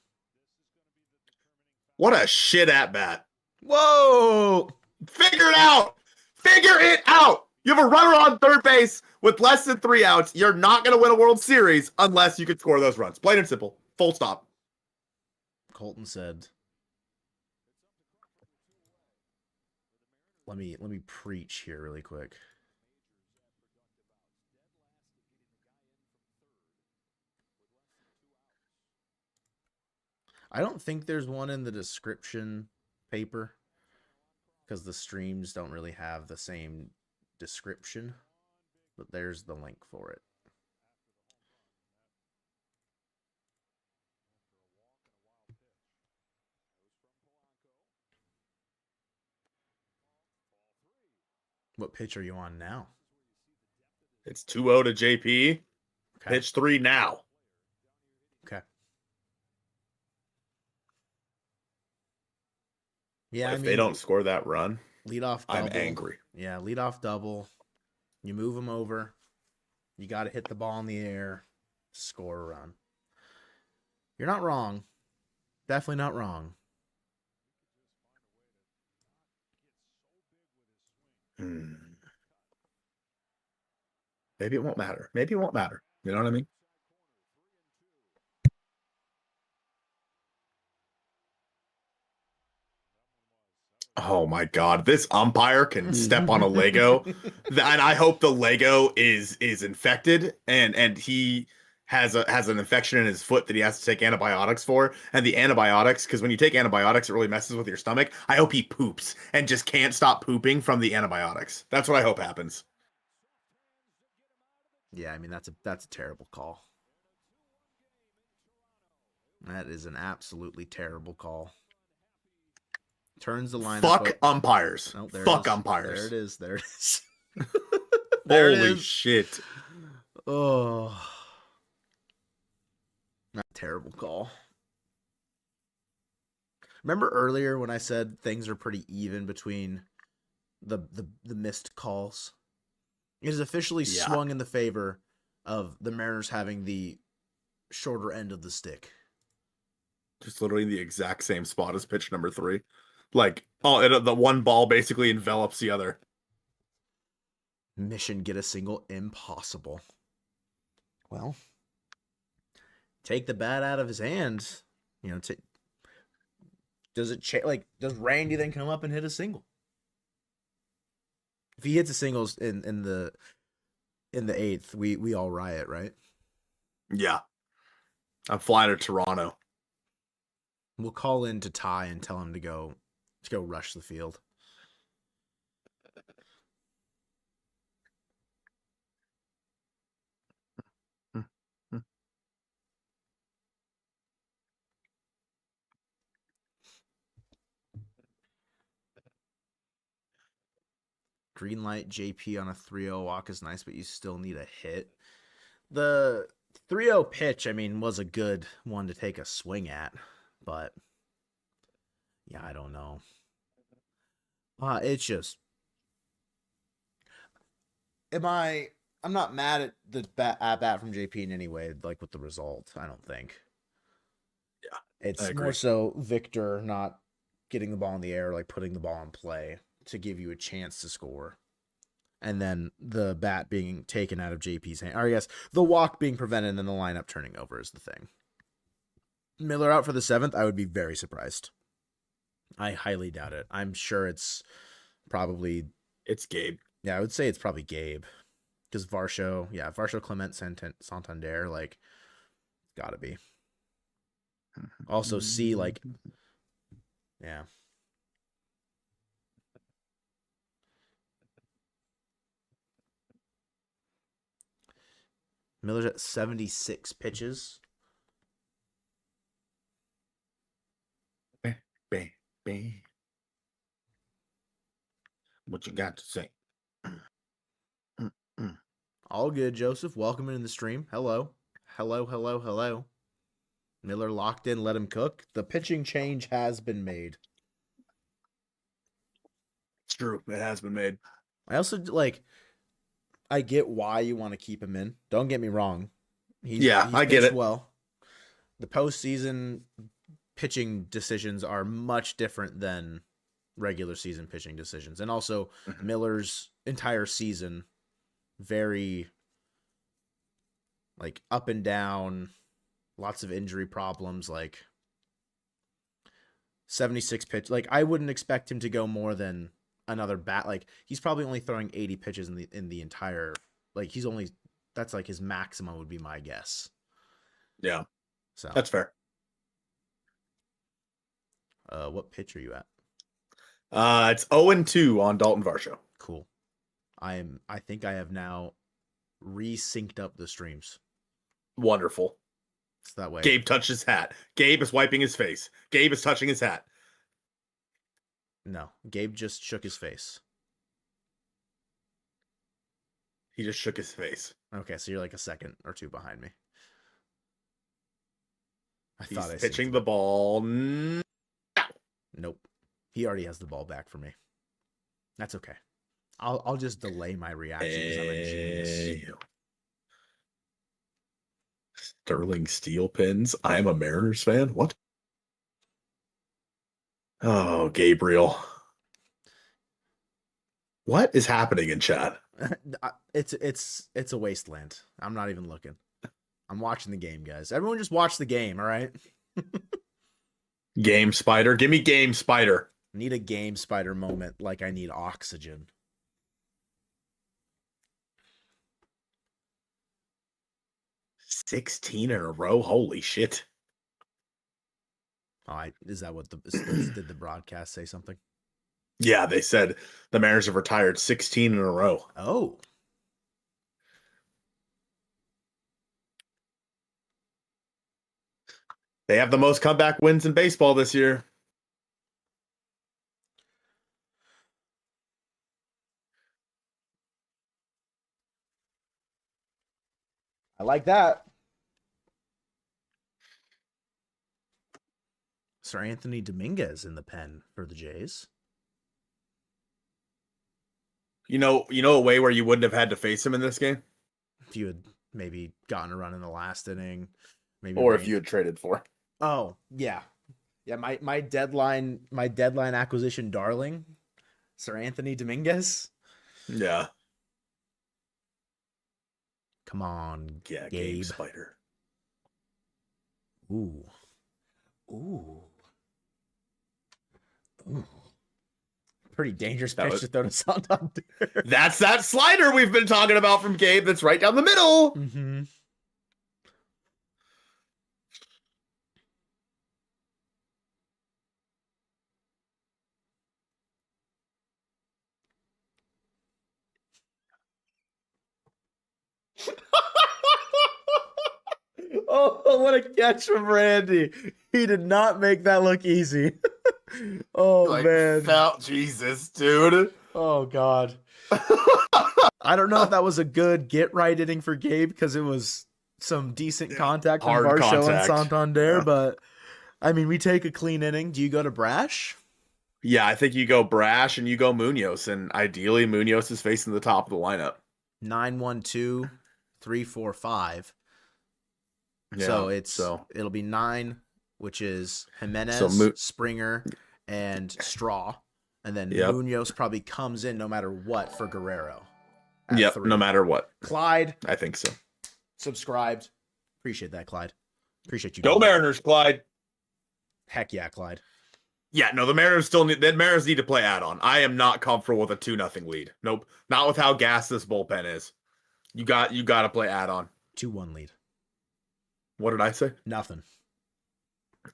What a shit at bat. Whoa! Figure it out. Figure it out. You have a runner on third base with less than 3 outs. You're not going to win a World Series unless you can score those runs. Plain and simple. Full stop. Colton said, let me preach here really quick. I don't think there's one in the description paper because the streams don't really have the same description, but there's the link for it. What pitch are you on now? It's 2-0 to JP. Okay. Pitch 3 now. Okay. Yeah, If they don't score that run, lead off double. I'm angry. Yeah, lead off double. You move them over. You got to hit the ball in the air to score a run. You're not wrong. Definitely not wrong. Maybe it won't matter. Maybe it won't matter. You know what I mean? Oh my God! This umpire can step on a Lego, and I hope the Lego is infected, and he has an infection in his foot that he has to take antibiotics for. And the antibiotics, because when you take antibiotics, it really messes with your stomach. I hope he poops and just can't stop pooping from the antibiotics. That's what I hope happens. Yeah, I mean that's a terrible call. That is an absolutely terrible call. Turns the line. Fuck umpires. Oh, Fuck umpires. There it is. There it is. Holy shit. Oh. Not a terrible call. Remember earlier when I said things are pretty even between the missed calls? It is officially swung in the favor of the Mariners having the shorter end of the stick. Just literally the exact same spot as pitch number 3. Like, the one ball basically envelops the other. Mission get a single, impossible. Well, take the bat out of his hands. You know, does Randy then come up and hit a single? If he hits a singles in the 8th, we all riot, right? Yeah. I'm flying to Toronto. We'll call in to Ty and tell him to go rush the field. Green light JP on a 3-0 walk is nice, but you still need a hit. The 3-0 pitch, I mean, was a good one to take a swing at, but yeah, I don't know. It's just, I'm not mad at the at bat from JP in any way, like with the result. I don't think. Yeah, it's more so Victor not getting the ball in the air, like putting the ball in play to give you a chance to score. And then the bat being taken out of JP's hand. Or I guess the walk being prevented and then the lineup turning over is the thing. Miller out for the 7th, I would be very surprised. I highly doubt it. I'm sure it's probably... It's Gabe. Yeah, I would say it's probably Gabe. Because Varsho, Clement, Santander, like, gotta be. Also, C, like, yeah. Miller's at 76 pitches. Bang, bang, bang. What you got to say? All good, Joseph. Welcome into the stream. Hello. Miller locked in, let him cook. The pitching change has been made. It's true. It has been made. I also, like, I get why you want to keep him in. Don't get me wrong. He's I get it. Well, the postseason pitching decisions are much different than regular season pitching decisions. And also, Miller's entire season, very, like, up and down, lots of injury problems, like 76 pitch. Like, I wouldn't expect him to go more than another bat. Like, he's probably only throwing 80 pitches in the entire, like, that's like his maximum would be my guess. Yeah. So that's fair. What pitch are you at? It's 0-2 on Dalton Varsho. Cool. I think I have now resynced up the streams. Wonderful. It's that way. Gabe touched his hat. Gabe is wiping his face. Gabe is touching his hat. No, Gabe just shook his face. He just shook his face. Okay, so you're like a second or two behind me. He's pitching the ball. Nope. He already has the ball back for me. That's okay. I'll just delay my reaction because I'm a genius. Sterling Steel pins. I'm a Mariners fan. What? Oh, Gabriel. What is happening in chat? It's a wasteland. I'm not even looking. I'm watching the game, guys. Everyone just watch the game, all right? Game Spider. Give me Game Spider. Need a Game Spider moment like I need oxygen. $16 in a row. Holy shit. Is that what did the broadcast say something? Yeah, they said the Mariners have retired 16 in a row. Oh. They have the most comeback wins in baseball this year. I like that. Sir Anthony Dominguez in the pen for the Jays. You know a way where you wouldn't have had to face him in this game? If you had maybe gotten a run in the last inning, maybe, or if you had traded for. Oh, yeah. Yeah, my deadline acquisition darling, Sir Anthony Dominguez. Yeah. Come on, yeah, Gabe. Game Spider. Ooh. Pretty dangerous pitch to throw to Santander. That's that slider we've been talking about from Gabe that's right down the middle. Mm-hmm. Oh, what a catch from Randy. He did not make that look easy. Oh, man. Jesus, dude. Oh God. I don't know if that was a good get right inning for Gabe because it was some decent contact from Hard Varsho and contact. Santander, Yeah. but I mean, we take a clean inning. Do you go to Brash? Yeah, I think you go Brash and you go Munoz, and ideally Munoz is facing the top of the lineup. 9-1-2, 3-4-5. Yeah, It'll be 9, which is Jimenez, So Springer, and Straw, and then Yep. Munoz probably comes in no matter what for Guerrero. at Yep, 3. no matter what. Clyde I think so. subscribed. Appreciate that, Clyde. Appreciate you. Go doing that. Mariners, Clyde. Heck yeah, Clyde. Yeah, no, the Mariners need to play add-on. I am not comfortable with a 2-0 lead. Nope. Not with how gassed this bullpen is. You got to play add-on. 2-1 lead. What did I say? Nothing.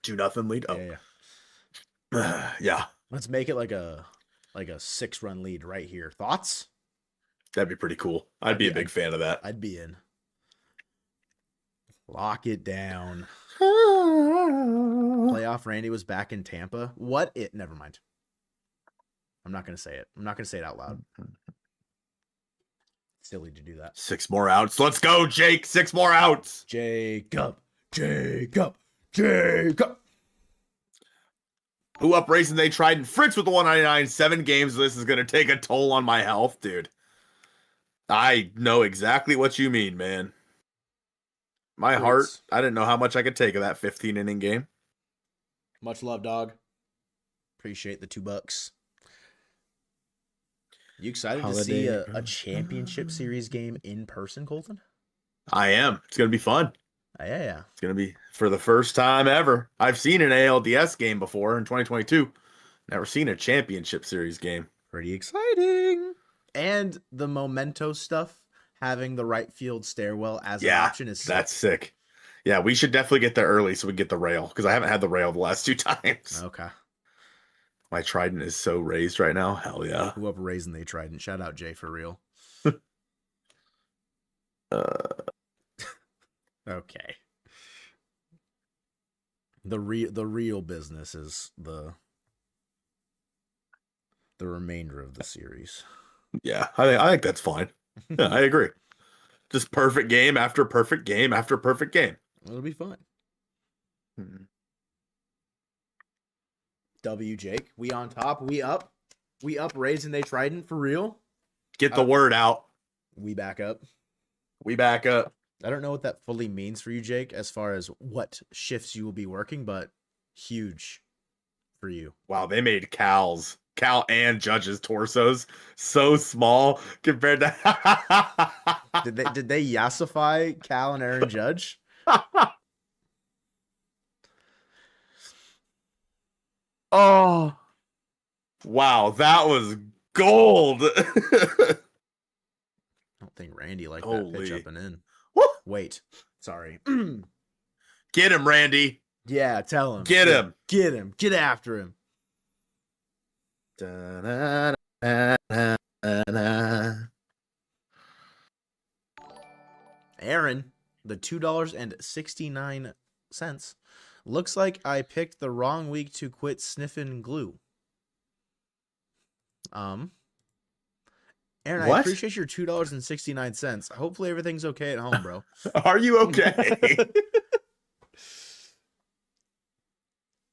2-0 lead? Oh. Yeah. Yeah. Let's make it like a 6-run lead right here. Thoughts? That'd be pretty cool. I'd be a big fan of that. I'd be in. Lock it down. Playoff Randy was back in Tampa. Never mind. I'm not going to say it. I'm not going to say it out loud. Silly to do that. 6 more outs. Let's go, Jake. 6 more outs. Jacob. Who up racing they tried and Fritz with the 199. 7 games. This is going to take a toll on my health, dude. I know exactly what you mean, man. My heart, I didn't know how much I could take of that 15-inning game. Much love, dog. Appreciate the $2. You excited to see a championship series game in person, Colton? I am. It's going to be fun. Yeah. It's going to be for the first time ever. I've seen an ALDS game before in 2022. Never seen a championship series game. Pretty exciting. And the memento stuff, having the right field stairwell as an option is sick. That's sick. Yeah, we should definitely get there early so we get the rail because I haven't had the rail the last 2 times. Okay. My Trident is so raised right now. Hell yeah. Whoever raising they Trident. Shout out Jay for real. Okay. The real business is the remainder of the series. Yeah, I think that's fine. Yeah, I agree. Just perfect game after perfect game after perfect game. It'll be fun. Hmm. W Jake, we on top. We up raising they Trident for real. Get the word out. We back up. We back up. I don't know what that fully means for you, Jake, as far as what shifts you will be working, but huge for you. Wow, they made Cal and Judge's torsos so small compared to Did they yassify Cal and Aaron Judge? Oh. Wow, that was gold. I don't think Randy liked that pitch Holy. up and in. Woo. Wait. Sorry. Get him, Randy. Yeah, tell him. Get him. Get him. Get after him. Aaron, the $2.69. Looks like I picked the wrong week to quit sniffing glue. Aaron, I What? appreciate your $2.69. Hopefully everything's okay at home, bro. Are you okay?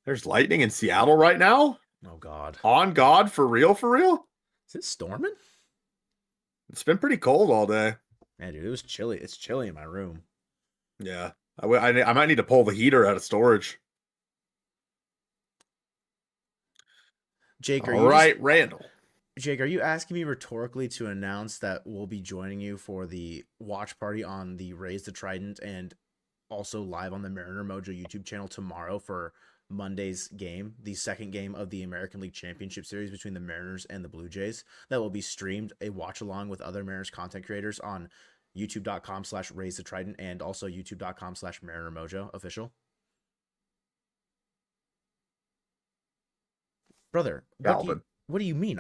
There's lightning in Seattle right now? Oh, God. On God, for real, for real? Is it storming? It's been pretty cold all day. Man, dude, it was chilly. It's chilly in my room. Yeah. I might need to pull the heater out of storage. Jake, All right, Randall. Jake, are you asking me rhetorically to announce that we'll be joining you for the watch party on the Raise the Trident and also live on the Mariner Mojo YouTube channel tomorrow for Monday's game, the second game of the American League Championship Series between the Mariners and the Blue Jays? That will be streamed a watch along with other Mariners content creators on youtube.com/Raise the Trident and also youtube.com/Mariner Mojo official. Brother, what do you mean?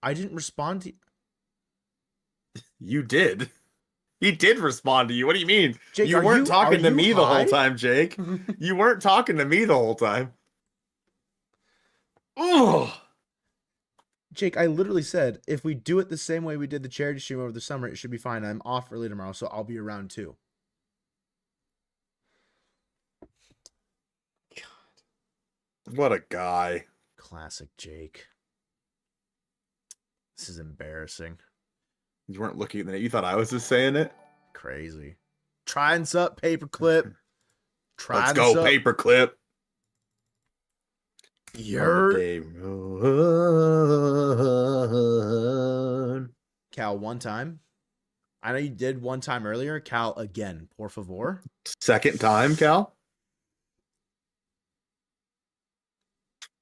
I didn't respond to You did. He did respond to you. What do you mean? Jake, You weren't talking to me the whole high? time, Jake. You weren't talking to me the whole time. Oh, Jake, I literally said, if we do it the same way we did the charity stream over the summer, it should be fine. I'm off early tomorrow, so I'll be around too. What a guy. Classic Jake. This is embarrassing. You weren't looking at that. You thought I was just saying it? Crazy. Try and sup, paperclip. Let's go, paperclip. Cal, one time. I know you did one time earlier. Cal, again, por favor. Second time, Cal?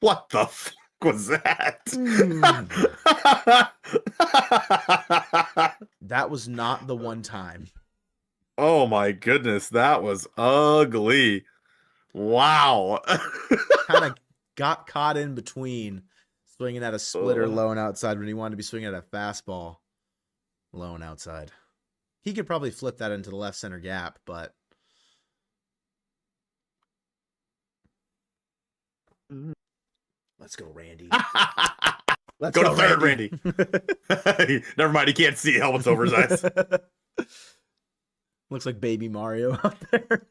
What the fuck was that? That was not the one time. Oh my goodness, that was ugly. Wow. Kind of got caught in between swinging at a splitter low and outside when he wanted to be swinging at a fastball low and outside. He could probably flip that into the left center gap, but let's go, Randy. Let's go to third, Randy. Never mind, he can't see. Helmet's over his eyes. Looks like Baby Mario out there.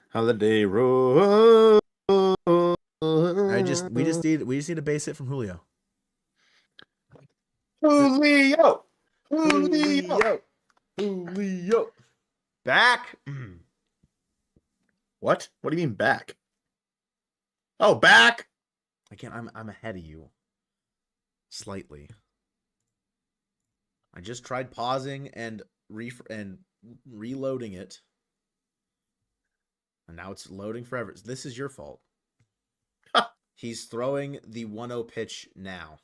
Holiday road. We just need a base hit from Julio. Julio. Back. What? What do you mean back? Oh, back. Again, I'm ahead of you. Slightly. I just tried pausing and reloading it. And now it's loading forever. This is your fault. He's throwing the 1-0 pitch now.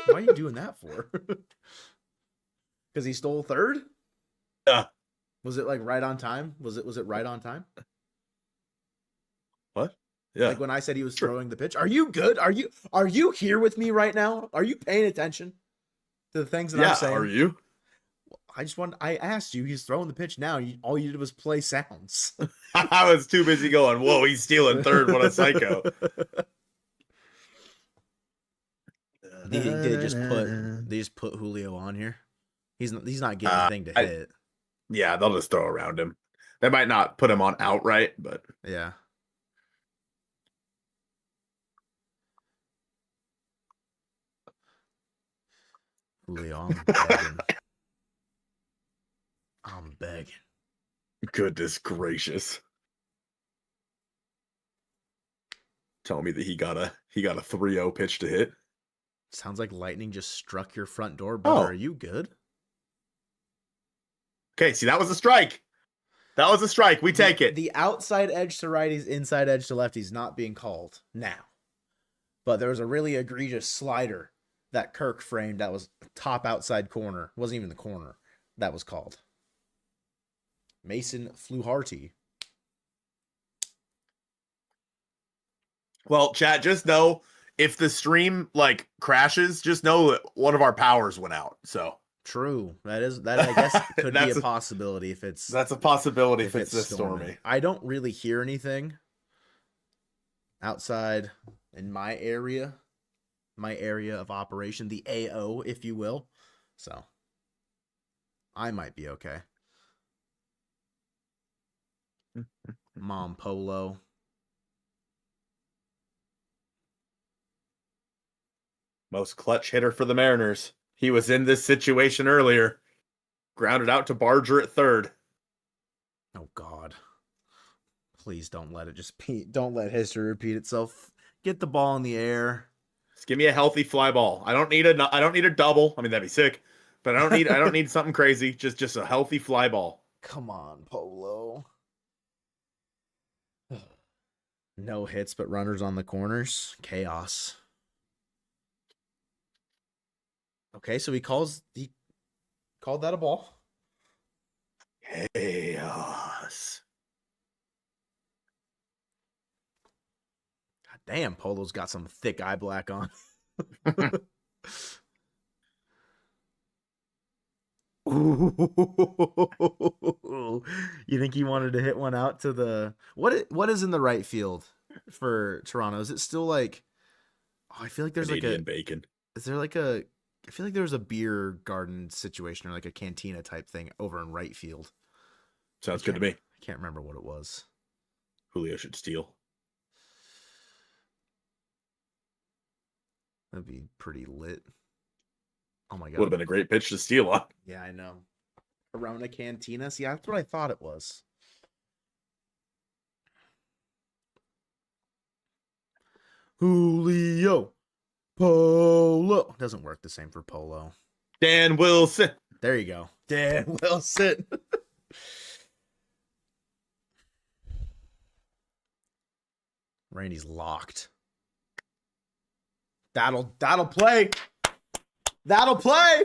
Why are you doing that for? Because he stole third? Yeah. Was it like right on time? Was it right on time? What? Yeah. Like when I said he was throwing the pitch. Are you good? Are you here with me right now? Are you paying attention to the things that I'm saying? Are you? I asked you, he's throwing the pitch now. All you did was play sounds. I was too busy going, whoa, he's stealing third. What a psycho. They just put Julio on here. He's not getting anything to hit. Yeah, they'll just throw around him. They might not put him on outright, but yeah. Julio, I'm begging. Goodness gracious. Tell me that he got a 3-0 pitch to hit. Sounds like lightning just struck your front door, but Are you good? Okay, see, that was a strike. That was a strike. We take it. The outside edge to righties, inside edge to lefties not being called now. But there was a really egregious slider that Kirk framed that was top outside corner. Wasn't even the corner. That was called. Mason Fluharty. Well, chat, just know if the stream crashes, just know that one of our powers went out. So true. That I guess could be a possibility if it's that's a possibility if it's this stormy. I don't really hear anything outside in my area of operation, the AO, if you will. So I might be okay. Mom Polo. Most clutch hitter for the Mariners. He was in this situation earlier. Grounded out to Barger at third. Oh God. Please don't let don't let history repeat itself. Get the ball in the air. Just give me a healthy fly ball. I don't need a double. I mean, that'd be sick. But I don't need something crazy. Just a healthy fly ball. Come on, Polo. No hits, but runners on the corners. Chaos. Okay, so he called that a ball. Chaos. God damn, Polo's got some thick eye black on. Ooh. You think he wanted to hit one out to the what is in the right field for Toronto? Is it still like I feel like there's Canadian like bacon. is there like a I feel like there's a beer garden situation or like a cantina type thing over in right field. Sounds good to me. I can't remember what it was. Julio should steal. That'd be pretty lit. Oh my Would god. have been a great pitch to steal on. Yeah, I know. Around a cantina. See, that's what I thought it was. Julio. Polo. Doesn't work the same for Polo. Dan Wilson. There you go. Dan Wilson. Randy's locked. That'll play. That'll play.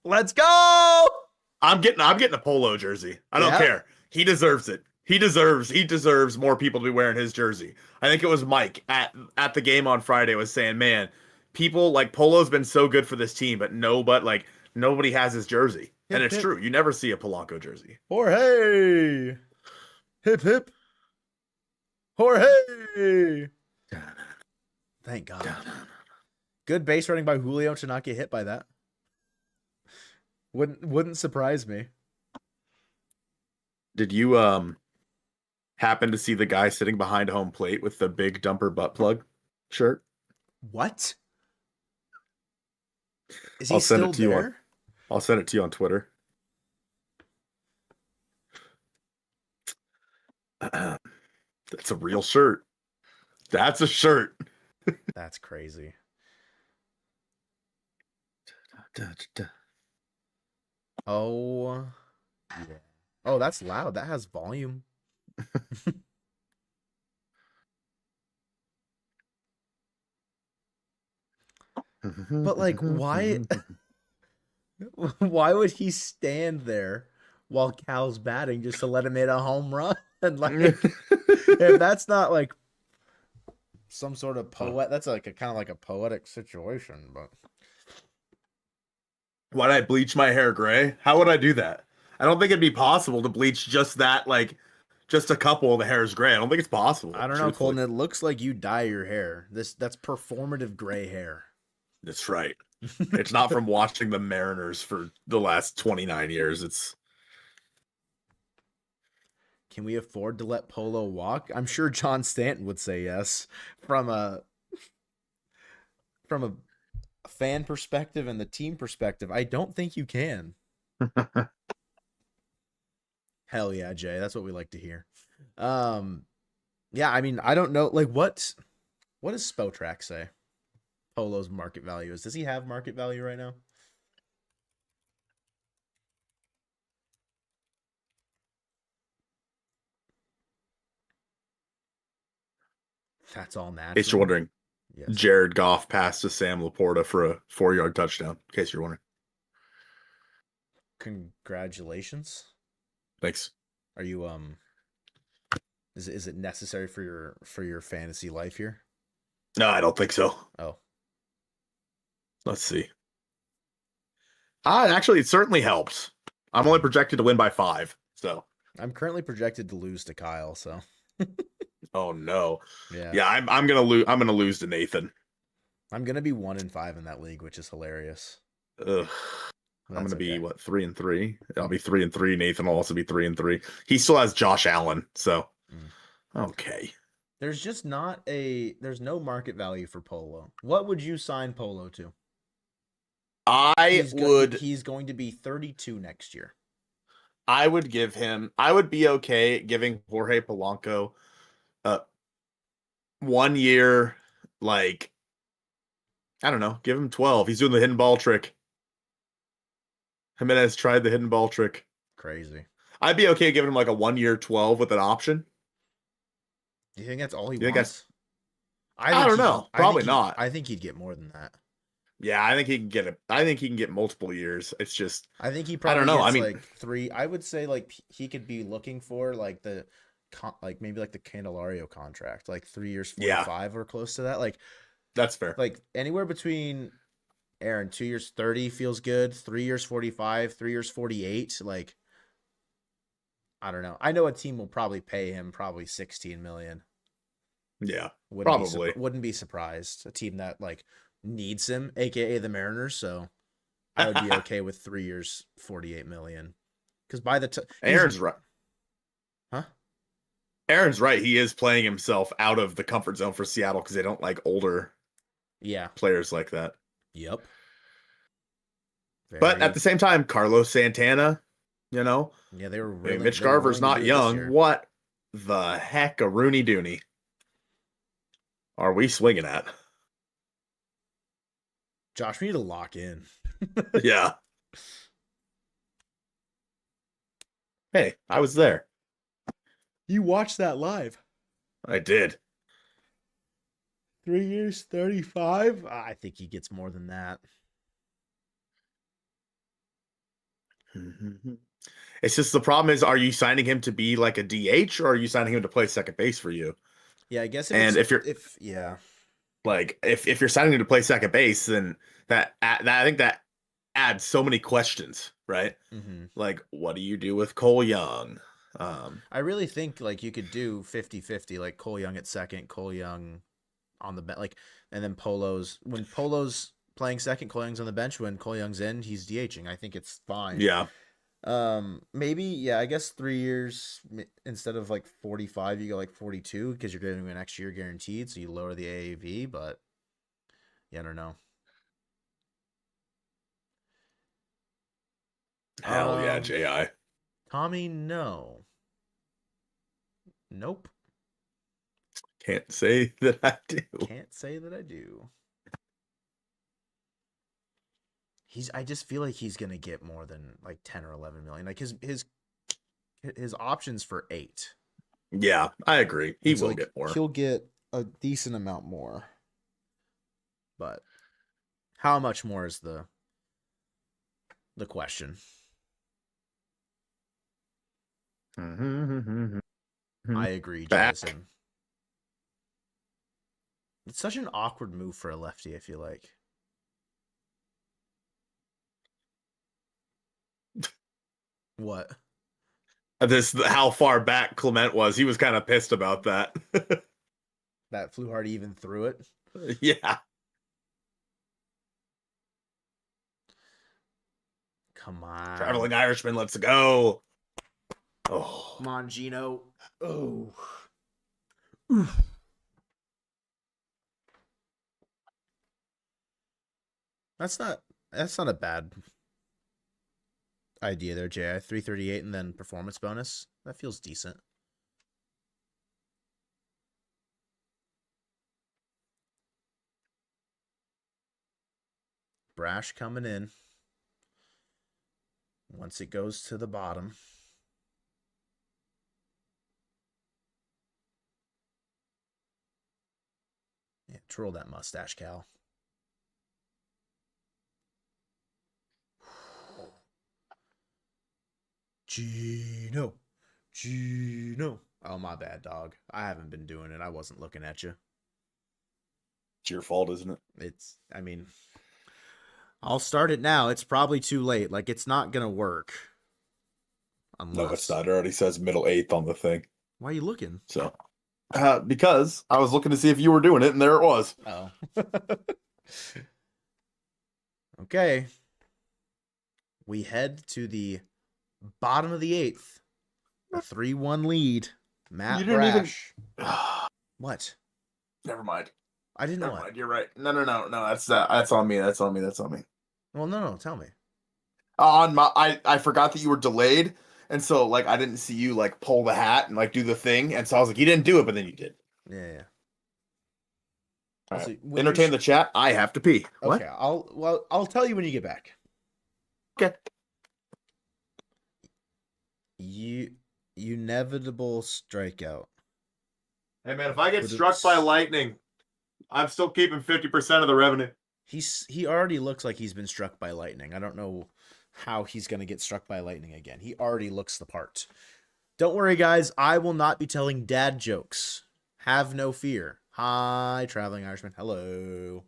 Let's go. I'm getting a Polo jersey. I don't care. He deserves it. He deserves more people to be wearing his jersey. I think it was Mike at the game on Friday was saying, man, people like Polo's been so good for this team, but nobody has his jersey. And it's true. You never see a Polanco jersey. Jorge. Hip hip. Jorge. Thank God. Good base running by Julio to not get hit by that. Wouldn't surprise me. Did you happen to see the guy sitting behind home plate with the big dumper butt plug shirt? What? Is he still there? I'll send it to you on Twitter. That's a real shirt. That's a shirt. That's crazy. Oh, yeah. Oh, that's loud. That has volume. But like, why? Why would he stand there while Cal's batting just to let him hit a home run? And like, if that's not like some sort of poet, that's like a kind of like a poetic situation. But why'd I bleach my hair gray? How would I do that? I don't think it'd be possible to bleach just that, like, just a couple of the hairs gray. I don't think it's possible. I don't know, Colton. It looks like you dye your hair. That's performative gray hair. That's right. It's not from watching the Mariners for the last 29 years. It's. Can we afford to let Polo walk? I'm sure John Stanton would say yes. From a fan perspective and the team perspective, I don't think you can. Hell yeah, Jay. That's what we like to hear. Yeah, I mean, I don't know. Like, what does Spotrac say Polo's market value is? Does he have market value right now? That's all natural. In case you're wondering, yes. Jared Goff passed to Sam Laporta for a 4-yard touchdown. In case you're wondering. Congratulations. Thanks. Are you is it necessary for your fantasy life here? No, I don't think so. Oh. Let's see. Actually, it certainly helps. I'm only projected to win by 5, so. I'm currently projected to lose to Kyle, so. Oh no. Yeah. I'm gonna lose. I'm gonna lose to Nathan. I'm gonna be 1-5 in that league, which is hilarious. Ugh. I'm gonna be 3-3. I'll be 3-3. Nathan will also be 3-3. He still has Josh Allen, so okay. There's just there's no market value for Polo. What would you sign Polo to? He's going to be 32 next year. I would be okay giving Jorge Polanco 1 year, like, I don't know, give him 12. He's doing the hidden ball trick. Jimenez tried the hidden ball trick. Crazy. I'd be okay giving him like a 1 year 12 with an option. Do you think that's all he wants? I don't know. Probably not. I think he'd get more than that. Yeah, I think he can get it. I think he can get multiple years. It's just, I think he probably. I don't know. Gets I mean, like 3. I would say like he could be looking for like maybe like the Candelario contract, like 3 years, 45 or close to that. Like that's fair. Like anywhere between Aaron, 2 years 30 feels good. 3 years 45, 3 years 48. Like, I don't know. I know a team will probably pay him probably 16 million. Yeah, Wouldn't probably. wouldn't be surprised. A team that like needs him, aka the Mariners. So I would be okay with 3 years 48 million. Because by the time Aaron's right. Huh? Aaron's right. He is playing himself out of the comfort zone for Seattle because they don't like older Yeah. players like that. Yep. But at the same time, Carlos Santana, you know, yeah, they were I mean, really Mitch they were Garver's willing to not do it this young. year. What the heck, a Rooney Dooney are we swinging at? Josh, we need to lock in. Yeah. Hey, I was there. You watched that live. I did. 3 years 35. I think he gets more than that. It's just the problem is, are you signing him to be like a DH or are you signing him to play second base for you? Yeah, I guess. If you're signing him to play second base, then that I think that adds so many questions, right? Mm-hmm. Like, what do you do with Cole Young? I really think like you could do 50-50, like Cole Young at second, Cole Young on the bench, like, and then when Polo's playing second, Cole Young's on the bench. When Cole Young's in, he's DHing. I think it's fine. Yeah. Maybe, yeah, I guess 3 years instead of like 45, you go like 42 because you're getting an extra year guaranteed, so you lower the AAV, but yeah, I don't know. Hell yeah, J.I. Tommy, no. Nope. Can't say that I do. Can't say that I do. I just feel like he's gonna get more than like 10 or 11 million. Like his options for 8. Yeah, I agree. He will like, get more. He'll get a decent amount more. But how much more is the question? I agree, Jason. It's such an awkward move for a lefty, I feel like. What? How far back Clement was. He was kind of pissed about that. That Fluharty even threw it? Yeah. Come on. Traveling Irishman, let's go. Oh. Come on, Gino. Oh. That's not a bad idea there, Jay. 338 and then performance bonus. That feels decent. Brash coming in. Once it goes to the bottom. Yeah, twirl that mustache, Cal. Gino. Oh, my bad, dog. I haven't been doing it. I wasn't looking at you. It's your fault, isn't it? I'll start it now. It's probably too late. Like, it's not going to work. No, it's not. It already says middle 8th on the thing. Why are you looking? So, because I was looking to see if you were doing it, and there it was. Oh. Okay. We head to the bottom of the 8th. A 3-1 lead. Matt Brash. What? Never mind. I didn't know. Never mind. You're right. No. That's on me. That's on me. Well, no. Tell me. I forgot that you were delayed, and so like I didn't see you like pull the hat and like do the thing, and so I was like, you didn't do it, but then you did. Yeah. All So right. when Entertain the chat. I have to pee. Okay. What? I'll tell you when you get back. Okay. Inevitable strikeout. Hey man, if I get struck by lightning, I'm still keeping 50% of the revenue. He already looks like he's been struck by lightning. I don't know how he's going to get struck by lightning again. He already looks the part. Don't worry, guys. I will not be telling dad jokes. Have no fear. Hi, Traveling Irishman. Hello.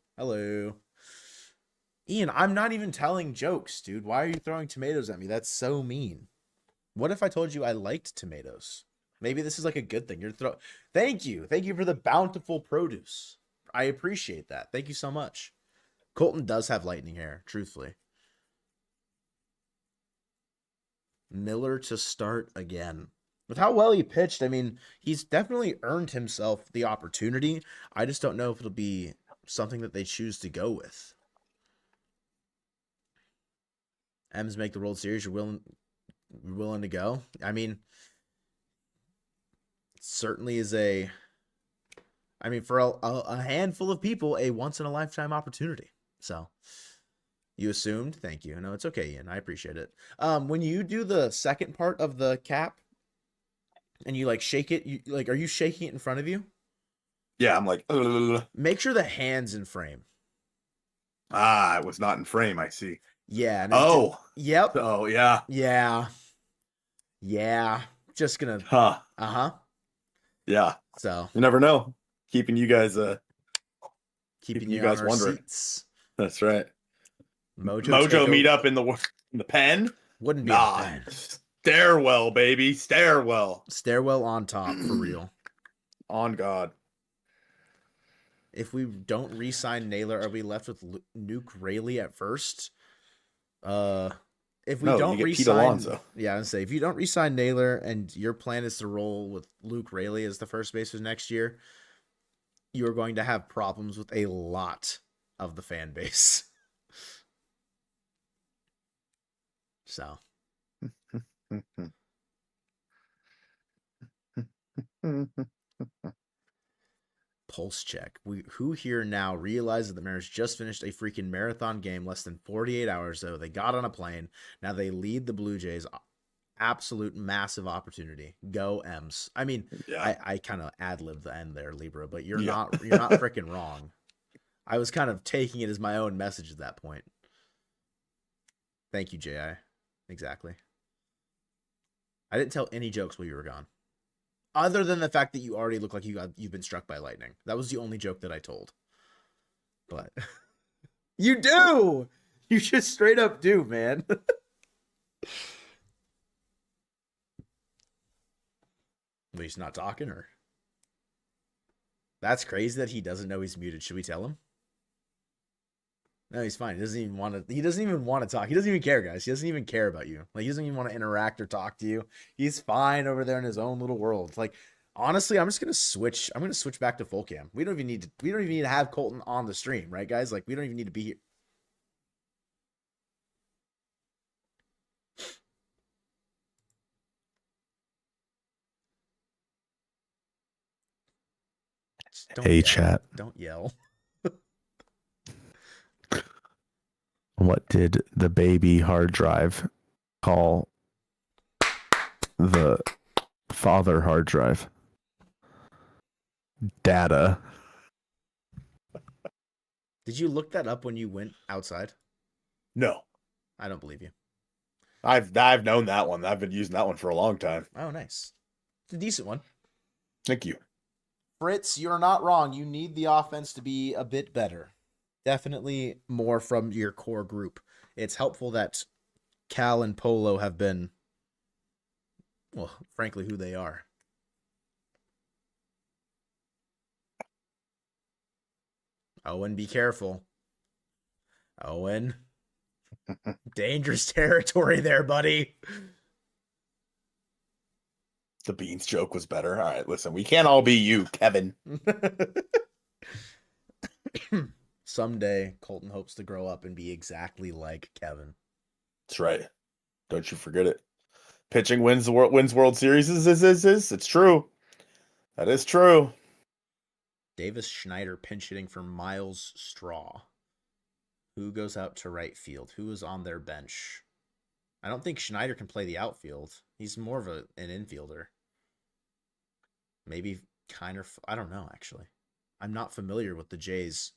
Ian, I'm not even telling jokes, dude. Why are you throwing tomatoes at me? That's so mean. What if I told you I liked tomatoes? Maybe this is like a good thing. Thank you. Thank you for the bountiful produce. I appreciate that. Thank you so much. Colton does have lightning hair, truthfully. Miller to start again. With how well he pitched, I mean, he's definitely earned himself the opportunity. I just don't know if it'll be something that they choose to go with. M's make the World Series. You're willing to go? I mean, it certainly is for a handful of people, a once-in-a-lifetime opportunity. So, you assumed? Thank you. No, it's okay, Ian. I appreciate it. When you do the second part of the cap and you like shake it, are you shaking it in front of you? Yeah, I'm like, Make sure the hand's in frame. it was not in frame. I see. Yeah. Yep. Oh, yeah. Yeah. Yeah. Just gonna. Huh. Yeah. Yeah. So you never know. Keeping you guys keeping you guys wondering. Seats. That's right. Mojo meet up in the pen. Wouldn't be a pen. Stairwell, baby. Stairwell on top for real. On God. If we don't re-sign Naylor, are we left with Nuke Rayleigh at first? If we don't re-sign, yeah, I'd say if you don't re-sign Naylor and your plan is to roll with Luke Rayleigh as the first baseman next year, you are going to have problems with a lot of the fan base. So. Pulse check. Who here now realizes that the Mariners just finished a freaking marathon game less than 48 hours ago? They got on a plane. Now they lead the Blue Jays. Absolute massive opportunity. Go M's. I mean, yeah. I kind of ad-libbed the end there, Libra, but you're not freaking wrong. I was kind of taking it as my own message at that point. Thank you, J.I. Exactly. I didn't tell any jokes while you were gone. Other than the fact that you already look like you've been struck by lightning. That was the only joke that I told. But you do! You just straight up do, man. Well, he's not talking, or? That's crazy that he doesn't know he's muted. Should we tell him? No, he's fine. He doesn't even want to talk. He doesn't even care, guys. He doesn't even care about you. Like, he doesn't even want to interact or talk to you. He's fine over there in his own little world. Like, honestly, I'm going to switch back to full cam. We don't even need to have Colton on the stream, right, guys? Like, we don't even need to be here. Hey, chat. Don't yell. What did the baby hard drive call the father hard drive? Data. Did you look that up when you went outside? No. I don't believe you. I've known that one. I've been using that one for a long time. Oh, nice. It's a decent one. Thank you. Fritz, you're not wrong. You need the offense to be a bit better. Definitely more from your core group. It's helpful that Cal and Polo have been, well, frankly, who they are. Owen, be careful. Owen. Dangerous territory there, buddy. The beans joke was better. All right, listen, we can't all be you, Kevin. Someday, Colton hopes to grow up and be exactly like Kevin. That's right. Don't you forget it. Pitching wins World Series. It's true. That is true. Davis Schneider pinch hitting for Miles Straw. Who goes out to right field? Who is on their bench? I don't think Schneider can play the outfield. He's more of an infielder. Maybe Kiner. I don't know, actually. I'm not familiar with the Jays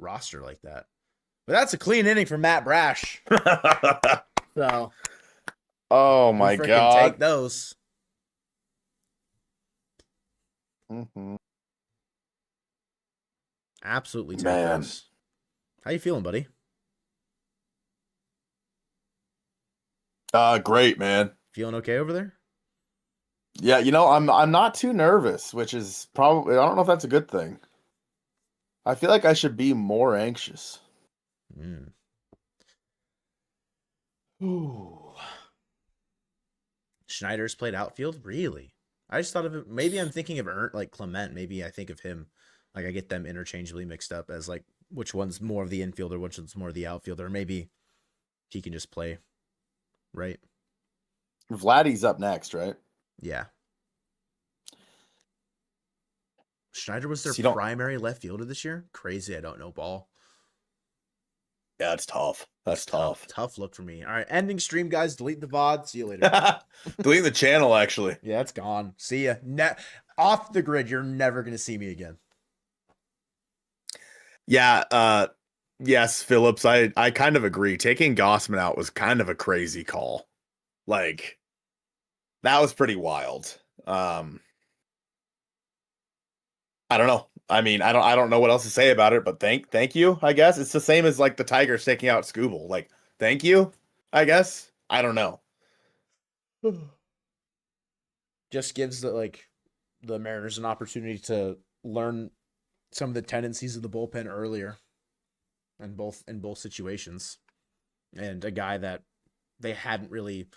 roster like that. But that's a clean inning for Matt Brash. So, oh my God. Take those. Mm-hmm. Absolutely take those. How you feeling, buddy? Great, man. Feeling okay over there? Yeah, I'm not too nervous, which is probably I don't know if that's a good thing. I feel like I should be more anxious. Mm. Ooh. Schneider's played outfield? Really? I just thought of it. Maybe I'm thinking of like Clement. Maybe I think of him. Like I get them interchangeably mixed up as like which one's more of the infielder, which one's more of the outfielder. Maybe he can just play, right? Vladdy's up next, right? Yeah. Schneider was their So you don't- primary left fielder this year. Crazy. I don't know ball. Yeah, it's tough. That's tough. Tough look for me. All right. Ending stream, guys. Delete the VOD. See you later. Deleting the channel, actually. Yeah, it's gone. See ya. Off the grid. You're never going to see me again. Yeah, yes, Phillips, I kind of agree. Taking Gossman out was kind of a crazy call. Like, that was pretty wild. I don't know. I mean, I don't know what else to say about it, but thank you, I guess. It's the same as like the Tigers taking out Scooble. Like, thank you, I guess. I don't know. Just gives the Mariners an opportunity to learn some of the tendencies of the bullpen earlier in both situations. And a guy that they hadn't really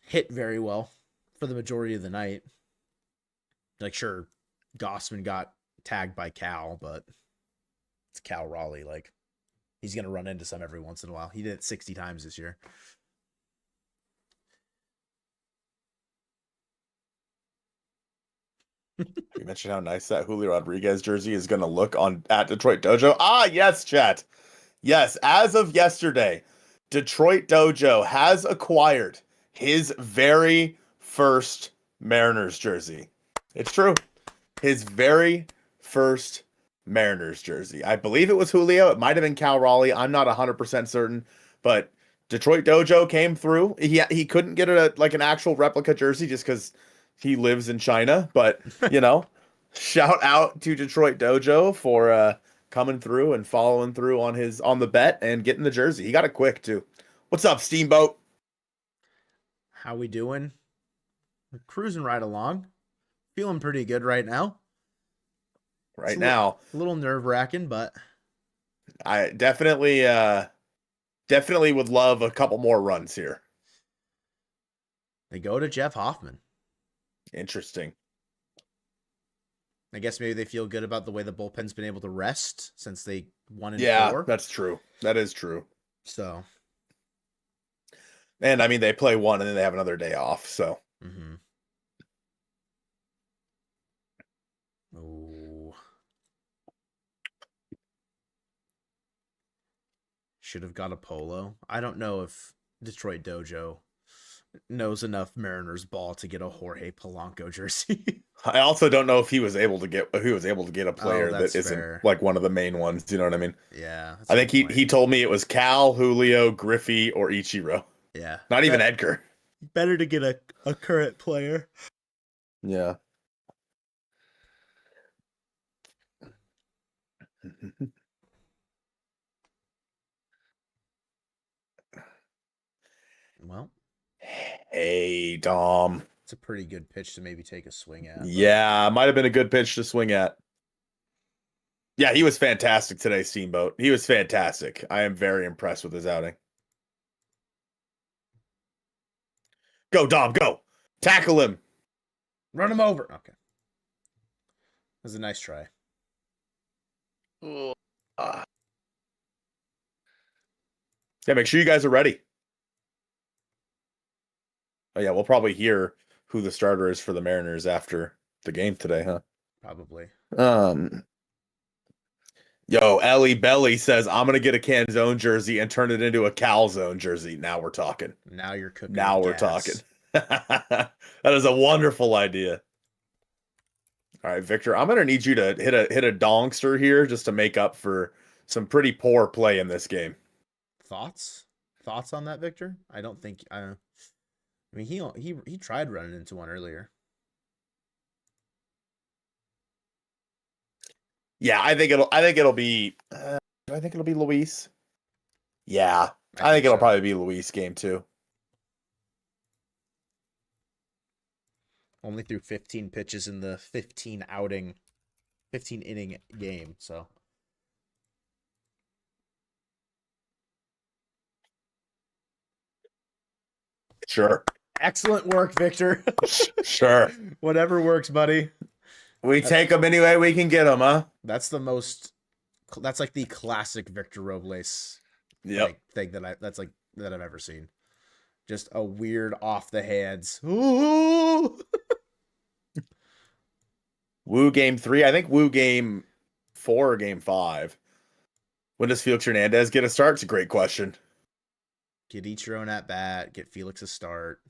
hit very well for the majority of the night. Like, sure, Gossman got tagged by Cal, but it's Cal Raleigh. Like, he's going to run into some every once in a while. He did it 60 times this year. You mentioned how nice that Julio Rodriguez jersey is going to look at Detroit Dojo. Ah, yes, chat. Yes, as of yesterday, Detroit Dojo has acquired his very first Mariners jersey. It's true. His very first Mariners jersey. I believe it was Julio. It might have been Cal Raleigh. I'm not 100% certain, but Detroit Dojo came through. He couldn't get an actual replica jersey just because he lives in China, but shout out to Detroit Dojo for coming through and following through on the bet and getting the jersey. He got it quick too. What's up, Steamboat? How we doing? We're cruising right along. Feeling pretty good right now. Right now, a little nerve-wracking, but I definitely would love a couple more runs here. they go to Jeff Hoffman. Interesting. I guess maybe they feel good about the way the bullpen's been able to rest since they won in 4. Yeah, that's true. That is true. So, and I mean, they play one and then they have another day off. So, oh, should have got a polo. I don't know if Detroit Dojo knows enough Mariners ball to get a Jorge Polanco jersey. I also don't know if he was able to get a player that isn't fair. like one of the main ones. You know what I mean? Yeah, I think he told me it was Cal, Julio, Griffey, or Ichiro. Yeah, Not even Edgar. Better to get a current player. Yeah. Well, hey, Dom. it's a pretty good pitch to maybe take a swing at. Yeah, might have been a good pitch to swing at. Yeah, he was fantastic today, Steamboat. He was fantastic. I am very impressed with his outing. Go, Dom, go. Tackle him. Run him over. Okay. That was a nice try. Yeah, make sure you guys are ready. Oh, yeah, we'll probably hear who the starter is for the Mariners after the game today, huh? Probably. Yo, Ellie Belly says, I'm going to get a Canzone jersey and turn it into a Calzone jersey. Now we're talking. Now you're cooking. Now we're talking. That is a wonderful idea. All right, Victor, I'm going to need you to hit a dongster here just to make up for some pretty poor play in this game. Thoughts on that, Victor? I don't think I mean he tried running into one earlier. Yeah, I think it'll be do I think it'll be Luis? Yeah. I think it'll probably be Luis game 2. Only threw 15 pitches in the 15 inning game. So Sure. excellent work, Victor. Sure. Whatever works, buddy. We take them any way we can get them, huh? That's like the classic Victor Robles Yep. thing that I've ever seen. Just a weird off the hands. Ooh! Woo game 3. I think Woo game 4 or game 5. When does Felix Hernandez get a start? It's a great question. Get each your own at bat. Get Felix a start.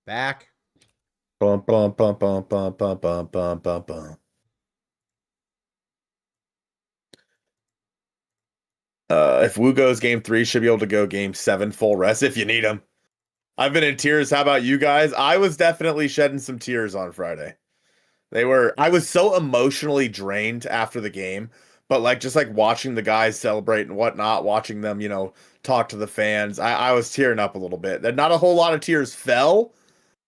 Back. Bum, bum, bum, bum, bum, bum, bum, bum, bum, bum. If Woo goes game 3, should be able to go game 7 full rest if you need him. I've been in tears. How about you guys? I was definitely shedding some tears on Friday. I was so emotionally drained after the game, but just watching the guys celebrate and whatnot, watching them, talk to the fans, I was tearing up a little bit. Not a whole lot of tears fell,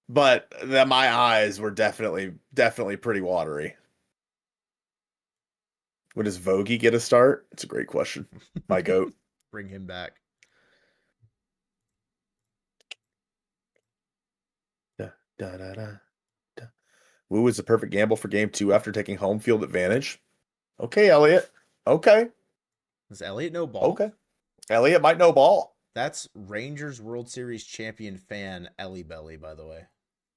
but my eyes were definitely pretty watery. When does Vogie get a start? It's a great question. My goat. Bring him back. Da, da, da, da, da. Woo is the perfect gamble for game 2 after taking home field advantage. Okay, Elliot. Okay. Does Elliot know ball? Okay. Elliot might know ball. That's Rangers World Series champion fan Ellie Belly, by the way.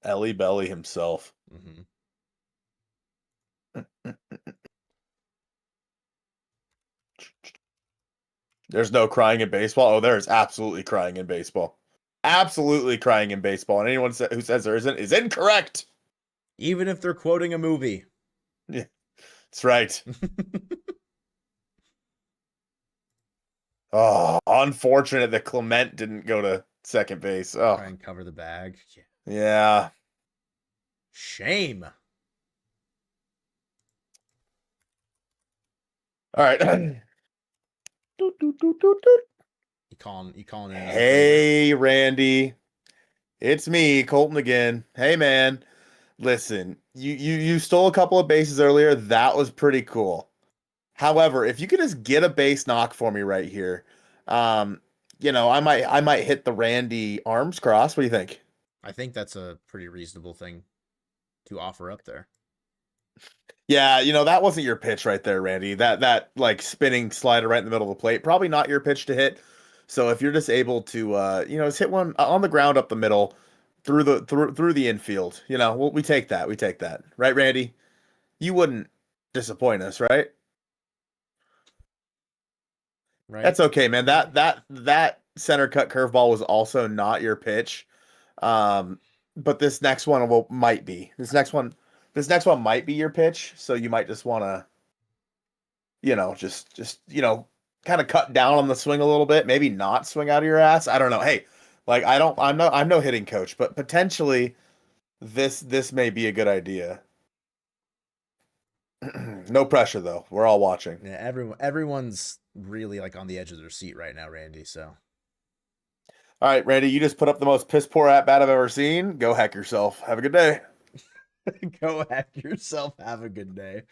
Ellie Belly himself. Mm-hmm. There's no crying in baseball. Oh, there is absolutely crying in baseball. Absolutely crying in baseball. And anyone who says there isn't is incorrect. Even if they're quoting a movie. Yeah, that's right. Oh, unfortunate that Clement didn't go to second base. Oh, Try and cover the bag. Yeah. yeah. Shame. All right. You calling in? Hey, Randy. It's me, Colton again. Hey, man. Listen, you stole a couple of bases earlier. That was pretty cool. However, if you could just get a base knock for me right here, I might hit the Randy arms cross. What do you think? I think that's a pretty reasonable thing to offer up there. Yeah, that wasn't your pitch right there, Randy. That spinning slider right in the middle of the plate, probably not your pitch to hit. So if you're just able to just hit one on the ground up the middle through the infield, we take that. We take that. Right, Randy? You wouldn't disappoint us, right? Right. That's okay, man. That center cut curveball was also not your pitch. But this next one might be. This next one might be your pitch, so you might just want to kind of cut down on the swing a little bit, maybe not swing out of your ass. I don't know. Hey, I'm no hitting coach, but potentially this may be a good idea. No pressure though. We're all watching. Yeah, everyone's really on the edge of their seat right now, Randy, so. All right, Randy, you just put up the most piss poor at bat I've ever seen. Go heck yourself. Have a good day. Go heck yourself. Have a good day.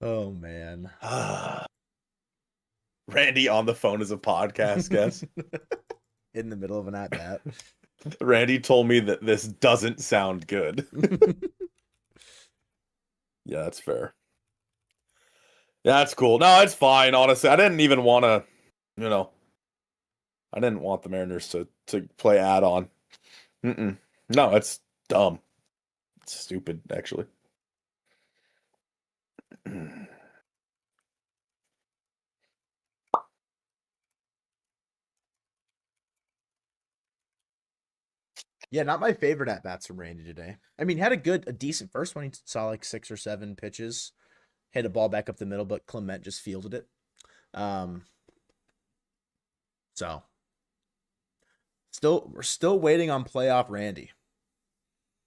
Oh man. Randy on the phone as a podcast guest. In the middle of an at bat. Randy told me that this doesn't sound good. Yeah, that's fair. Yeah, that's cool. No, it's fine, honestly. I didn't even want to, I didn't want the Mariners to play add-on. No, it's dumb. It's stupid, actually. Yeah, not my favorite at bats from Randy today. I mean, had a decent first one. He saw 6 or 7 pitches, hit a ball back up the middle, but Clement just fielded it. So we're still waiting on playoff Randy.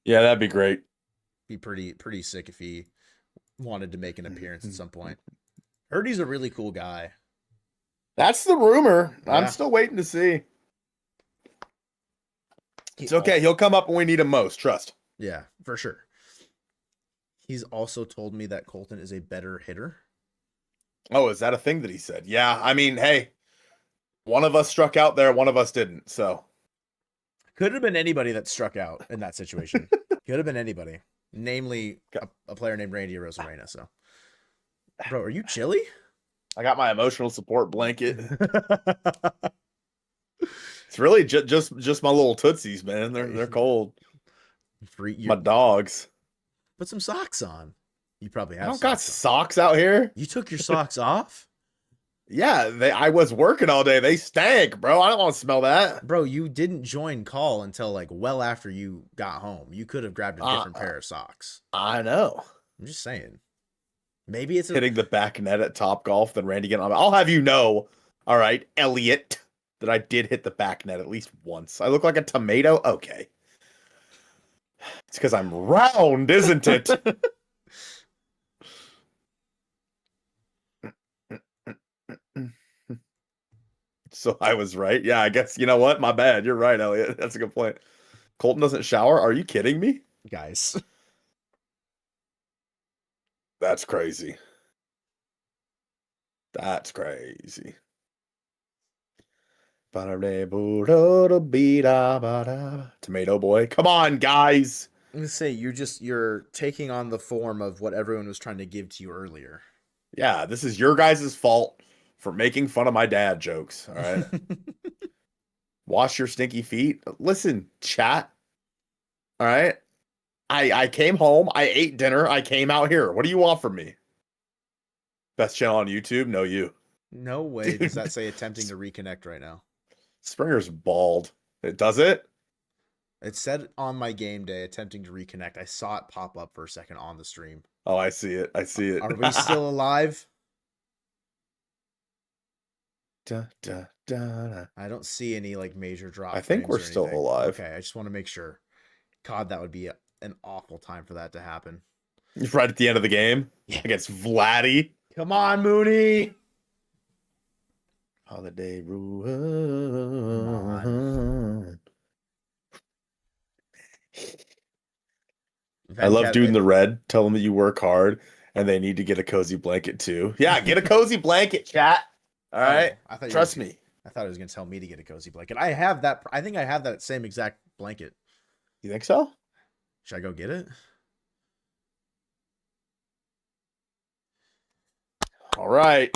Yeah, that'd be great. Be pretty sick if he wanted to make an appearance at some point. Heard he's a really cool guy. That's the rumor. Yeah. I'm still waiting to see. It's okay. He'll come up when we need him most. Trust. Yeah, for sure. He's also told me that Colton is a better hitter. Oh, is that a thing that he said? Yeah. I mean, hey, one of us struck out there. One of us didn't. So Could have been anybody that struck out in that situation. Could have been anybody. Namely, a player named Randy Rosarena. So, bro, are you chilly? I got my emotional support blanket. It's really just my little tootsies, man. They're cold. My dogs. Put some socks on. You probably have. I don't got socks out here. You took your socks off? Yeah, I was working all day. They stank, bro. I don't want to smell that. Bro, you didn't join call until like well after you got home. You could have grabbed a different pair of socks. I know. I'm just saying. Maybe it's hitting the back net at Top Golf than Randy getting on. I'll have you know, all right, Elliot, that I did hit the back net at least once. I look like a tomato? Okay. It's because I'm round, isn't it? So I was right. Yeah, I guess, you know what? My bad. You're right, Elliot. That's a good point. Colton doesn't shower? Are you kidding me? Guys. That's crazy. That's crazy. Tomato boy. Come on, guys. I'm gonna say you're taking on the form of what everyone was trying to give to you earlier. Yeah, this is your guys' fault for making fun of my dad jokes. All right. Wash your stinky feet. Listen, chat. All right. I came home. I ate dinner. I came out here. What do you want from me? Best channel on YouTube? No, you. No way. Dude. Does that say attempting to reconnect right now? Springer's bald. It does it? It said on my game day attempting to reconnect. I saw it pop up for a second on the stream. Oh, I see it. I see it. Are we still alive? Da, da, da, da. I don't see any like major drop. I think we're still alive. Okay, I just want to make sure. God, that would be an awful time for that to happen. Right at the end of the game against Vladdy. Come on, Mooney. Holiday run. I love dude in the red. Tell them that you work hard and they need to get a cozy blanket too. Yeah, get a cozy blanket, chat. All right. Trust me. I thought he was going to tell me to get a cozy blanket. I have that. I think I have that same exact blanket. You think so? Should I go get it? All right.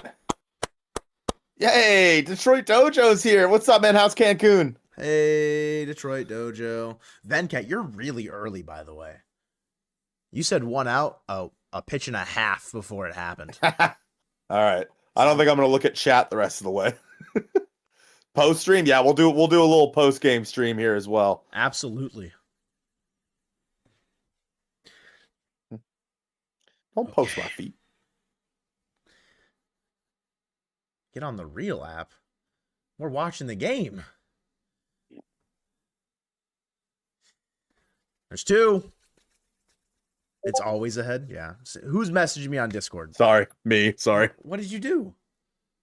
Yay, Detroit Dojo's here. What's up, man? How's Cancun? Hey, Detroit Dojo. Venkat, you're really early, by the way. You said 1 out, a pitch and a half before it happened. All right. I don't think I'm going to look at chat the rest of the way. Post stream? Yeah, we'll do a little post game stream here as well. Absolutely. Don't post my feet. Get on the real app. We're watching the game. There's 2. It's always ahead. Yeah. Who's messaging me on Discord? Sorry. Me. Sorry. What did you do?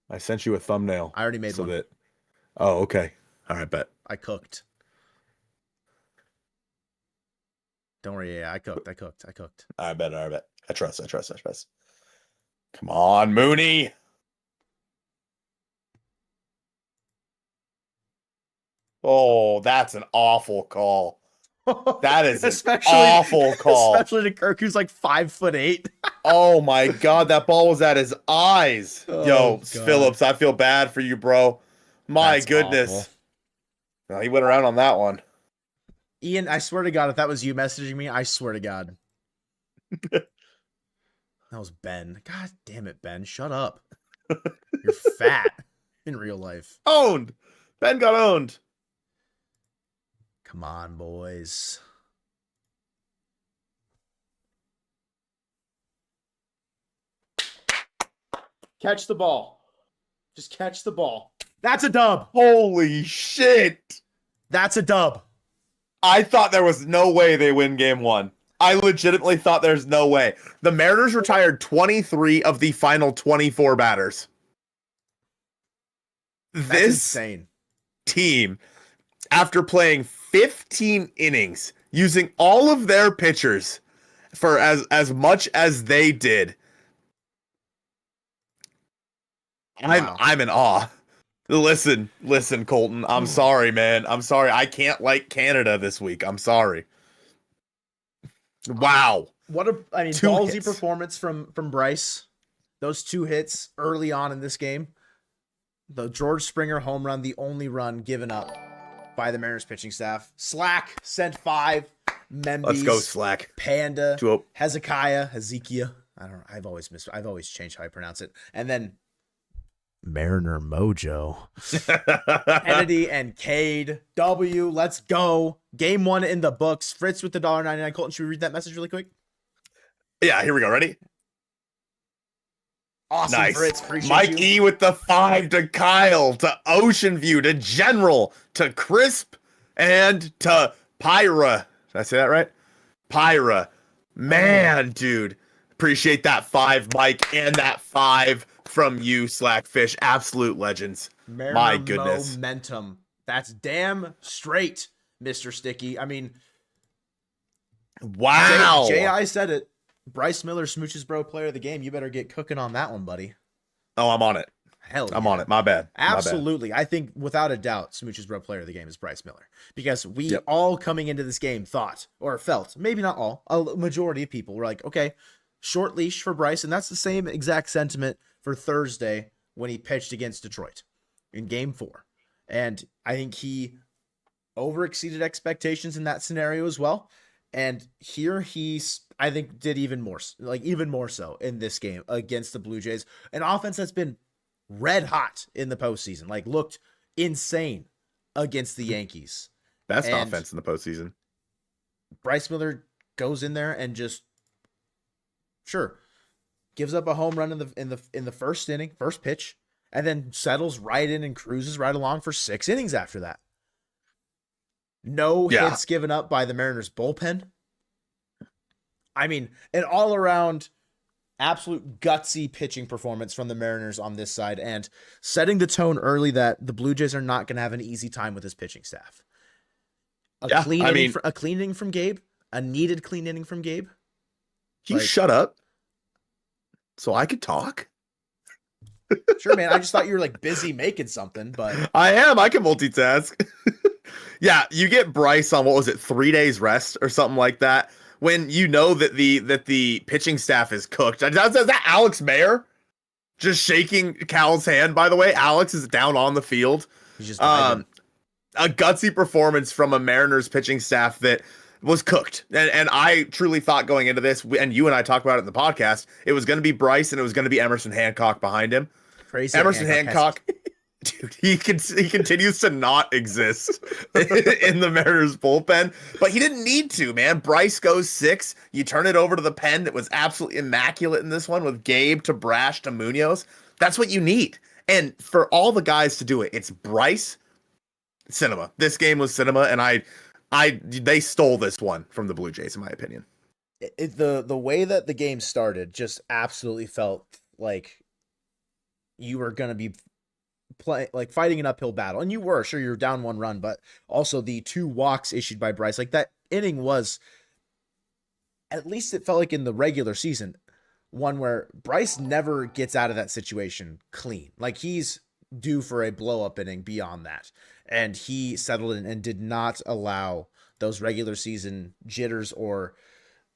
I sent you a thumbnail. I already made one. Oh, okay. All right, bet. I cooked. Don't worry. Yeah, I cooked. I bet. I trust. Come on, Mooney. Oh, that's an awful call. That is an awful call. Especially to Kirk, who's like 5'8". Oh my God, that ball was at his eyes. Yo, God. Phillips, I feel bad for you, bro. My goodness. No, he went around on that one. Ian, I swear to God, if that was you messaging me, I swear to God. That was Ben. God damn it, Ben. Shut up. You're fat in real life. Owned. Ben got owned. Come on, boys. Catch the ball. Just catch the ball. That's a dub. Holy shit. That's a dub. I thought there was no way they win game 1. I legitimately thought there's no way. The Mariners retired 23 of the final 24 batters. That's This insane. team, after playing 15 innings using all of their pitchers for as much as they did. Wow. I'm in awe. Listen, Colton. I'm sorry, man. I'm sorry. I can't like Canada this week. I'm sorry. Wow. I mean, Two ballsy hits. performance from Bryce. Those 2 hits early on in this game. The George Springer home run, the only run given up by the Mariners pitching staff. Slack sent 5. Membies, Let's go, Slack. Panda, 2-0. Hezekiah. I don't know. I've always changed how I pronounce it. And then Mariner Mojo. Kennedy and Cade. W. Let's go. Game 1 in the books. Fritz with the $1.99. Colton, should we read that message really quick? Yeah, here we go. Ready? Awesome, Nice. Fritz. Appreciate Mike you. E with the 5 to Kyle, to Ocean View, to General, to Crisp, and to Pyra. Did I say that right? Pyra. Man, dude. Appreciate that 5, Mike, and that 5 from you, Slackfish. Absolute legends. Mariner My goodness. Momentum. That's damn straight, Mr. Sticky. I mean, Wow. J.I. said it. Bryce Miller, Smooch's Bro Player of the Game. You better get cooking on that one, buddy. Oh, I'm on it. Hell I'm yeah. on it. My bad. Absolutely. I think without a doubt, Smooch's Bro Player of the Game is Bryce Miller. Because we all coming into this game thought, or felt, maybe not all, a majority of people were like, okay, short leash for Bryce. And that's the same exact sentiment for Thursday when he pitched against Detroit in game 4. And I think he overexceeded expectations in that scenario as well. And here I think did even more so in this game against the Blue Jays, an offense that's been red hot in the postseason, like looked insane against the Yankees. Best And offense in the postseason. Bryce Miller goes in there and just gives up a home run in the first inning, first pitch, and then settles right in and cruises right along for 6 innings after that. No hits given up by the Mariners bullpen. I mean, an all-around absolute gutsy pitching performance from the Mariners on this side, and setting the tone early that the Blue Jays are not going to have an easy time with this pitching staff. A clean inning from Gabe, a needed clean inning from Gabe. Can you shut up so I could talk? Sure, man. I just thought you were like busy making something, but I am. I can multitask. Yeah, you get Bryce on, what was it, 3 days rest or something like that, when you know that the pitching staff is cooked. Is that Alex Mayer just shaking Cal's hand, by the way? Alex is down on the field. he's just A gutsy performance from a Mariners pitching staff that was cooked. And I truly thought going into this, and you and I talked about it in the podcast, it was going to be Bryce and it was going to be Emerson Hancock behind him. crazy. Emerson Hancock dude, he continues to not exist in the Mariners bullpen, but he didn't need to, man. Bryce goes 6. You turn it over to the pen that was absolutely immaculate in this one with Gabe to Brash to Munoz. That's what you need. And for all the guys to do it, it's Bryce, cinema. This game was cinema, and they stole this one from the Blue Jays, in my opinion. The way that the game started just absolutely felt like you were going to be fighting an uphill battle, and you were you're down 1 run, but also the 2 walks issued by Bryce, like that inning was, at least it felt like in the regular season, one where Bryce never gets out of that situation clean. Like he's due for a blow up inning beyond that, and he settled in and did not allow those regular season jitters or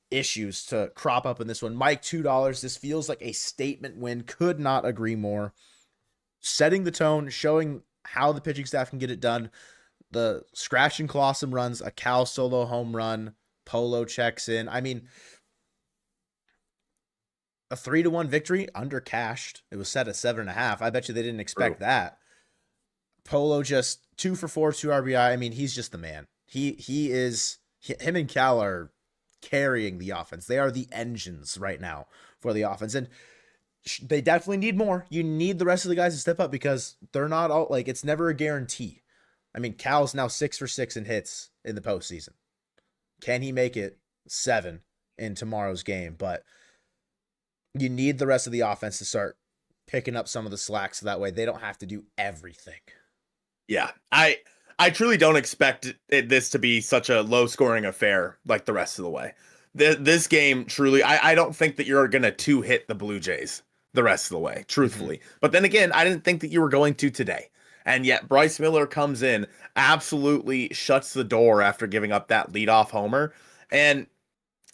issues to crop up in this one. Mike, $2. This feels like a statement win. Could not agree more. Setting the tone, showing how the pitching staff can get it done. The scratch and claw some runs, a Cal solo home run, Polo checks in. I mean, a 3-1 victory, under cashed. It was set at 7.5. I bet you they didn't expect that. Polo just 2 for 4, 2 RBI. I mean, he's just the man. Him and Cal are carrying the offense. They are the engines right now for the offense. And they definitely need more. You need the rest of the guys to step up because they're not all it's never a guarantee. I mean, Cal's now 6 for 6 in hits in the postseason. Can he make it 7 in tomorrow's game? But you need the rest of the offense to start picking up some of the slack so that way they don't have to do everything. Yeah, I I truly don't expect this to be such a low scoring affair like the rest of the way. This game truly, I don't think that you're going to two-hit the Blue Jays the rest of the way, truthfully. But then again, I didn't think that you were going to today. And yet Bryce Miller comes in, absolutely shuts the door after giving up that leadoff homer. And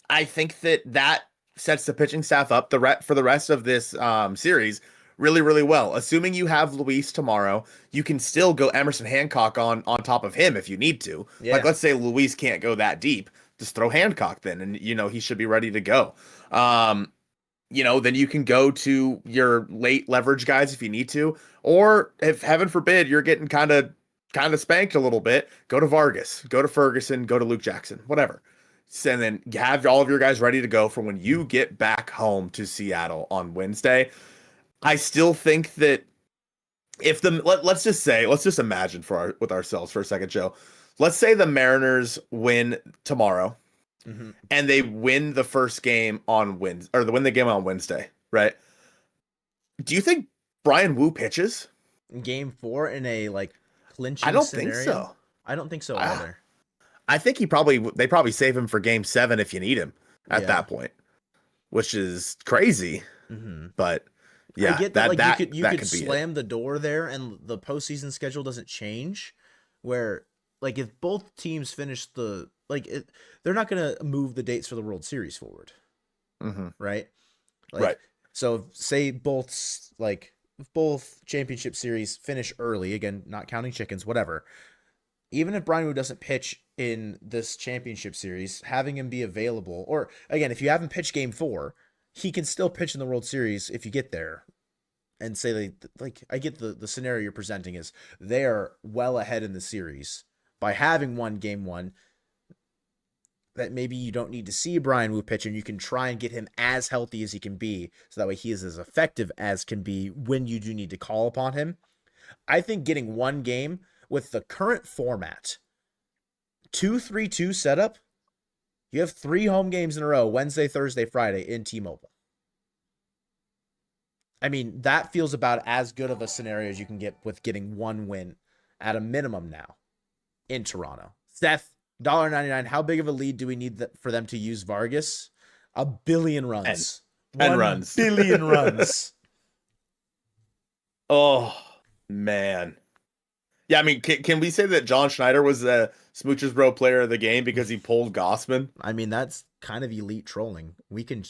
I think that sets the pitching staff up for the rest of this series really, really well. Assuming you have Luis tomorrow, you can still go Emerson Hancock on top of him if you need to. Yeah. Like, let's say Luis can't go that deep. Just throw Hancock then, and, he should be ready to go. Then you can go to your late leverage guys if you need to. Or if, heaven forbid, you're getting kind of spanked a little bit, go to Vargas, go to Ferguson, go to Luke Jackson, whatever. And then have all of your guys ready to go for when you get back home to Seattle on Wednesday. I still think that if let's just imagine with ourselves for a second, Joe. Let's say the Mariners win tomorrow, and they win the first game on Wednesday, or they win the game on Wednesday, right? Do you think Brian Wu pitches Game 4 in a clinching I don't scenario? think so. I don't think so either. I think they probably save him for game 7 if you need him at that point, which is crazy. But yeah, I get that, you could be slam the door there and the postseason schedule doesn't change, where if both teams finish they're not going to move the dates for the World Series forward. Right? Right. So say both championship series finish early, again, not counting chickens, whatever. Even if Brian Wu doesn't pitch in this championship series, having him be available, or again, if you haven't pitched game 4, he can still pitch in the World Series if you get there. And say I get the scenario you're presenting is they are well ahead in the series by having won game 1. That maybe you don't need to see Brian Wu pitch, and you can try and get him as healthy as he can be, so that way he is as effective as can be when you do need to call upon him. I think getting one game with the current format, 2-3-2 setup, you have 3 home games in a row, Wednesday, Thursday, Friday in T-Mobile. I mean, that feels about as good of a scenario as you can get with getting one win at a minimum now in Toronto. Seth, $1.99. How big of a lead do we need for them to use Vargas? 1 billion runs. 10 1 runs. billion runs. Oh, man. Yeah, I mean, can we say that John Schneider was the Smoochers Bro player of the game because he pulled Gossman? I mean, that's kind of elite trolling. We can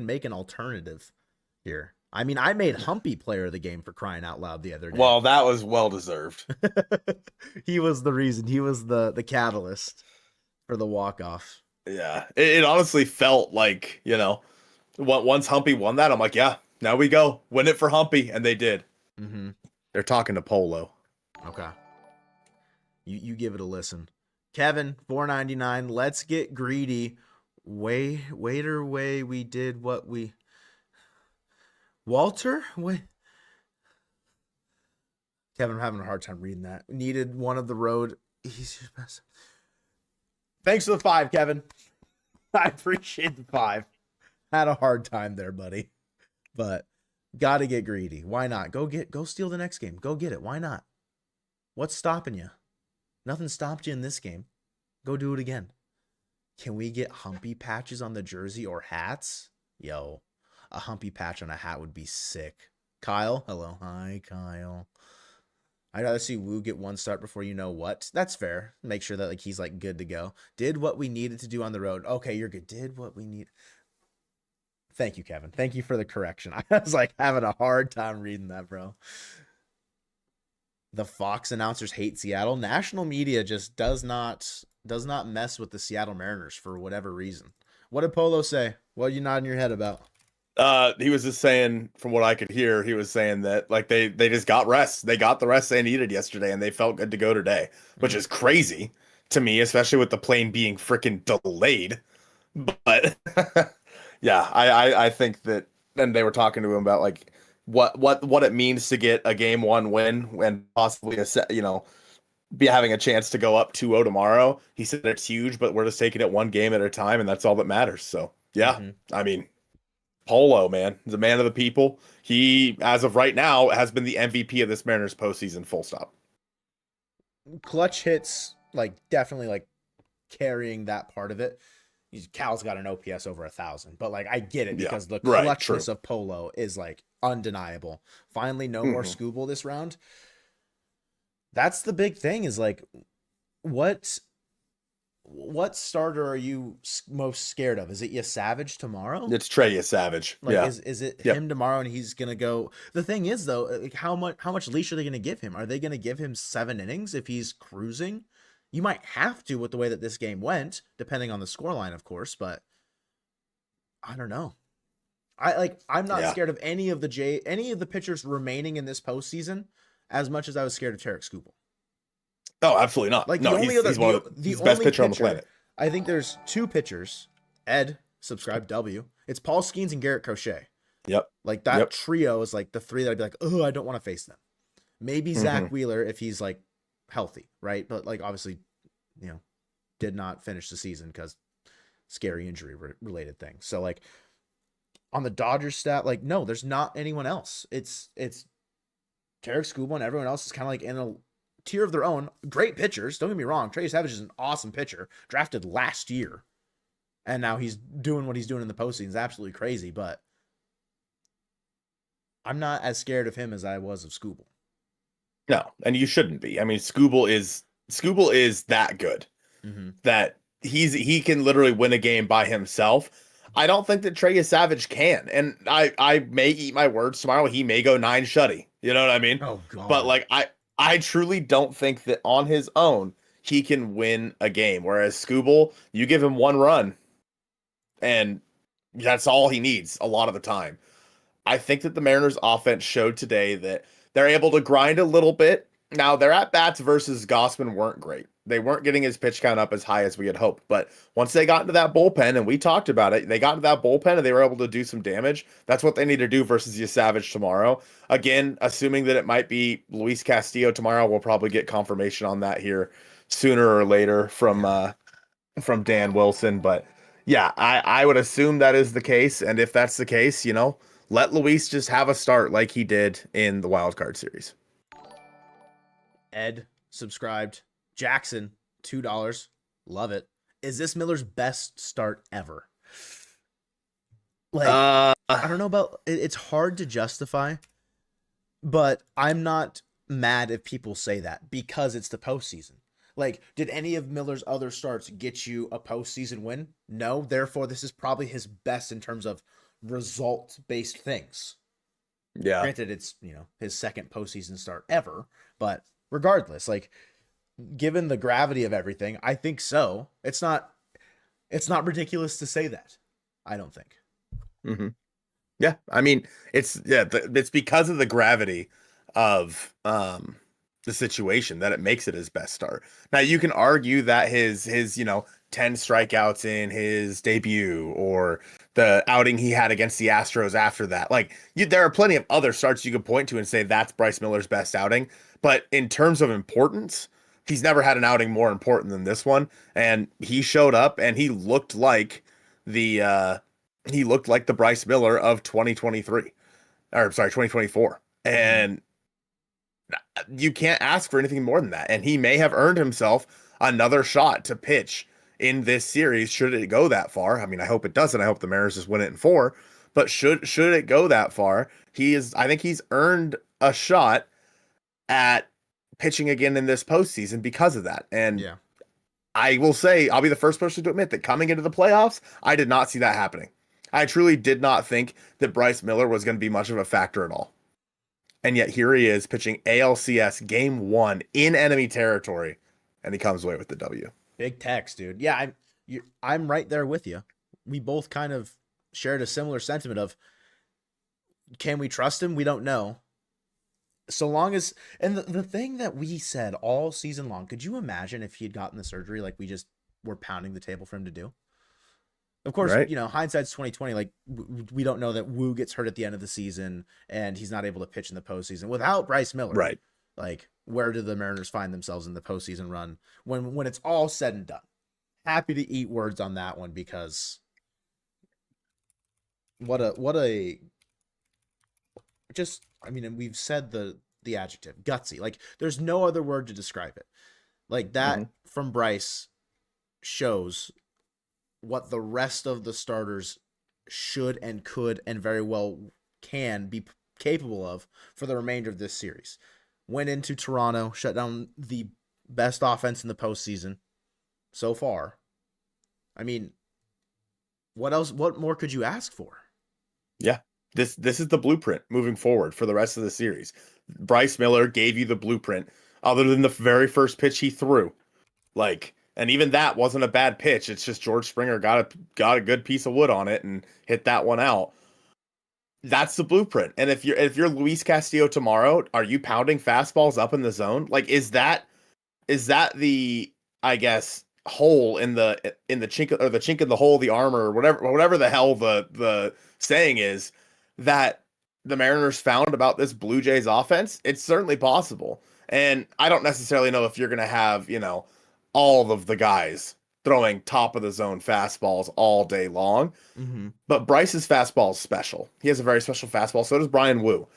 make an alternative here. I mean, I made Humpy player of the game for crying out loud the other day. Well, that was well deserved. He was the reason. He was the catalyst for the walk-off. Yeah, it honestly felt like, once Humpy won that, I'm like, yeah, now we go. Win it for Humpy. And they did. They're talking to Polo. Okay. You give it a listen. Kevin, $4.99. Let's get greedy. Waiter, we did what we... Walter? Wait. Kevin, I'm having a hard time reading that. Needed one of the road. Thanks for the 5, Kevin. I appreciate the 5. Had a hard time there, buddy. But gotta get greedy. Why not? Go steal the next game. Go get it. Why not? What's stopping you? Nothing stopped you in this game. Go do it again. Can we get Humpy patches on the jersey or hats? Yo. A Humpy patch on a hat would be sick. Kyle, hello. Hi, Kyle. I'd rather see Wu get 1 start before you know what. That's fair. Make sure that he's good to go. Did what we needed to do on the road. Okay, you're good. Did what we need. Thank you, Kevin. Thank you for the correction. I was having a hard time reading that, bro. The Fox announcers hate Seattle. National media just does not mess with the Seattle Mariners for whatever reason. What did Polo say? What are you nodding your head about? He was just saying, from what I could hear, he was saying that they just got rest. They got the rest they needed yesterday, and they felt good to go today, which is crazy to me, especially with the plane being freaking delayed. But yeah, I think that. And they were talking to him about what it means to get a game 1 win and possibly be having a chance to go up 2-0 tomorrow. He said it's huge, but we're just taking it 1 game at a time, and that's all that matters. So yeah, I mean. Polo, man, is a man of the people. He, as of right now, has been the MVP of this Mariners postseason, full stop. clutch hits, like definitely like carrying that part of it. Cal's got an OPS over 1,000, but like I get it Yeah, because the right, clutchness true. of Polo is like undeniable. Finally, no more Mhm. Scooble this round. That's the big thing. Is like what starter are you most scared of? Is it Savage tomorrow? It's Trey Savage. Like Yeah. is it Yep. him tomorrow and he's gonna go? The thing is though, like how much leash are they gonna give him? Are they gonna give him 7 innings if he's cruising? You might have to with the way that this game went, depending on the scoreline, of course, but I don't know. I'm not Yeah. scared of any of the pitchers remaining in this postseason as much as I was scared of Tarek Skubal. Oh, absolutely not. Like No, the only he's one of the the best only pitcher on the planet. I think there's 2 pitchers. Ed, subscribe W. It's Paul Skeens and Garrett Crochet. Yep. Like that Yep. trio is like the 3 that I'd be like, oh, I don't want to face them. Maybe Zach Mhm. Wheeler if he's like healthy, right? But like obviously, did not finish the season because scary injury related thing. So like on the Dodgers stat, like no, there's not anyone else. It's Tarek Skubal and everyone else is kind of like in a tier of their own. Great pitchers, don't get me wrong. Trey Savage is an awesome pitcher, drafted last year, and now he's doing what he's doing in the postseason. It's absolutely crazy, but I'm not as scared of him as I was of Skubal. No, and you shouldn't be. I mean, Skubal is that good that he can literally win a game by himself. I don't think that Trey Savage can, and I may eat my words tomorrow. He may go 9 shutty. You know what I mean? Oh god. But like I truly don't think that on his own he can win a game. Whereas Skubal, you give him 1 run, and that's all he needs a lot of the time. I think that the Mariners offense showed today that they're able to grind a little bit. Now, their at-bats versus Gossman weren't great. They weren't getting his pitch count up as high as we had hoped. But once they got into that bullpen, and we talked about it, they got into that bullpen and they were able to do some damage. That's what they need to do versus Savage tomorrow. Again, assuming that it might be Luis Castillo tomorrow, we'll probably get confirmation on that here sooner or later from Dan Wilson. But yeah, I would assume that is the case. And if that's the case, let Luis just have a start like he did in the wild card series. Ed subscribed. Jackson, $2. Love it. Is this Miller's best start ever? Like, I don't know about it's hard to justify, but I'm not mad if people say that because it's the postseason. Like, did any of Miller's other starts get you a postseason win? No. Therefore, this is probably his best in terms of result-based things. Yeah. Granted, it's, his second postseason start ever, but regardless, like, given the gravity of everything, I think so. It's not ridiculous to say that. I don't think. Mm-hmm. Yeah. I mean, it's because of the gravity of the situation that it makes it his best start. Now you can argue that his 10 strikeouts in his debut or the outing he had against the Astros after that. Like there are plenty of other starts you could point to and say that's Bryce Miller's best outing. But in terms of importance, he's never had an outing more important than this one. And he showed up and he looked like the Bryce Miller of 2023 or sorry, 2024. And you can't ask for anything more than that. And he may have earned himself another shot to pitch in this series should it go that far. I mean, I hope it doesn't. I hope the Mariners just win it in 4. But should it go that far, I think he's earned a shot at pitching again in this postseason because of that. And yeah, I will say, I'll be the first person to admit that coming into the playoffs, I did not see that happening. I truly did not think that Bryce Miller was going to be much of a factor at all. And yet here he is pitching ALCS game 1 in enemy territory, and he comes away with the W. Big text, dude. Yeah, I'm right there with you. We both kind of shared a similar sentiment of, can we trust him? We don't know. So long as, and the thing that we said all season long, could you imagine if he had gotten the surgery like we just were pounding the table for him to do? Of course, right. Hindsight's 2020. Like we don't know that Wu gets hurt at the end of the season and he's not able to pitch in the postseason without Bryce Miller. Right. Like, where do the Mariners find themselves in the postseason run when it's all said and done? Happy to eat words on that one because and we've said the adjective gutsy. Like, there's no other word to describe it. Like that from Bryce shows what the rest of the starters should and could and very well can be capable of for the remainder of this series. Went into Toronto, shut down the best offense in the postseason so far. I mean, what else? What more could you ask for? Yeah. This is the blueprint moving forward for the rest of the series. Bryce Miller gave you the blueprint other than the very first pitch he threw. Like, and even that wasn't a bad pitch. It's just George Springer got a good piece of wood on it and hit that one out. That's the blueprint. And if you're Luis Castillo tomorrow, are you pounding fastballs up in the zone? Like, is that the, I guess, hole in the chink, or the chink in the hole of the armor, or whatever the hell the saying is, that the Mariners found about this Blue Jays offense? It's certainly possible. And I don't necessarily know if you're going to have, all of the guys throwing top of the zone fastballs all day long. But Bryce's fastball is special. He has a very special fastball. So does Brian Wu.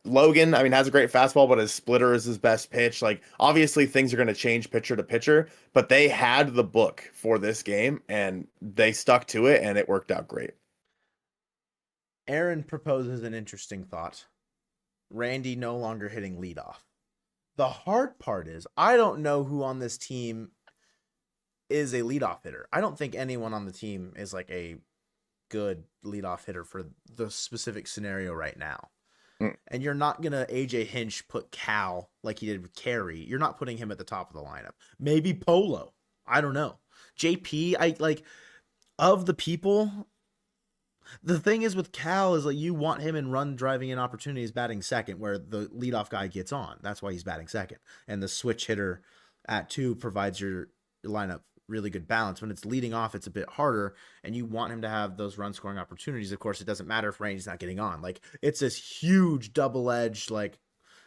Logan, has a great fastball, but his splitter is his best pitch. Like, obviously things are going to change pitcher to pitcher, but they had the book for this game and they stuck to it and it worked out great. Aaron proposes an interesting thought. Randy no longer hitting leadoff. The hard part is, I don't know who on this team is a leadoff hitter. I don't think anyone on the team is like a good leadoff hitter for the specific scenario right now. And you're not going to AJ Hinch put Cal like he did with Carey. You're not putting him at the top of the lineup. Maybe Polo. I don't know. JP, of the people, the thing is with Cal is like you want him in run driving in opportunities batting second where the leadoff guy gets on. That's why he's batting second. And the switch hitter at 2 provides your lineup really good balance. When it's leading off, it's a bit harder, and you want him to have those run scoring opportunities. Of course, it doesn't matter if Randy's not getting on. Like, it's this huge double-edged, like,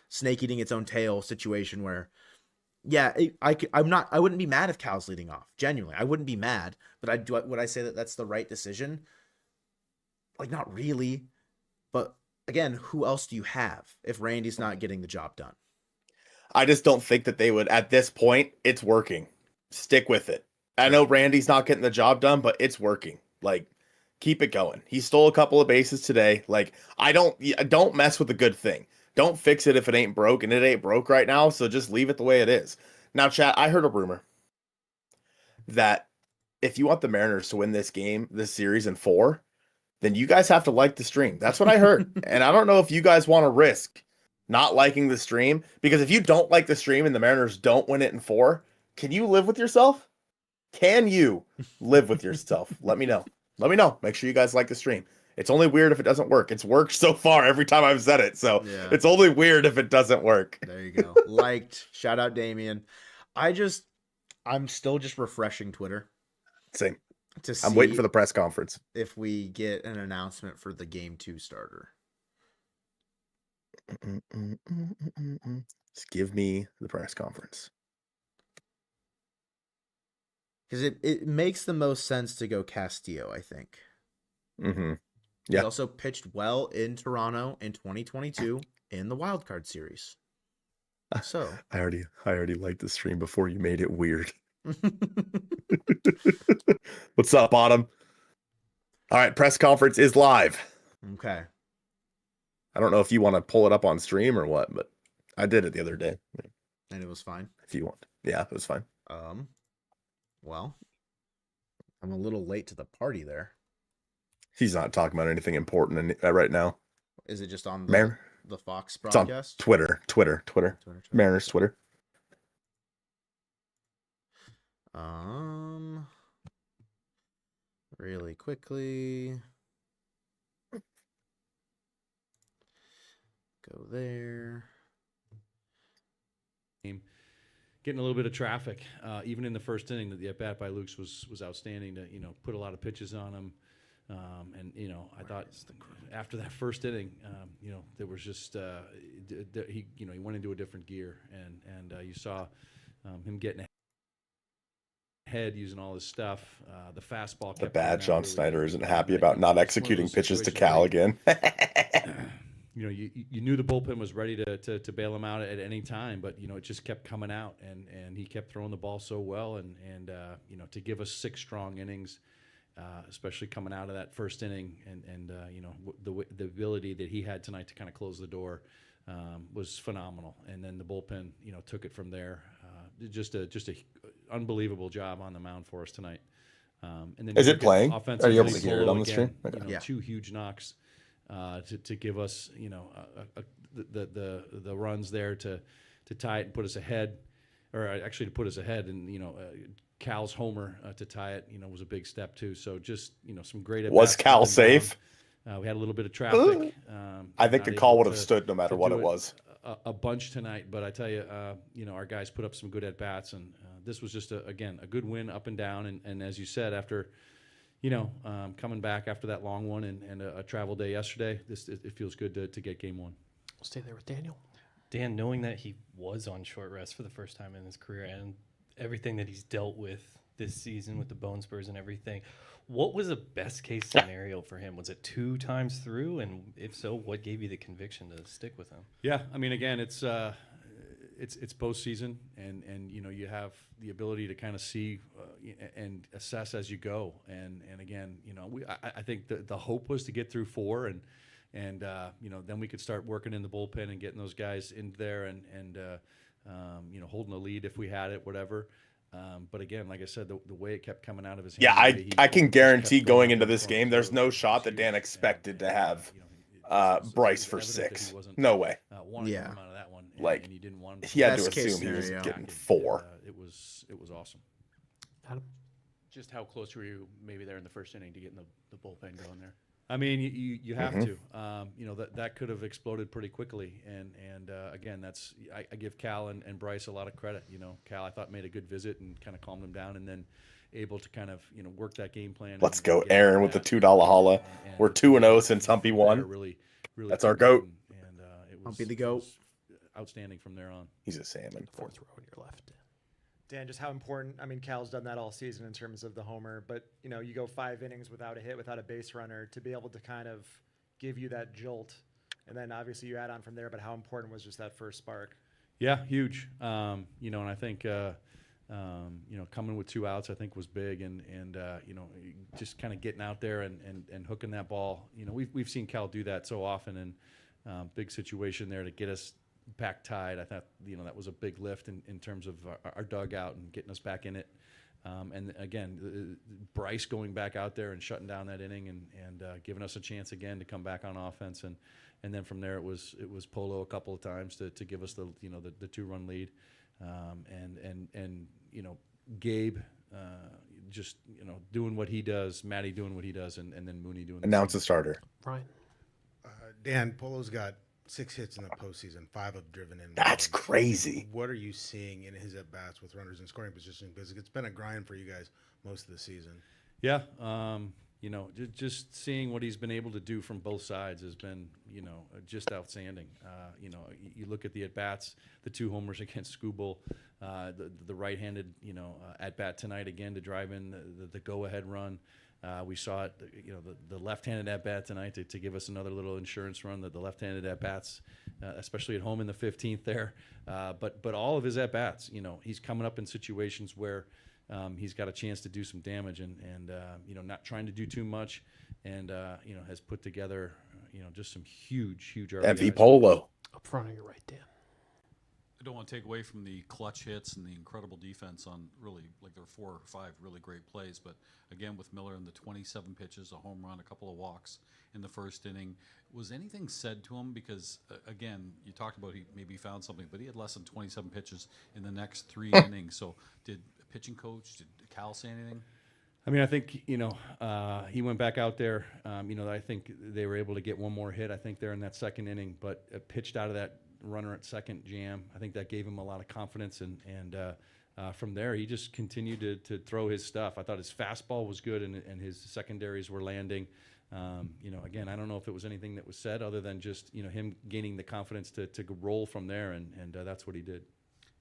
snake eating its own tail situation where, yeah, I wouldn't be mad if Cal's leading off. Genuinely, I wouldn't be mad, but would I say that that's the right decision? Like, not really. But again, who else do you have if Randy's not getting the job done? I just don't think that they would, at this point. It's working. Stick with it. I know Randy's not getting the job done, but it's working. Like, keep it going. He stole a couple of bases today. Like, don't mess with a good thing. Don't fix it if it ain't broke, and it ain't broke right now, so just leave it the way it is. Now, chat, I heard a rumor that if you want the Mariners to win this series in 4, then you guys have to like the stream. That's what I heard. And I don't know if you guys want to risk not liking the stream, because if you don't like the stream and the Mariners don't win it in 4, can you live with yourself? Can you live with yourself? Let me know. Make sure you guys like the stream. It's only weird if it doesn't work. It's worked so far every time I've said it. So yeah. It's only weird if it doesn't work. There you go. Liked. Shout out Damien. I'm still just refreshing Twitter. Same. I'm waiting for the press conference. If we get an announcement for the Game 2 starter. Just give me the press conference. Because it makes the most sense to go Castillo, I think. Yeah. He also pitched well in Toronto in 2022 in the Wild Card Series. So I already liked the stream before you made it weird. What's up, Autumn? All right, press conference is live. Okay. I don't know if you want to pull it up on stream or what, but I did it the other day. And it was fine. If you want. Yeah, it was fine. Well, I'm a little late to the party there. He's not talking about anything important right now. Is it just on the Fox broadcast? It's on Twitter. Mariners Twitter. Really quickly. Go there. Getting a little bit of traffic, even in the first inning. The at bat by Lukes was outstanding. To put a lot of pitches on him, and I thought after that first inning, there was just he went into a different gear, and you saw him getting ahead using all his stuff. The fastball. The bad John Snyder isn't happy about not executing pitches to Cal again. you knew the bullpen was ready to bail him out at any time, but it just kept coming out, and he kept throwing the ball so well, and to give us 6 strong innings, especially coming out of that first inning, and the ability that he had tonight to kind of close the door was phenomenal, and then the bullpen took it from there. Just a unbelievable job on the mound for us tonight. And then Is it playing? Are you able to hear it on the again, stream? Yeah. 2 huge knocks to give us the runs there to tie it and put us ahead, or actually to put us ahead, and Cal's homer to tie it was a big step too. So just some great. Was Cal safe? We had a little bit of traffic. I think the call would have stood no matter what do it was. A bunch tonight, but I tell you, our guys put up some good at bats, and this was just a good win up and down. And as you said, after coming back after that long one and a travel day yesterday, it feels good to get game 1. We'll stay there with Daniel. Dan, knowing that he was on short rest for the first time in his career and everything that he's dealt with this season with the bone spurs and everything, what was a best case scenario for him? Was it 2 times through? And if so, what gave you the conviction to stick with him? Yeah, I mean, again, it's postseason, and you have the ability to kind of see and assess as you go. And again, I think the hope was to get through 4, and then we could start working in the bullpen and getting those guys in there and holding a lead if we had it, whatever. But again, like I said, the way it kept coming out of his hands. Yeah, I can guarantee going into this game, there's no shot that Dan expected to have Bryce for 6. No way. Yeah. Out of that one, Like, and you didn't want him He had to Best case assume he was scenario. getting 4. It was awesome. Adam? Just how close were you maybe there in the first inning to getting the bullpen going there? I mean, you have to. That could have exploded pretty quickly. And again, I give Cal and Bryce a lot of credit. Cal, I thought, made a good visit and kind of calmed them down, and then able to kind of work that game plan. Let's and go, get Aaron, after with the that. $2 holla. And We're 2-0 since Humpy won. Really That's our goat. And it was, Humpy the it goat. was outstanding from there on. He's a salmon. 4th row on your left. Dan, just how important, I mean, Cal's done that all season in terms of the homer, but, you go 5 innings without a hit, without a base runner, to be able to kind of give you that jolt. And then obviously you add on from there, but how important was just that first spark? Yeah, huge. And I think, coming with 2 outs, I think was big, and just kind of getting out there and hooking that ball. We've seen Cal do that so often, and big situation there to get us back tied. I thought, that was a big lift in terms of our dugout and getting us back in it. And again, Bryce going back out there and shutting down that inning and giving us a chance again to come back on offense. And then from there, it was Polo a couple of times to give us the 2-run lead. And Gabe just doing what he does, Matty doing what he does, and then Mooney doing. Announce the starter. Ryan? Dan, Polo's got 6 hits in the postseason, 5 have driven in. That's crazy. What are you seeing in his at-bats with runners in scoring position? Because it's been a grind for you guys most of the season. Yeah, just seeing what he's been able to do from both sides has been, just outstanding. You look at the at-bats, the 2 homers against Skubal, the right-handed, at-bat tonight again to drive in the go-ahead run. We saw it, the left-handed at-bat tonight to give us another little insurance run, the left-handed at-bats, especially at home in the 15th there. But all of his at-bats, he's coming up in situations where he's got a chance to do some damage and not trying to do too much, and has put together just some huge RBIs. MV Polo. Up front on your right, Dan. I don't want to take away from the clutch hits and the incredible defense on really, like, there were 4 or 5 really great plays. But again, with Miller in the 27 pitches, a home run, a couple of walks in the first inning, was anything said to him? Because again, you talked about he maybe found something, but he had less than 27 pitches in the next 3 innings. So did a pitching coach, did Cal say anything? I mean, I think, he went back out there. I think they were able to get one more hit, I think, there in that second inning, but pitched out of that runner at second jam. I think that gave him a lot of confidence, and from there he just continued to throw his stuff. I thought his fastball was good, and his secondaries were landing. Again, I don't know if it was anything that was said other than just him gaining the confidence to roll from there, and that's what he did.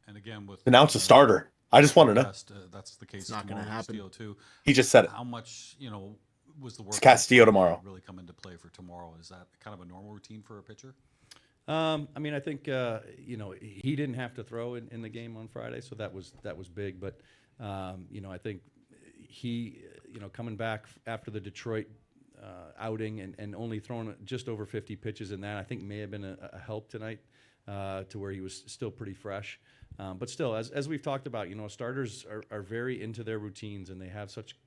And again, with Announce a starter. I just want to know. That's the case. It's not going to happen. Too. He just said it. How much was the work? It's Castillo tomorrow. Really come into play for tomorrow? Is that kind of a normal routine for a pitcher? I mean, I think he didn't have to throw in the game on Friday, so that was big. But I think he coming back after the Detroit outing and only throwing just over 50 pitches in that, I think may have been a help tonight to where he was still pretty fresh. But still, as we've talked about, starters are very into their routines, and they have such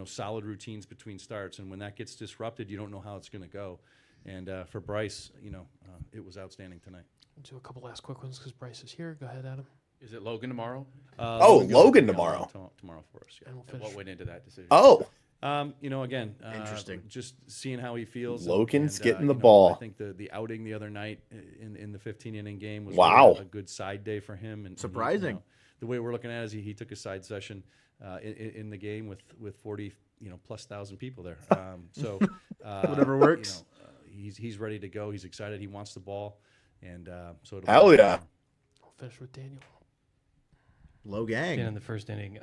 solid routines between starts. And when that gets disrupted, you don't know how it's going to go. And for Bryce, it was outstanding tonight. We'll do a couple last quick ones because Bryce is here. Go ahead, Adam. Is it Logan tomorrow? Logan tomorrow. Tomorrow for us. Yeah. And we'll And finish. what went into that decision? Oh, Again, Interesting. Just seeing how he feels. Logan's getting the I ball. think the outing the other night in the 15-inning game was Wow. really a good side day for him. And Surprising. The way we're looking at it is he took a side session in the game with 40 plus thousand people there. So Whatever works. He's ready to go. He's excited. He wants the ball, and so it'll Hell be yeah. We'll finish with Daniel. Low gang. And in the first inning,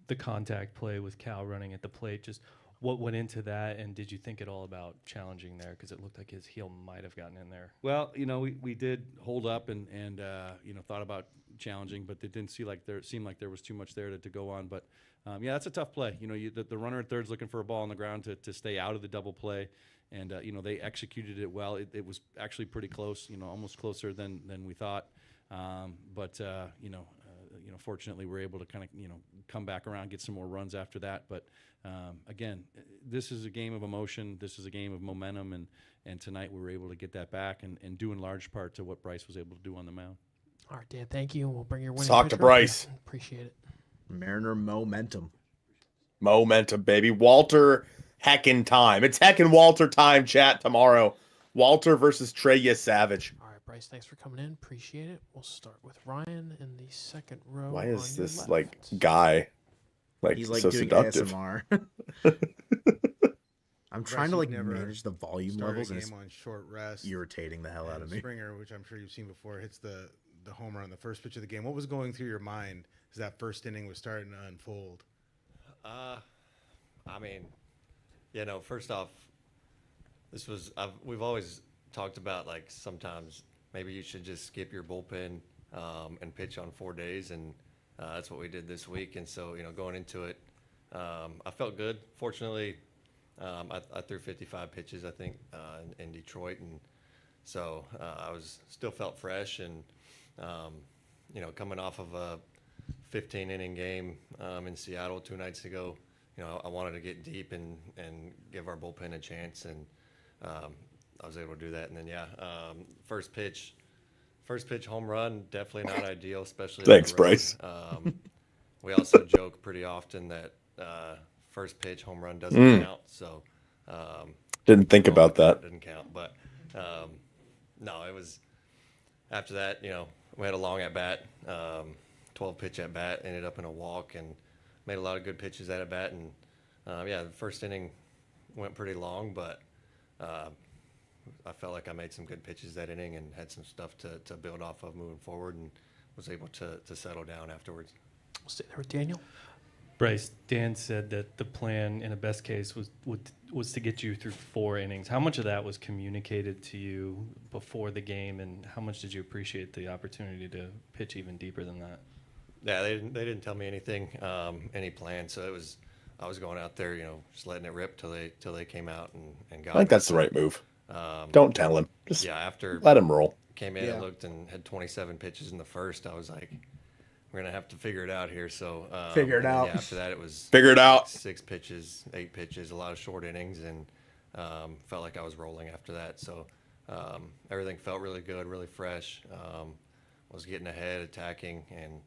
the contact play with Cal running at the plate, just what went into that, and did you think at all about challenging there? Because it looked like his heel might have gotten in there. Well, we did hold up and thought about challenging, but it didn't seem like there was too much there to go on. But that's a tough play. The runner at third's looking for a ball on the ground to stay out of the double play, and they executed it well. It was actually pretty close, almost closer than we thought. But fortunately, we're able to kind of come back around, get some more runs after that. But again, this is a game of emotion. This is a game of momentum, and tonight we were able to get that back and due in large part to what Bryce was able to do on the mound. All right, Dan, thank you. We'll bring your winning Talk to pitcher. Bryce. Appreciate it. Mariner momentum. Momentum, baby. Walter heckin' time. It's heckin' Walter time, chat, tomorrow. Walter versus Treya Savage. All right, Bryce, thanks for coming in. Appreciate it. We'll start with Ryan in the second row. Why on is your this left. like guy He's like so doing seductive? ASMR. I'm Bryce, trying to you've like never manage the volume Start a levels, and it's game on short rest. irritating the hell out of and me. Springer, which I'm sure you've seen before, hits the homer on the first pitch of the game. What was going through your mind as that first inning was starting to unfold? I mean, first off, we've always talked about like sometimes maybe you should just skip your bullpen and pitch on 4 days, and that's what we did this week. And so going into it, I felt good. Fortunately, I threw 55 pitches I think in Detroit, and so I still felt fresh and coming off of a 15-inning game in Seattle 2 nights ago. I wanted to get deep and give our bullpen a chance, and I was able to do that. And then first pitch home run, definitely not ideal, especially on Thanks, the road. Bryce. We also joke pretty often that first pitch home run doesn't count. So Didn't think about that. Didn't count, but no, it was after that. We had a long at bat, 12 pitch at bat, ended up in a walk, and made a lot of good pitches at bat. And the first inning went pretty long, but I felt like I made some good pitches that inning and had some stuff to build off of moving forward, and was able to settle down afterwards. We'll stay there with Daniel. Bryce, Dan said that the plan in a best case was to get you through 4 innings. How much of that was communicated to you before the game, and how much did you appreciate the opportunity to pitch even deeper than that? Yeah, they didn't tell me anything, any plan. So I was going out there, just letting it rip till they came out and got. I think me. that's the right move. Don't tell him. Just after let him roll. Came in and looked and had 27 pitches in the first. I was like, we're gonna have to figure it out here. So Figure it out. After that, it was Figure it out. 6 pitches, 8 pitches, a lot of short innings, and felt like I was rolling after that. So everything felt really good, really fresh. Was getting ahead, attacking, and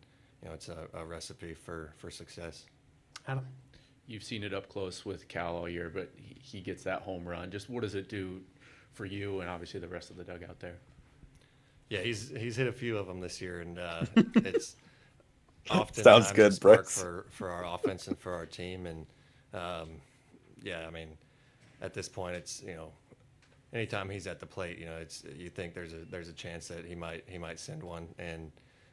it's a recipe for success. Adam. You've seen it up close with Cal all year, but he gets that home run. Just what does it do for you and obviously the rest of the dugout there? Yeah, he's hit a few of them this year, and it's often Sounds good, a spark Bryce. for our offense and for our team. And I mean, at this point, it's anytime he's at the plate, it's you think there's a chance that he might send one, and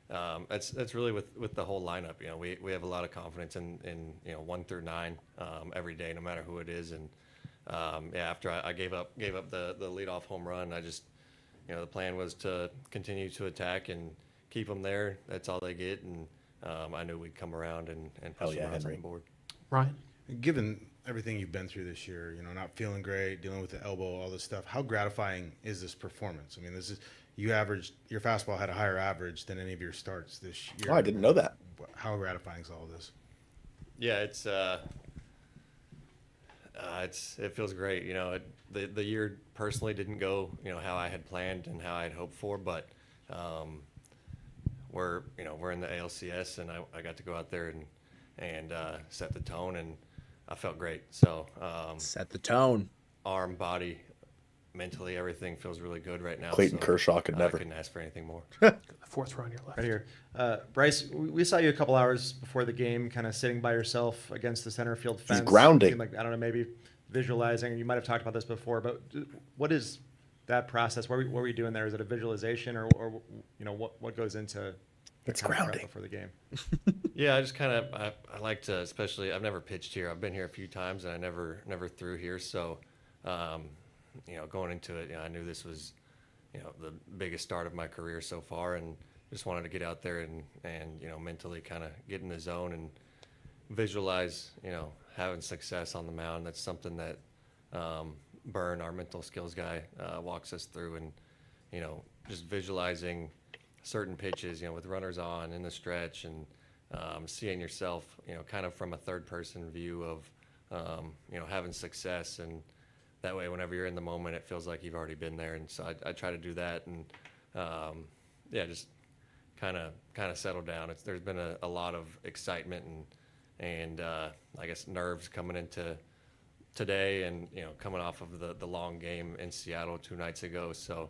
that's really with the whole lineup. You know, we have a lot of confidence in 1 through 9 every day, no matter who it is. And after I gave up the leadoff home run, I just the plan was to continue to attack and keep them there. That's all they get, and I knew we'd come around and put some runs on the board. Ryan, Given everything you've been through this year, not feeling great, dealing with the elbow, all this stuff, how gratifying is this performance? I mean, your fastball had a higher average than any of your starts this year. Oh, I didn't know that. How gratifying is all this? Yeah, it feels great. The year personally didn't go how I had planned and how I had hoped for, but we're in the ALCS, and I got to go out there and set the tone, and I felt great. So set the tone. Arm, body, mentally, everything feels really good right now. Clayton so Kershaw could never. I couldn't ask for anything more. the fourth row on your left. Right here. Bryce, we saw you a couple hours before the game kind of sitting by yourself against the center field fence. He's grounding. Seemed like, I don't know, maybe visualizing. You might have talked about this before, but what is that process? What were you doing there? Is it a visualization or what goes into it's kind of prep grounding before the game? Yeah, I just kind of I like to, especially I've never pitched here. I've been here a few times and I never threw here. So, going into it, I knew this was, the biggest start of my career so far, and just wanted to get out there and mentally kind of get in the zone and visualize, having success on the mound. That's something that Byrne, our mental skills guy, walks us through, and just visualizing certain pitches, with runners on in the stretch, and seeing yourself, kind of from a third-person view of, having success, and that way, whenever you're in the moment, it feels like you've already been there. And so I try to do that, and just kind of settle down. There's been a lot of excitement and I guess nerves coming into today, and coming off of the long game in Seattle 2 nights ago. So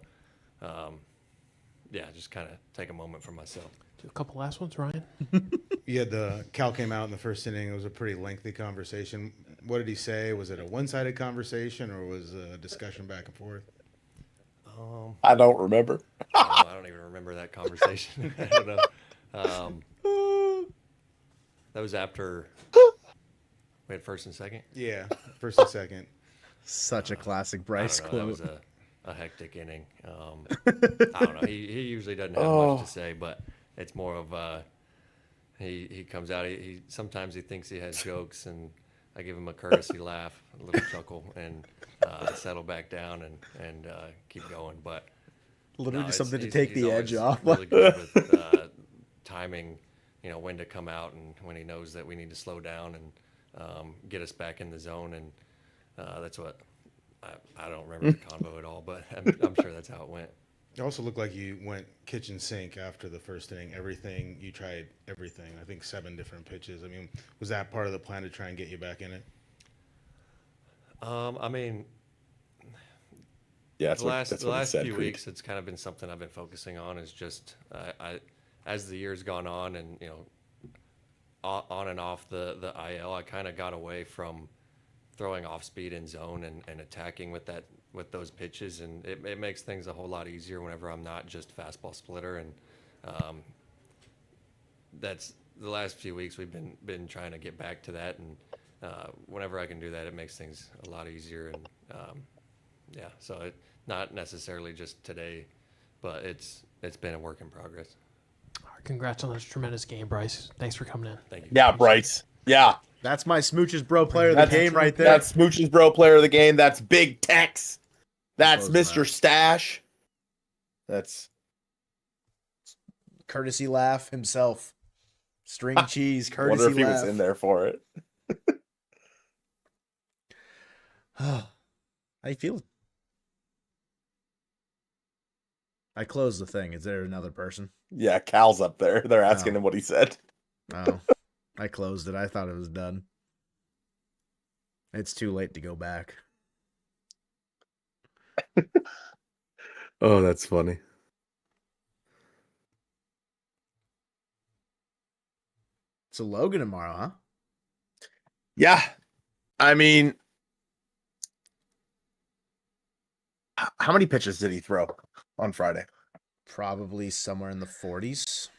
just kind of take a moment for myself. Do a couple last ones, Ryan. Cal came out in the first inning. It was a pretty lengthy conversation. What did he say? Was it a one-sided conversation, or was a discussion back and forth? I don't remember. I don't even remember that conversation. I don't know. That was after we had first and second. Yeah, first and second. Such a classic Bryce That quote. was a hectic inning. I don't know. He usually doesn't have much to say, but it's more of he comes out. He sometimes he thinks he has jokes, and I give him a courtesy laugh, a little chuckle, and settle back down and keep going. But Literally just something to he's take the always edge off. Really good with timing, when to come out and when he knows that we need to slow down and get us back in the zone. And that's what I don't remember the convo at all, but I'm sure that's how it went. It also looked like you went kitchen sink after the first inning. You tried everything. I think 7 different pitches. I mean, was that part of the plan to try and get you back in it? I mean, yeah, the last few weeks, it's kind of been something I've been focusing on. Is just I as the year's gone on, and on and off the IL, I kind of got away from throwing off speed in zone and attacking with those pitches, and it makes things a whole lot easier whenever I'm not just fastball splitter. And that's the last few weeks we've been trying to get back to that, and whenever I can do that, it makes things a lot easier. And so it not necessarily just today, but it's been a work in progress. All right, congrats on this tremendous game, Bryce. Thanks for coming in. Thank you. Yeah, Bryce. Yeah. That's my Smooches Bro player of the game right there. That's Smooches Bro player of the game. That's Big Tex. That's Close Mr. enough. Stash. That's Courtesy laugh himself. String cheese, courtesy wonder if he laugh. was in there for it. How you feeling? I closed the thing. Is there another person? Yeah, Cal's up there. They're asking Oh. him what he said. Oh, I closed it. I thought it was done. It's too late to go back. Oh, that's funny. So Logan tomorrow, huh? Yeah. I mean, how many pitches did he throw on Friday? Probably somewhere in the 40s.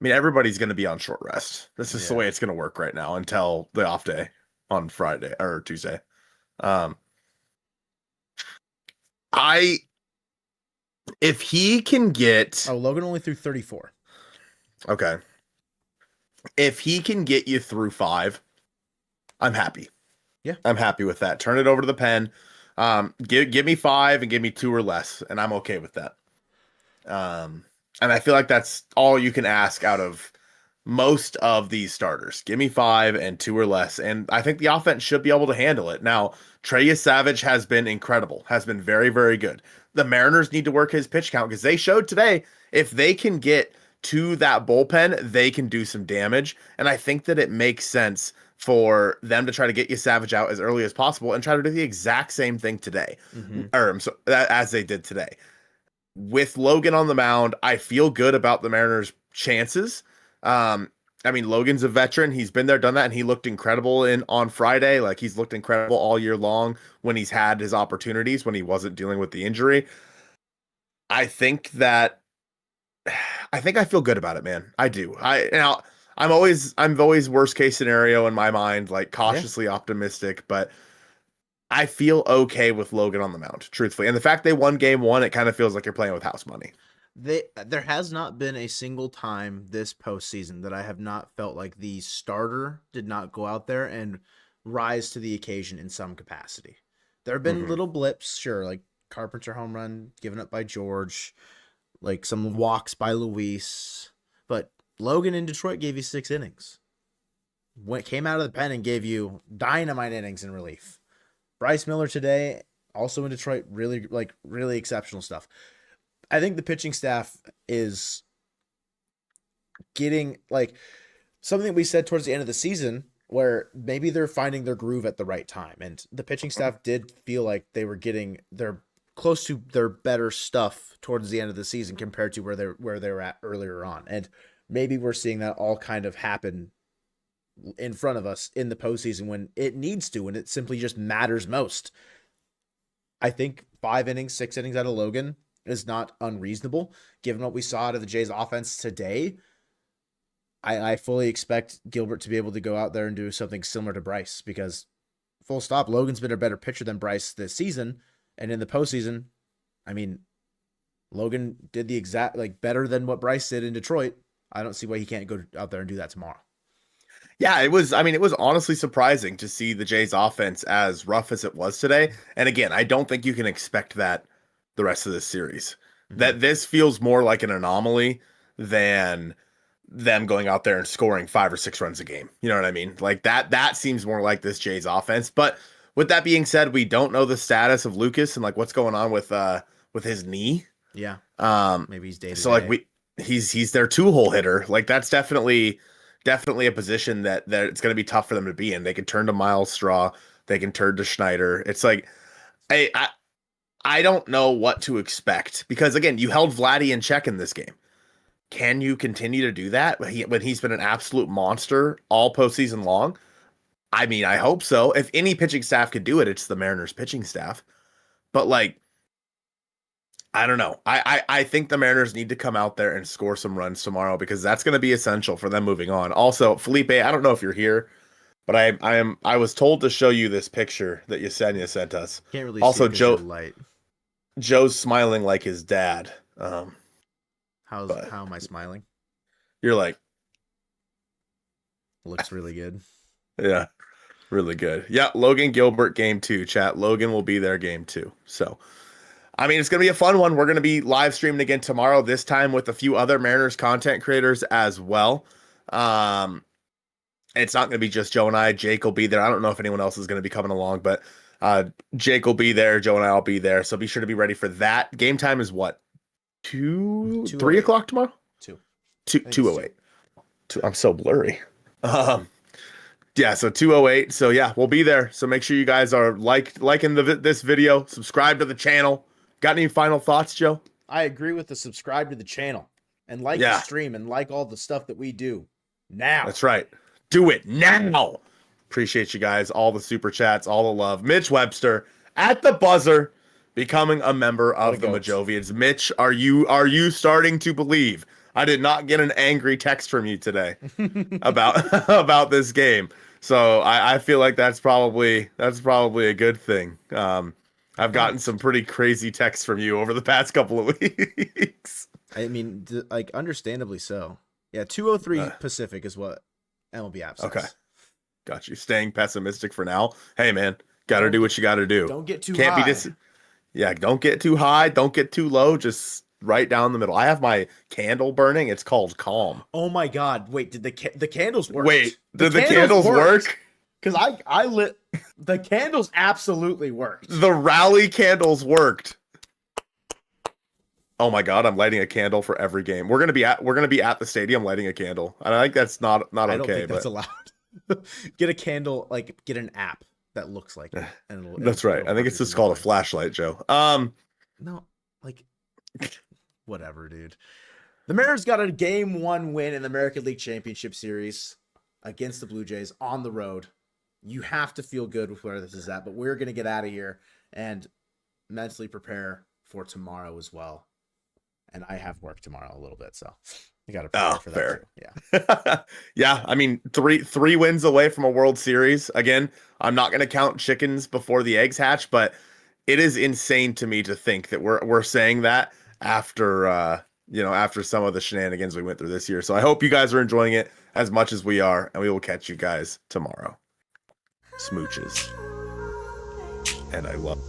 mean, everybody's going to be on short rest. This is the way it's going to work right now until the off day on Friday or Tuesday. If he can get... Oh, Logan only threw 34. Okay. If he can get you through 5, I'm happy. Yeah. I'm happy with that. Turn it over to the pen. Give me 5 and give me 2 or less, and I'm okay with that. And I feel like that's all you can ask out of most of these starters. Give me 5 and 2 or less, and I think the offense should be able to handle it. Now, Trey Savage has been incredible, has been very, very good. The Mariners need to work his pitch count because they showed today if they can get to that bullpen, they can do some damage, and I think that it makes sense for them to try to get Savage out as early as possible and try to do the exact same thing today, as they did today. With Logan on the mound, I feel good about the Mariners' chances. I mean, Logan's a veteran. He's been there, done that, and he looked incredible on Friday. Like, he's looked incredible all year long when he's had his opportunities, when he wasn't dealing with the injury. I think I feel good about it, man. I do. I'm always worst case scenario in my mind, like cautiously optimistic, but I feel okay with Logan on the mound, truthfully. And the fact they won game 1, it kind of feels like you're playing with house money. There has not been a single time this postseason that I have not felt like the starter did not go out there and rise to the occasion in some capacity. There have been little blips, sure, like Carpenter home run given up by George, like some walks by Luis, but Logan in Detroit gave you 6 innings. Came out of the pen and gave you dynamite innings in relief. Bryce Miller today, also in Detroit, really exceptional stuff. I think the pitching staff is getting like something that we said towards the end of the season where maybe they're finding their groove at the right time. And the pitching staff did feel like they were getting their close to their better stuff towards the end of the season compared to where they were at earlier on. And maybe we're seeing that all kind of happen in front of us in the postseason when it needs to, and it simply just matters most. I think 5 innings, 6 innings out of Logan is not unreasonable given what we saw out of the Jays offense today. I fully expect Gilbert to be able to go out there and do something similar to Bryce because full stop, Logan's been a better pitcher than Bryce this season. And in the postseason, I mean, Logan did the exact, better than what Bryce did in Detroit. I don't see why he can't go out there and do that tomorrow. Yeah, it was honestly surprising to see the Jays offense as rough as it was today. And again, I don't think you can expect that the rest of this series. That this feels more like an anomaly than them going out there and scoring 5 or 6 runs a game. You know what I mean? Like that seems more like this Jays offense. But with that being said, we don't know the status of Lucas and what's going on with his knee. Yeah. Maybe he's day to so day. he's their 2-hole hitter. Like that's definitely a position that it's going to be tough for them to be in. They can turn to Miles Straw. They can turn to Schneider. It's like, I don't know what to expect because again, you held Vladdy in check in this game. Can you continue to do that when he's been an absolute monster all postseason long? I mean, I hope so. If any pitching staff could do it, it's the Mariners pitching staff. But I don't know. I think the Mariners need to come out there and score some runs tomorrow because that's going to be essential for them moving on. Also, Felipe, I don't know if you're here, but I was told to show you this picture that Yesenia sent us. Can't really also, see it 'cause of the light. Joe's smiling like his dad. How am I smiling? You're like, looks really good. Yeah, really good. Yeah, Logan Gilbert game 2, chat. Logan will be there game 2. So, I mean, it's going to be a fun one. We're going to be live streaming again tomorrow, this time with a few other Mariners content creators as well. It's not going to be just Joe and I. Jake will be there. I don't know if anyone else is going to be coming along, but Jake will be there. Joe and I will be there. So be sure to be ready for that. Game time is what? 3 o'clock tomorrow? 2:08. I'm so blurry. Yeah, so 2:08. So yeah, we'll be there. So make sure you guys are liking this video, subscribe to the channel. Got any final thoughts, Joe? I agree with the subscribe to the channel and the stream and all the stuff that we do now. That's right. Do it now. Appreciate you guys, all the super chats, all the love. Mitch Webster at the buzzer, becoming a member of the Mojovians. Mitch, are you starting to believe? I did not get an angry text from you today about this game. So I feel like that's probably a good thing. I've gotten some pretty crazy texts from you over the past couple of weeks. I mean, like, understandably so. Yeah, 203 Pacific is what MLB app says. Okay. Got you. Staying pessimistic for now. Hey, man, got to do what you got to do. Don't get too Can't high. Yeah, don't get too high. Don't get too low. Just right down the middle. I have my candle burning. It's called Calm. Oh my God! Wait, did the candles work? Wait, did the candles work? Because I lit the candles. Absolutely worked. The rally candles worked. Oh my God! I'm lighting a candle for every game. We're gonna be at the stadium lighting a candle. And I think that's not okay. I don't think that's allowed. Get a candle, like get an app that looks like it. And that's right. I think it's just called a flashlight, Joe. No, like whatever, dude. The Mariners got a Game 1 win in the American League Championship Series against the Blue Jays on the road. You have to feel good with where this is at, but we're gonna get out of here and mentally prepare for tomorrow as well. And I have work tomorrow a little bit, so you got to prepare for that fair. too. Yeah. Yeah, I mean, three wins away from a World Series. Again, I'm not going to count chickens before the eggs hatch, but it is insane to me to think that we're saying that after after some of the shenanigans we went through this year. So I hope you guys are enjoying it as much as we are, and we will catch you guys tomorrow. Smooches. And I love